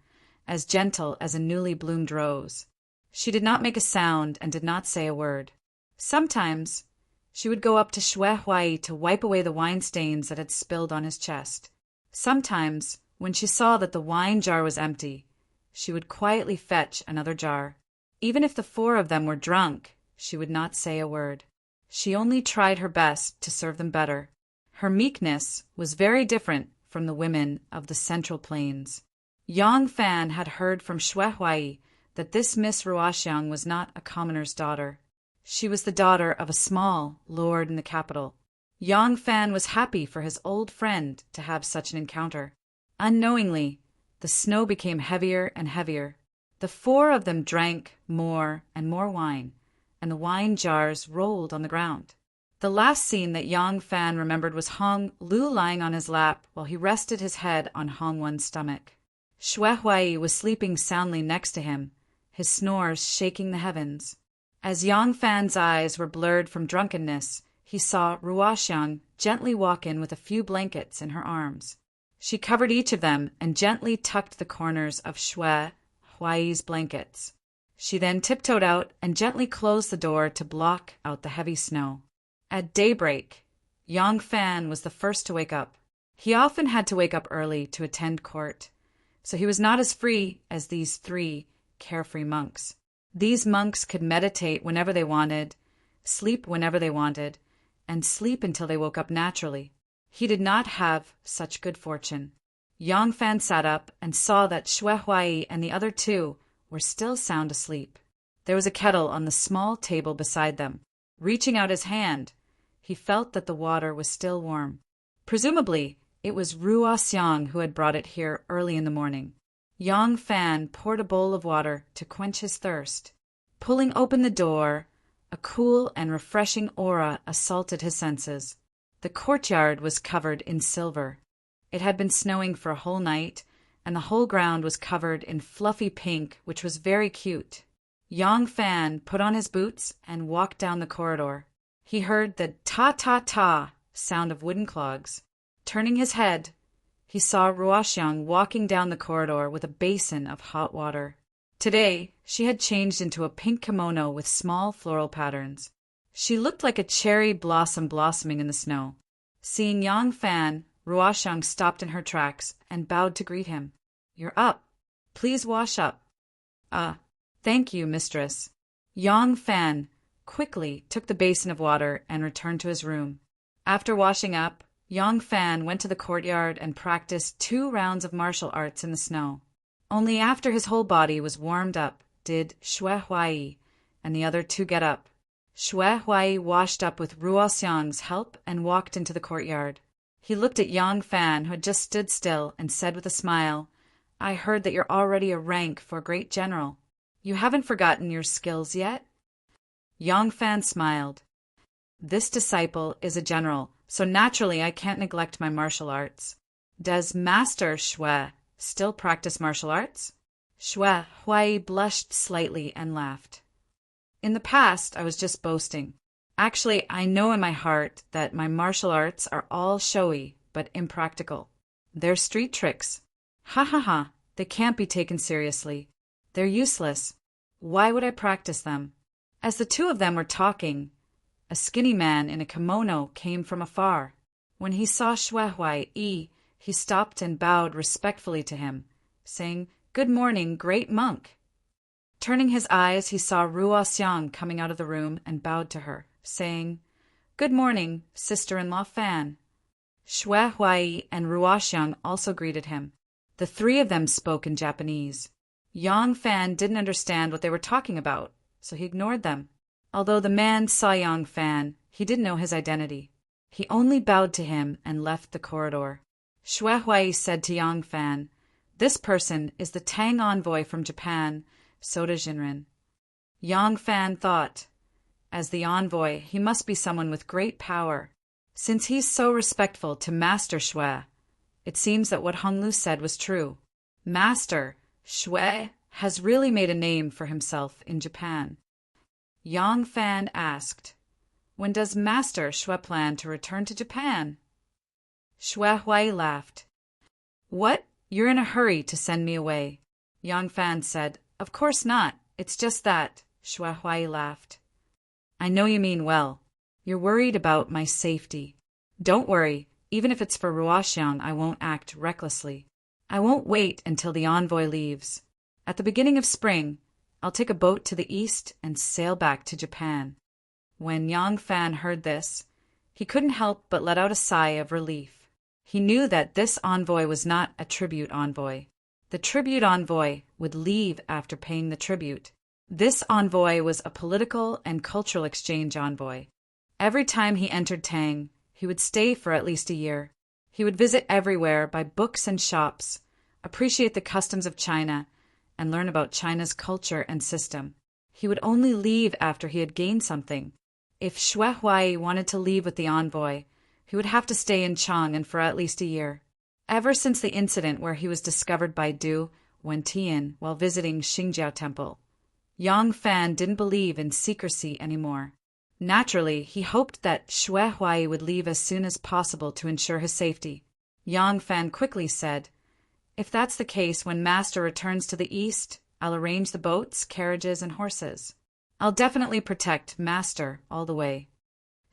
as gentle as a newly bloomed rose. She did not make a sound and did not say a word. Sometimes she would go up to Xue Huai to wipe away the wine stains that had spilled on his chest. Sometimes, when she saw that the wine jar was empty, she would quietly fetch another jar. Even if the four of them were drunk, she would not say a word. She only tried her best to serve them better. Her meekness was very different from the women of the Central Plains. Yang Fan had heard from Xue Huai that this Miss Ruoxiang was not a commoner's daughter. She was the daughter of a small lord in the capital. Yang Fan was happy for his old friend to have such an encounter. Unknowingly, the snow became heavier and heavier. The four of them drank more and more wine, and the wine jars rolled on the ground. The last scene that Yang Fan remembered was Hong Lu lying on his lap while he rested his head on Hong Wen's stomach. Xue Huai was sleeping soundly next to him, his snores shaking the heavens. As Yang Fan's eyes were blurred from drunkenness, he saw Ruoxiang gently walk in with a few blankets in her arms. She covered each of them and gently tucked the corners of Xue Huai's blankets. She then tiptoed out and gently closed the door to block out the heavy snow. At daybreak, Yang Fan was the first to wake up. He often had to wake up early to attend court. so he was not as free as these 3 carefree monks. These monks could meditate whenever they wanted, sleep whenever they wanted, and sleep until they woke up naturally. He did not have such good fortune. Yang Fan sat up and saw that Xue Huai and the other 2 were still sound asleep. There was a kettle on the small table beside them. Reaching out his hand, he felt that the water was still warm. Presumably, it was Ruo Xiang who had brought it here early in the morning. Yang Fan poured a bowl of water to quench his thirst. Pulling open the door, a cool and refreshing aura assaulted his senses. The courtyard was covered in silver. It had been snowing for a whole night, and the whole ground was covered in fluffy pink, which was very cute. Yang Fan put on his boots and walked down the corridor. He heard the ta-ta-ta sound of wooden clogs. Turning his head, he saw Ruoxiang walking down the corridor with a basin of hot water. Today, she had changed into a pink kimono with small floral patterns. She looked like a cherry blossom blossoming in the snow. Seeing Yang Fan, Ruoxiang stopped in her tracks and bowed to greet him. "You're up. Please wash up." Thank you, mistress." Yang Fan quickly took the basin of water and returned to his room. After washing up, Yang Fan went to the courtyard and practiced 2 rounds of martial arts in the snow. Only after his whole body was warmed up did Xue Huai and the other 2 get up. Xue Huai washed up with Ruo Xiang's help and walked into the courtyard. He looked at Yang Fan, who had just stood still, and said with a smile, "I heard that you're already a rank for a great general. You haven't forgotten your skills yet?" Yang Fan smiled. "This disciple is a general, so naturally I can't neglect my martial arts. Does Master Xue still practice martial arts?" Xue Huai blushed slightly and laughed. "In the past, I was just boasting. Actually, I know in my heart that my martial arts are all showy, but impractical. They're street tricks. Ha ha ha, they can't be taken seriously. They're useless. Why would I practice them?" As the 2 of them were talking, a skinny man in a kimono came from afar. When he saw Xue Huai, he stopped and bowed respectfully to him, saying, "Good morning, great monk." Turning his eyes, he saw Ruo Xiang coming out of the room and bowed to her, saying, "Good morning, sister-in-law Fan." Xue Huai and Ruo Xiang also greeted him. The 3 of them spoke in Japanese. Yang Fan didn't understand what they were talking about, so he ignored them. Although the man saw Yang Fan, he didn't know his identity. He only bowed to him and left the corridor. Xue Huai said to Yang Fan, "This person is the Tang envoy from Japan, Soda Jinren." Yang Fan thought, as the envoy, he must be someone with great power. Since he's so respectful to Master Xue, it seems that what Honglu said was true. Master Xue has really made a name for himself in Japan. Yang Fan asked, "When does Master Xue plan to return to Japan?" Xue Huai laughed. "What? You're in a hurry to send me away?" Yang Fan said, "Of course not. It's just that." Xue Huai laughed. "I know you mean well. You're worried about my safety. Don't worry. Even if it's for Ruoxiang, I won't act recklessly. I won't wait until the envoy leaves. At the beginning of spring, I'll take a boat to the east and sail back to Japan." When Yang Fan heard this, he couldn't help but let out a sigh of relief. He knew that this envoy was not a tribute envoy. The tribute envoy would leave after paying the tribute. This envoy was a political and cultural exchange envoy. Every time he entered Tang, he would stay for at least a year. He would visit everywhere, buy books and shops, appreciate the customs of China, and learn about China's culture and system. He would only leave after he had gained something. If Xue Huai wanted to leave with the envoy, he would have to stay in Chang'an for at least a year. Ever since the incident where he was discovered by Du Wentian while visiting Xingjiao Temple, Yang Fan didn't believe in secrecy anymore. Naturally, he hoped that Xue Huai would leave as soon as possible to ensure his safety. Yang Fan quickly said, "If that's the case, when Master returns to the east, I'll arrange the boats, carriages, and horses. I'll definitely protect Master all the way."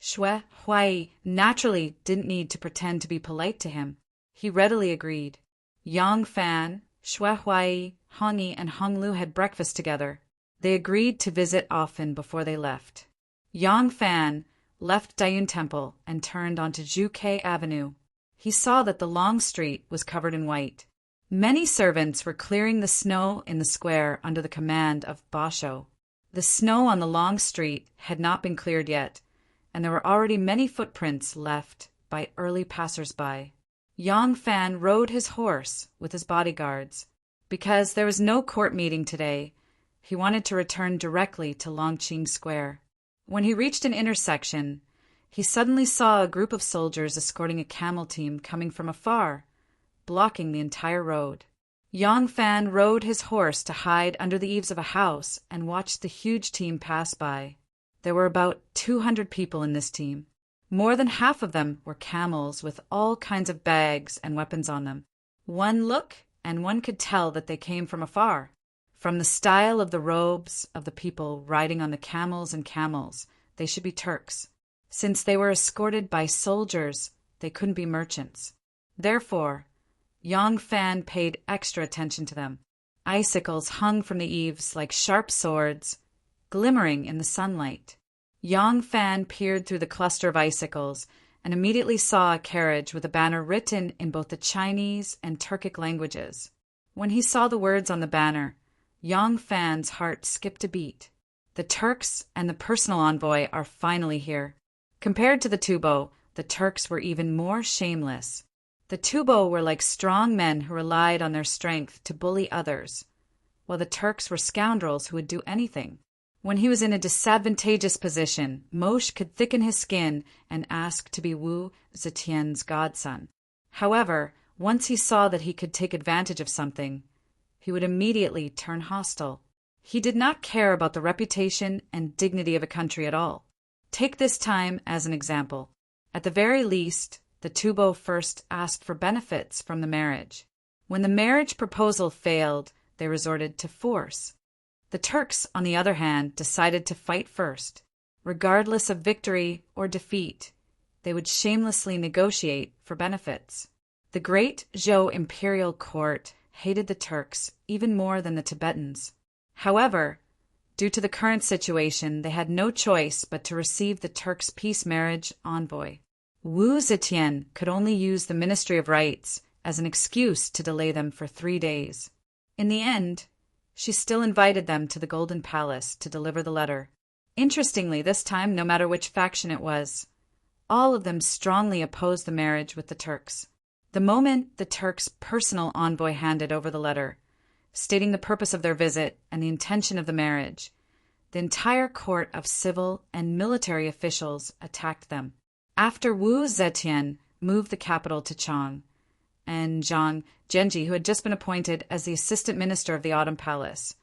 Xue Huai naturally didn't need to pretend to be polite to him. He readily agreed. Yang Fan, Shuai, Hongyi, and Honglu had breakfast together. They agreed to visit often before they left. Yang Fan left Dayun Temple and turned onto Zhuke Avenue. He saw that the long street was covered in white. Many servants were clearing the snow in the square under the command of Basho. The snow on the long street had not been cleared yet, and there were already many footprints left by early passers-by. Yang Fan rode his horse with his bodyguards. Because there was no court meeting today, he wanted to return directly to Longqing Square. When he reached an intersection, he suddenly saw a group of soldiers escorting a camel team coming from afar, blocking the entire road. Yang Fan rode his horse to hide under the eaves of a house and watched the huge team pass by. There were about 200 people in this team. More than half of them were camels with all kinds of bags and weapons on them. One look, and one could tell that they came from afar. From the style of the robes of the people riding on the camels, they should be Turks. Since they were escorted by soldiers, they couldn't be merchants. Therefore, Yang Fan paid extra attention to them. Icicles hung from the eaves like sharp swords, glimmering in the sunlight. Yang Fan peered through the cluster of icicles and immediately saw a carriage with a banner written in both the Chinese and Turkic languages. When he saw the words on the banner, Yang Fan's heart skipped a beat. The Turks and the personal envoy are finally here. Compared to the Tubo, the Turks were even more shameless. The Tubo were like strong men who relied on their strength to bully others, while the Turks were scoundrels who would do anything. When he was in a disadvantageous position, Moshe could thicken his skin and ask to be Wu Zetian's godson. However, once he saw that he could take advantage of something, he would immediately turn hostile. He did not care about the reputation and dignity of a country at all. Take this time as an example. At the very least, the Tubo first asked for benefits from the marriage. When the marriage proposal failed, they resorted to force. The Turks, on the other hand, decided to fight first. Regardless of victory or defeat, they would shamelessly negotiate for benefits. The great Zhou imperial court hated the Turks even more than the Tibetans. However, due to the current situation, they had no choice but to receive the Turks' peace marriage envoy. Wu Zetian could only use the Ministry of Rights as an excuse to delay them for 3 days. In the end, she still invited them to the Golden Palace to deliver the letter. Interestingly, this time, no matter which faction it was, all of them strongly opposed the marriage with the Turks. The moment the Turks' personal envoy handed over the letter, stating the purpose of their visit and the intention of the marriage, the entire court of civil and military officials attacked them. After Wu Zetian moved the capital to Chang, and Zhang Genji, who had just been appointed as the assistant minister of the Autumn Palace,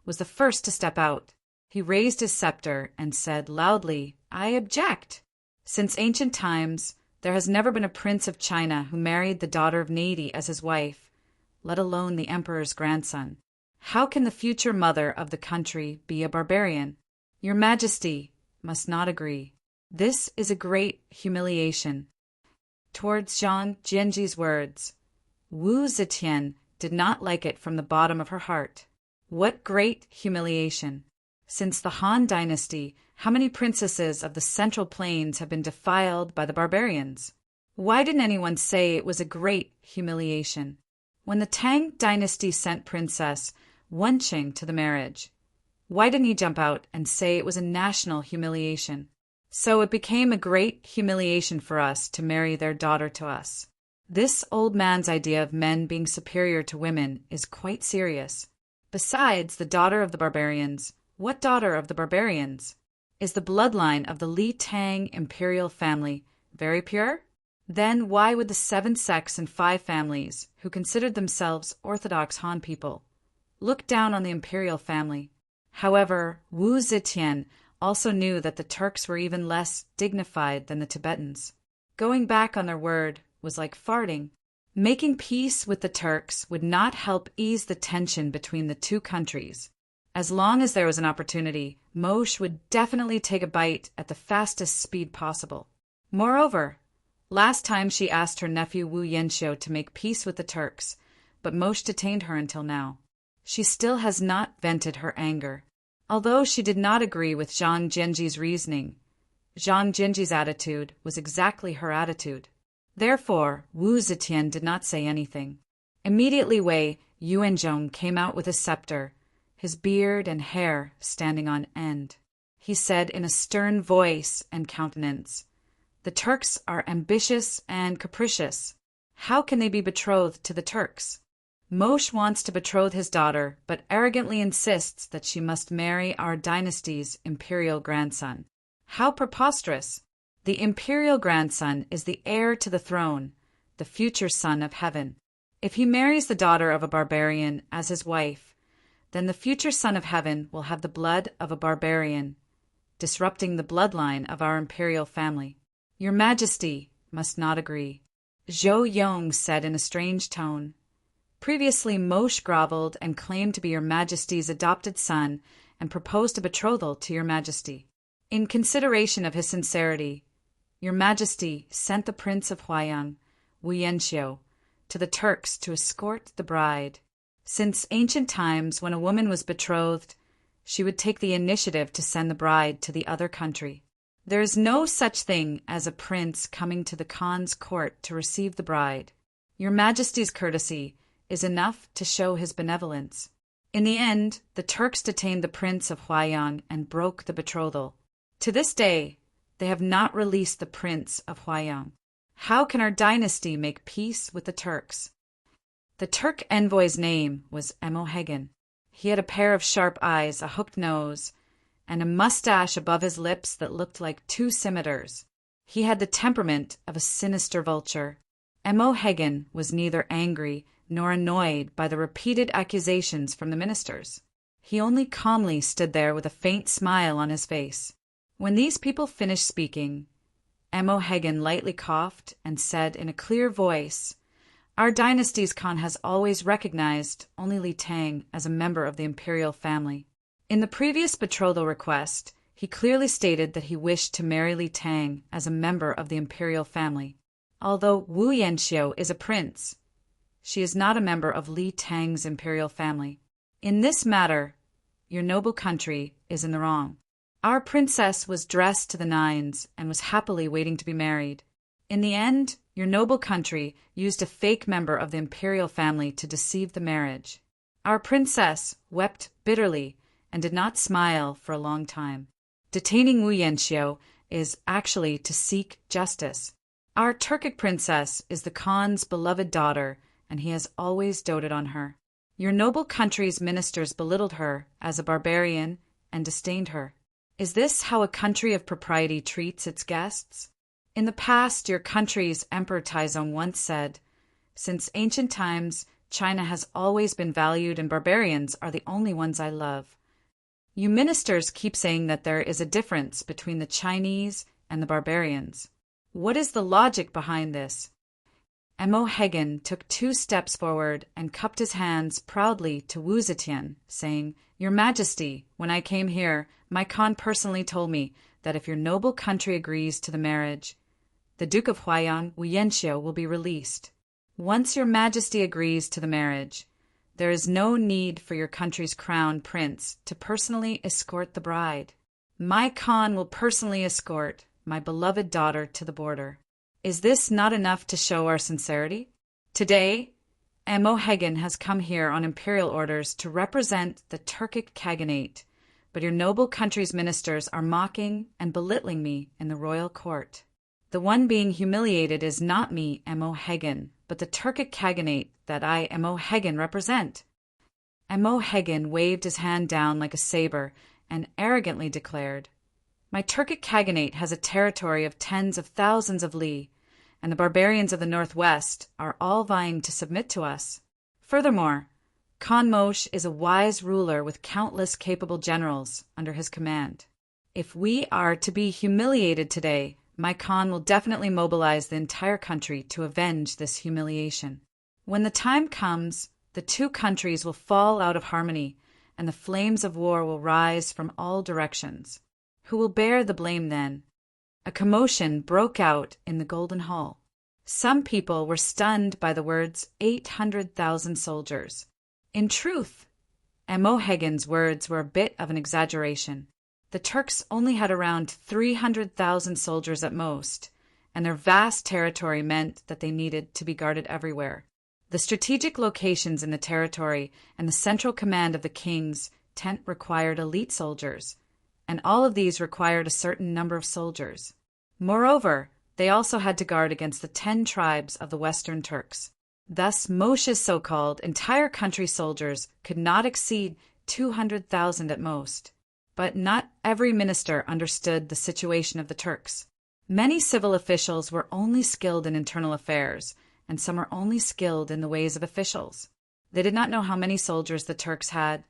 was the first to step out. He raised his scepter and said loudly, "I object. Since ancient times, there has never been a prince of China who married the daughter of Nadi as his wife, let alone the emperor's grandson. How can the future mother of the country be a barbarian? Your Majesty must not agree. This is a great humiliation." Towards Zhang Genji's words, Wu Zetian did not like it from the bottom of her heart. What great humiliation! Since the Han Dynasty, how many princesses of the Central Plains have been defiled by the barbarians? Why didn't anyone say it was a great humiliation? When the Tang Dynasty sent Princess Wenqing to the marriage, why didn't he jump out and say it was a national humiliation? So it became a great humiliation for us to marry their daughter to us. This old man's idea of men being superior to women is quite serious. Besides, the daughter of the barbarians, what daughter of the barbarians? Is the bloodline of the Li Tang imperial family very pure? Then why would the 7 sects and 5 families, who considered themselves Orthodox Han people, look down on the imperial family? However, Wu Zetian also knew that the Turks were even less dignified than the Tibetans. Going back on their word was like farting. Making peace with the Turks would not help ease the tension between the two countries. As long as there was an opportunity, Moshe would definitely take a bite at the fastest speed possible. Moreover, last time she asked her nephew Wu Yanxiu to make peace with the Turks, but Moshe detained her until now. She still has not vented her anger. Although she did not agree with Zhang Jianji's reasoning, Zhang Jianji's attitude was exactly her attitude. Therefore, Wu Zetian did not say anything. Immediately Wei Yuanzhong came out with a scepter, his beard and hair standing on end. He said in a stern voice and countenance, "The Turks are ambitious and capricious. How can they be betrothed to the Turks? Moshe wants to betroth his daughter, but arrogantly insists that she must marry our dynasty's imperial grandson. How preposterous! The imperial grandson is the heir to the throne, the future son of heaven. If he marries the daughter of a barbarian as his wife, then the future son of heaven will have the blood of a barbarian, disrupting the bloodline of our imperial family. Your Majesty must not agree," Zhou Yong said in a strange tone. "Previously Moshe groveled and claimed to be your Majesty's adopted son and proposed a betrothal to your Majesty. In consideration of his sincerity, your Majesty sent the Prince of Huaiyang, Wu Yanxiu, to the Turks to escort the bride. Since ancient times, when a woman was betrothed, she would take the initiative to send the bride to the other country. There is no such thing as a prince coming to the Khan's court to receive the bride. Your Majesty's courtesy is enough to show his benevolence." In the end, the Turks detained the Prince of Huaiyang and broke the betrothal. To this day, they have not released the Prince of Huaiyang. How can our dynasty make peace with the Turks? The Turk envoy's name was Emohegan. He had a pair of sharp eyes, a hooked nose, and a mustache above his lips that looked like two scimitars. He had the temperament of a sinister vulture. Emohegan was neither angry nor annoyed by the repeated accusations from the ministers. He only calmly stood there with a faint smile on his face. When these people finished speaking, Emohegan lightly coughed and said in a clear voice, "Our dynasty's Khan has always recognized only Li Tang as a member of the imperial family. In the previous betrothal request, he clearly stated that he wished to marry Li Tang as a member of the imperial family. Although Wu Yanxiu is a prince, she is not a member of Li Tang's imperial family. In this matter, your noble country is in the wrong. Our princess was dressed to the nines and was happily waiting to be married. In the end, your noble country used a fake member of the imperial family to deceive the marriage. Our princess wept bitterly and did not smile for a long time. Detaining Wu Yanxiu is actually to seek justice. Our Turkic princess is the Khan's beloved daughter, and he has always doted on her. Your noble country's ministers belittled her as a barbarian and disdained her. Is this how a country of propriety treats its guests? In the past, your country's Emperor Taizong once said, "Since ancient times, China has always been valued and barbarians are the only ones I love." You ministers keep saying that there is a difference between the Chinese and the barbarians. What is the logic behind this? Emohegan took 2 steps forward and cupped his hands proudly to Wu Zetian, saying, "Your Majesty, when I came here, my Khan personally told me that if your noble country agrees to the marriage, the Duke of Huaiyang, Wu Yanxiu, will be released. Once your Majesty agrees to the marriage, there is no need for your country's crown prince to personally escort the bride. My Khan will personally escort my beloved daughter to the border. Is this not enough to show our sincerity? Today, Emohegan has come here on imperial orders to represent the Turkic Khaganate, but your noble country's ministers are mocking and belittling me in the royal court. The one being humiliated is not me, Emohegan, but the Turkic Khaganate that I, Emohegan, represent." Emohegan waved his hand down like a saber and arrogantly declared, "My Turkic Khaganate has a territory of tens of thousands of li, and the barbarians of the northwest are all vying to submit to us. Furthermore, Khan Moshe is a wise ruler with countless capable generals under his command. If we are to be humiliated today, my Khan will definitely mobilize the entire country to avenge this humiliation. When the time comes, the 2 countries will fall out of harmony, and the flames of war will rise from all directions. Who will bear the blame then?" A commotion broke out in the Golden Hall. Some people were stunned by the words 800,000 soldiers. In truth, Imohegan's words were a bit of an exaggeration. The Turks only had around 300,000 soldiers at most, and their vast territory meant that they needed to be guarded everywhere. The strategic locations in the territory and the central command of the king's tent required elite soldiers, and all of these required a certain number of soldiers. Moreover, they also had to guard against the 10 tribes of the Western Turks. Thus, Moshe's so-called entire country soldiers could not exceed 200,000 at most. But not every minister understood the situation of the Turks. Many civil officials were only skilled in internal affairs, and some were only skilled in the ways of officials. They did not know how many soldiers the Turks had,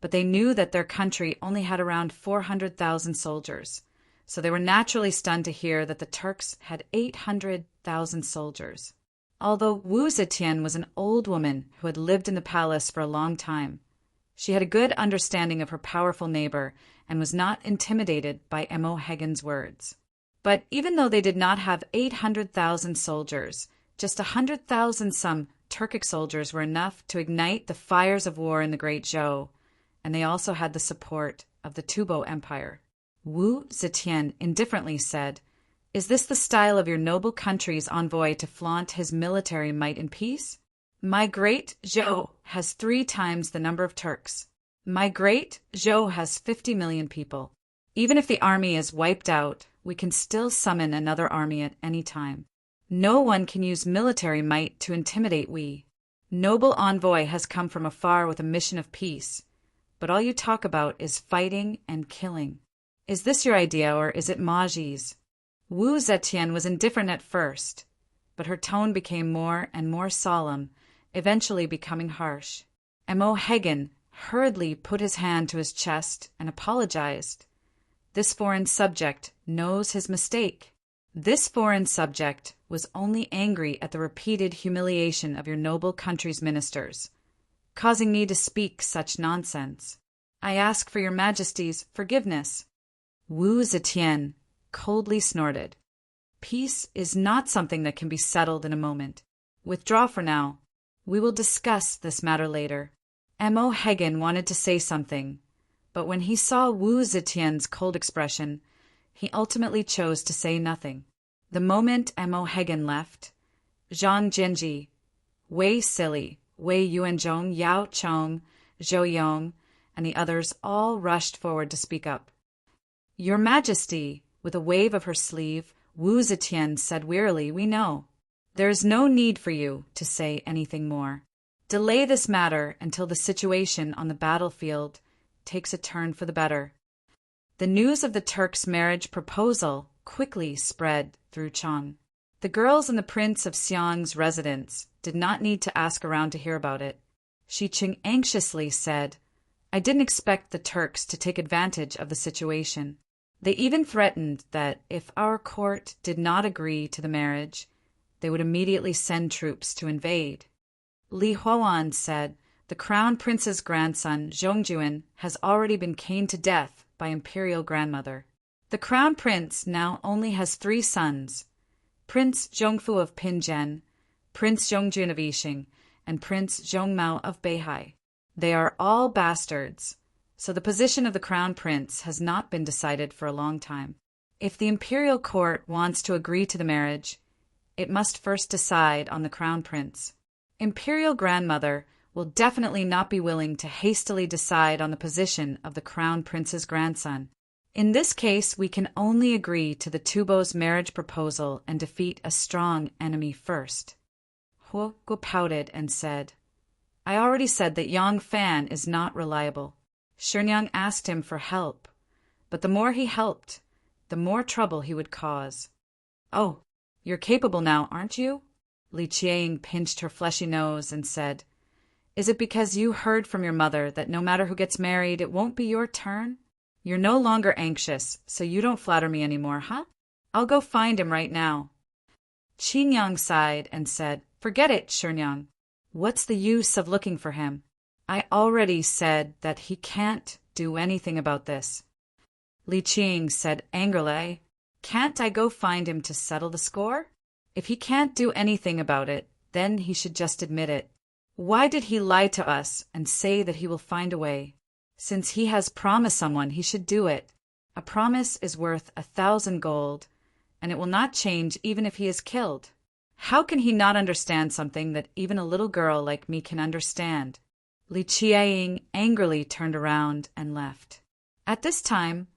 but they knew that their country only had around 400,000 soldiers. So they were naturally stunned to hear that the Turks had 800,000 soldiers. Although Wu Zetian was an old woman who had lived in the palace for a long time, she had a good understanding of her powerful neighbor and was not intimidated by Imohegan's words. But even though they did not have 800,000 soldiers, just 100,000 some Turkic soldiers were enough to ignite the fires of war in the Great Zhou, and they also had the support of the Tubo Empire. Wu Zetian indifferently said, "Is this the style of your noble country's envoy to flaunt his military might in peace? My great Zhou has 3 times the number of Turks. My great Zhou has 50 million people. Even if the army is wiped out, we can still summon another army at any time. No one can use military might to intimidate we. Noble envoy has come from afar with a mission of peace, but all you talk about is fighting and killing. Is this your idea, or is it Maji's?" Wu Zetian was indifferent at first, but her tone became more and more solemn, eventually becoming harsh. Imohegan hurriedly put his hand to his chest and apologized. This foreign subject knows his mistake. This foreign subject was only angry at the repeated humiliation of your noble country's ministers, causing me to speak such nonsense. I ask for your majesty's forgiveness." Wu Zetian coldly snorted. "Peace is not something that can be settled in a moment. Withdraw for now. We will discuss this matter later." Imohegan wanted to say something, but when he saw Wu Zetian's cold expression, he ultimately chose to say nothing. The moment Imohegan left, Zhang Jinji, Wei Sili, Wei Yuanzhong, Yao Chong, Zhou Yong, and the others all rushed forward to speak up. "Your Majesty," with a wave of her sleeve, Wu Zetian said wearily, "we know. There is no need for you to say anything more. Delay this matter until the situation on the battlefield takes a turn for the better." The news of the Turks' marriage proposal quickly spread through Chang. The girls in the Prince of Xiang's residence did not need to ask around to hear about it. Shiqing anxiously said, "I didn't expect the Turks to take advantage of the situation. They even threatened that if our court did not agree to the marriage, they would immediately send troops to invade." Li Huan said, "The crown prince's grandson, Zhongjuan, has already been caned to death by imperial grandmother. The crown prince now only has 3 sons, Prince Zhongfu of Pinzhen, Prince Zhongjun of Yixing, and Prince Zhongmao of Beihai. They are all bastards, so the position of the crown prince has not been decided for a long time. If the imperial court wants to agree to the marriage, it must first decide on the crown prince. Imperial grandmother will definitely not be willing to hastily decide on the position of the crown prince's grandson. In this case, we can only agree to the Tubo's marriage proposal and defeat a strong enemy first." Huo Guo pouted and said, "I already said that Yang Fan is not reliable. Shenyang asked him for help, but the more he helped, the more trouble he would cause." "Oh, you're capable now, aren't you?" Li Qiang pinched her fleshy nose and said, "Is it because you heard from your mother that no matter who gets married, it won't be your turn? You're no longer anxious, so you don't flatter me anymore, huh? I'll go find him right now." Qingyang sighed and said, "Forget it, Shenyang. What's the use of looking for him? I already said that he can't do anything about this." Li Qing said angrily, "Can't I go find him to settle the score? If he can't do anything about it, then he should just admit it. Why did he lie to us and say that he will find a way? Since he has promised someone, he should do it. A promise is worth 1,000 gold, and it will not change even if he is killed. How can he not understand something that even a little girl like me can understand? Li Qiang angrily turned around and left. At this time,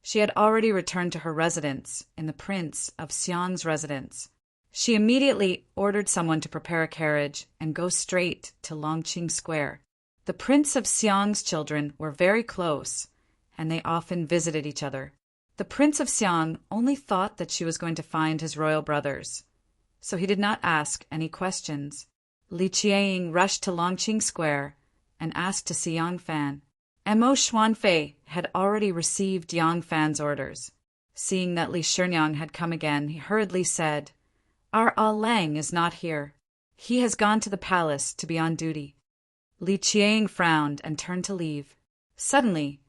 she had already returned to her residence in the Prince of Xiang's residence. She immediately ordered someone to prepare a carriage and go straight to Longqing Square. The Prince of Xiang's children were very close, and they often visited each other. The Prince of Xiang only thought that she was going to find his royal brothers, so he did not ask any questions. Li Qiang rushed to Longqing Square and asked to see Yang Fan. Mo Xuanfei had already received Yang Fan's orders. Seeing that Li Shinyang had come again, he hurriedly said, "Our Lang is not here. He has gone to the palace to be on duty." Li Qiang frowned and turned to leave. Suddenly,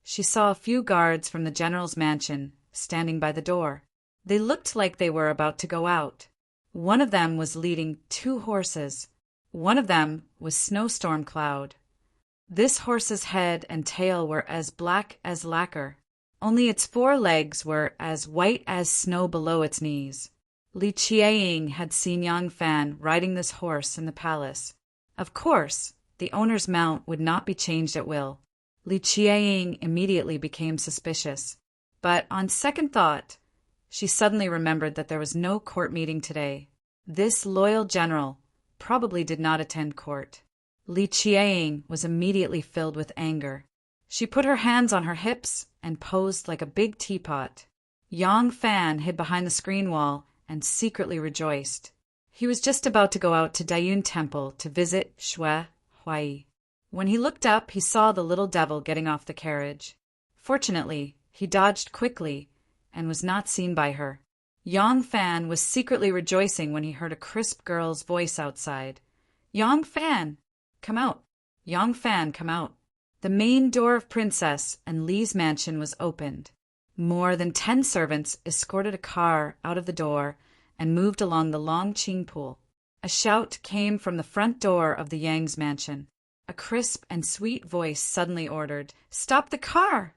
she saw a few guards from the general's mansion standing by the door. They looked like they were about to go out. One of them was leading 2 horses. One of them was Snowstorm Cloud. This horse's head and tail were as black as lacquer. Only its 4 legs were as white as snow below its knees. Li Qiang had seen Yang Fan riding this horse in the palace. Of course, the owner's mount would not be changed at will. Li Qiang immediately became suspicious. But on second thought, she suddenly remembered that there was no court meeting today. This loyal general probably did not attend court. Li Qiang was immediately filled with anger. She put her hands on her hips and posed like a big teapot. Yang Fan hid behind the screen wall and secretly rejoiced. He was just about to go out to Dayun Temple to visit Shui Huai. When he looked up, he saw the little devil getting off the carriage. Fortunately, he dodged quickly and was not seen by her. Yang Fan was secretly rejoicing when he heard a crisp girl's voice outside. "Yang Fan, come out! Yang Fan, come out!" The main door of Princess and Li's mansion was opened. More than 10 servants escorted a car out of the door and moved along the Longqing Pool. A shout came from the front door of the Yang's mansion. A crisp and sweet voice suddenly ordered, "Stop the car!"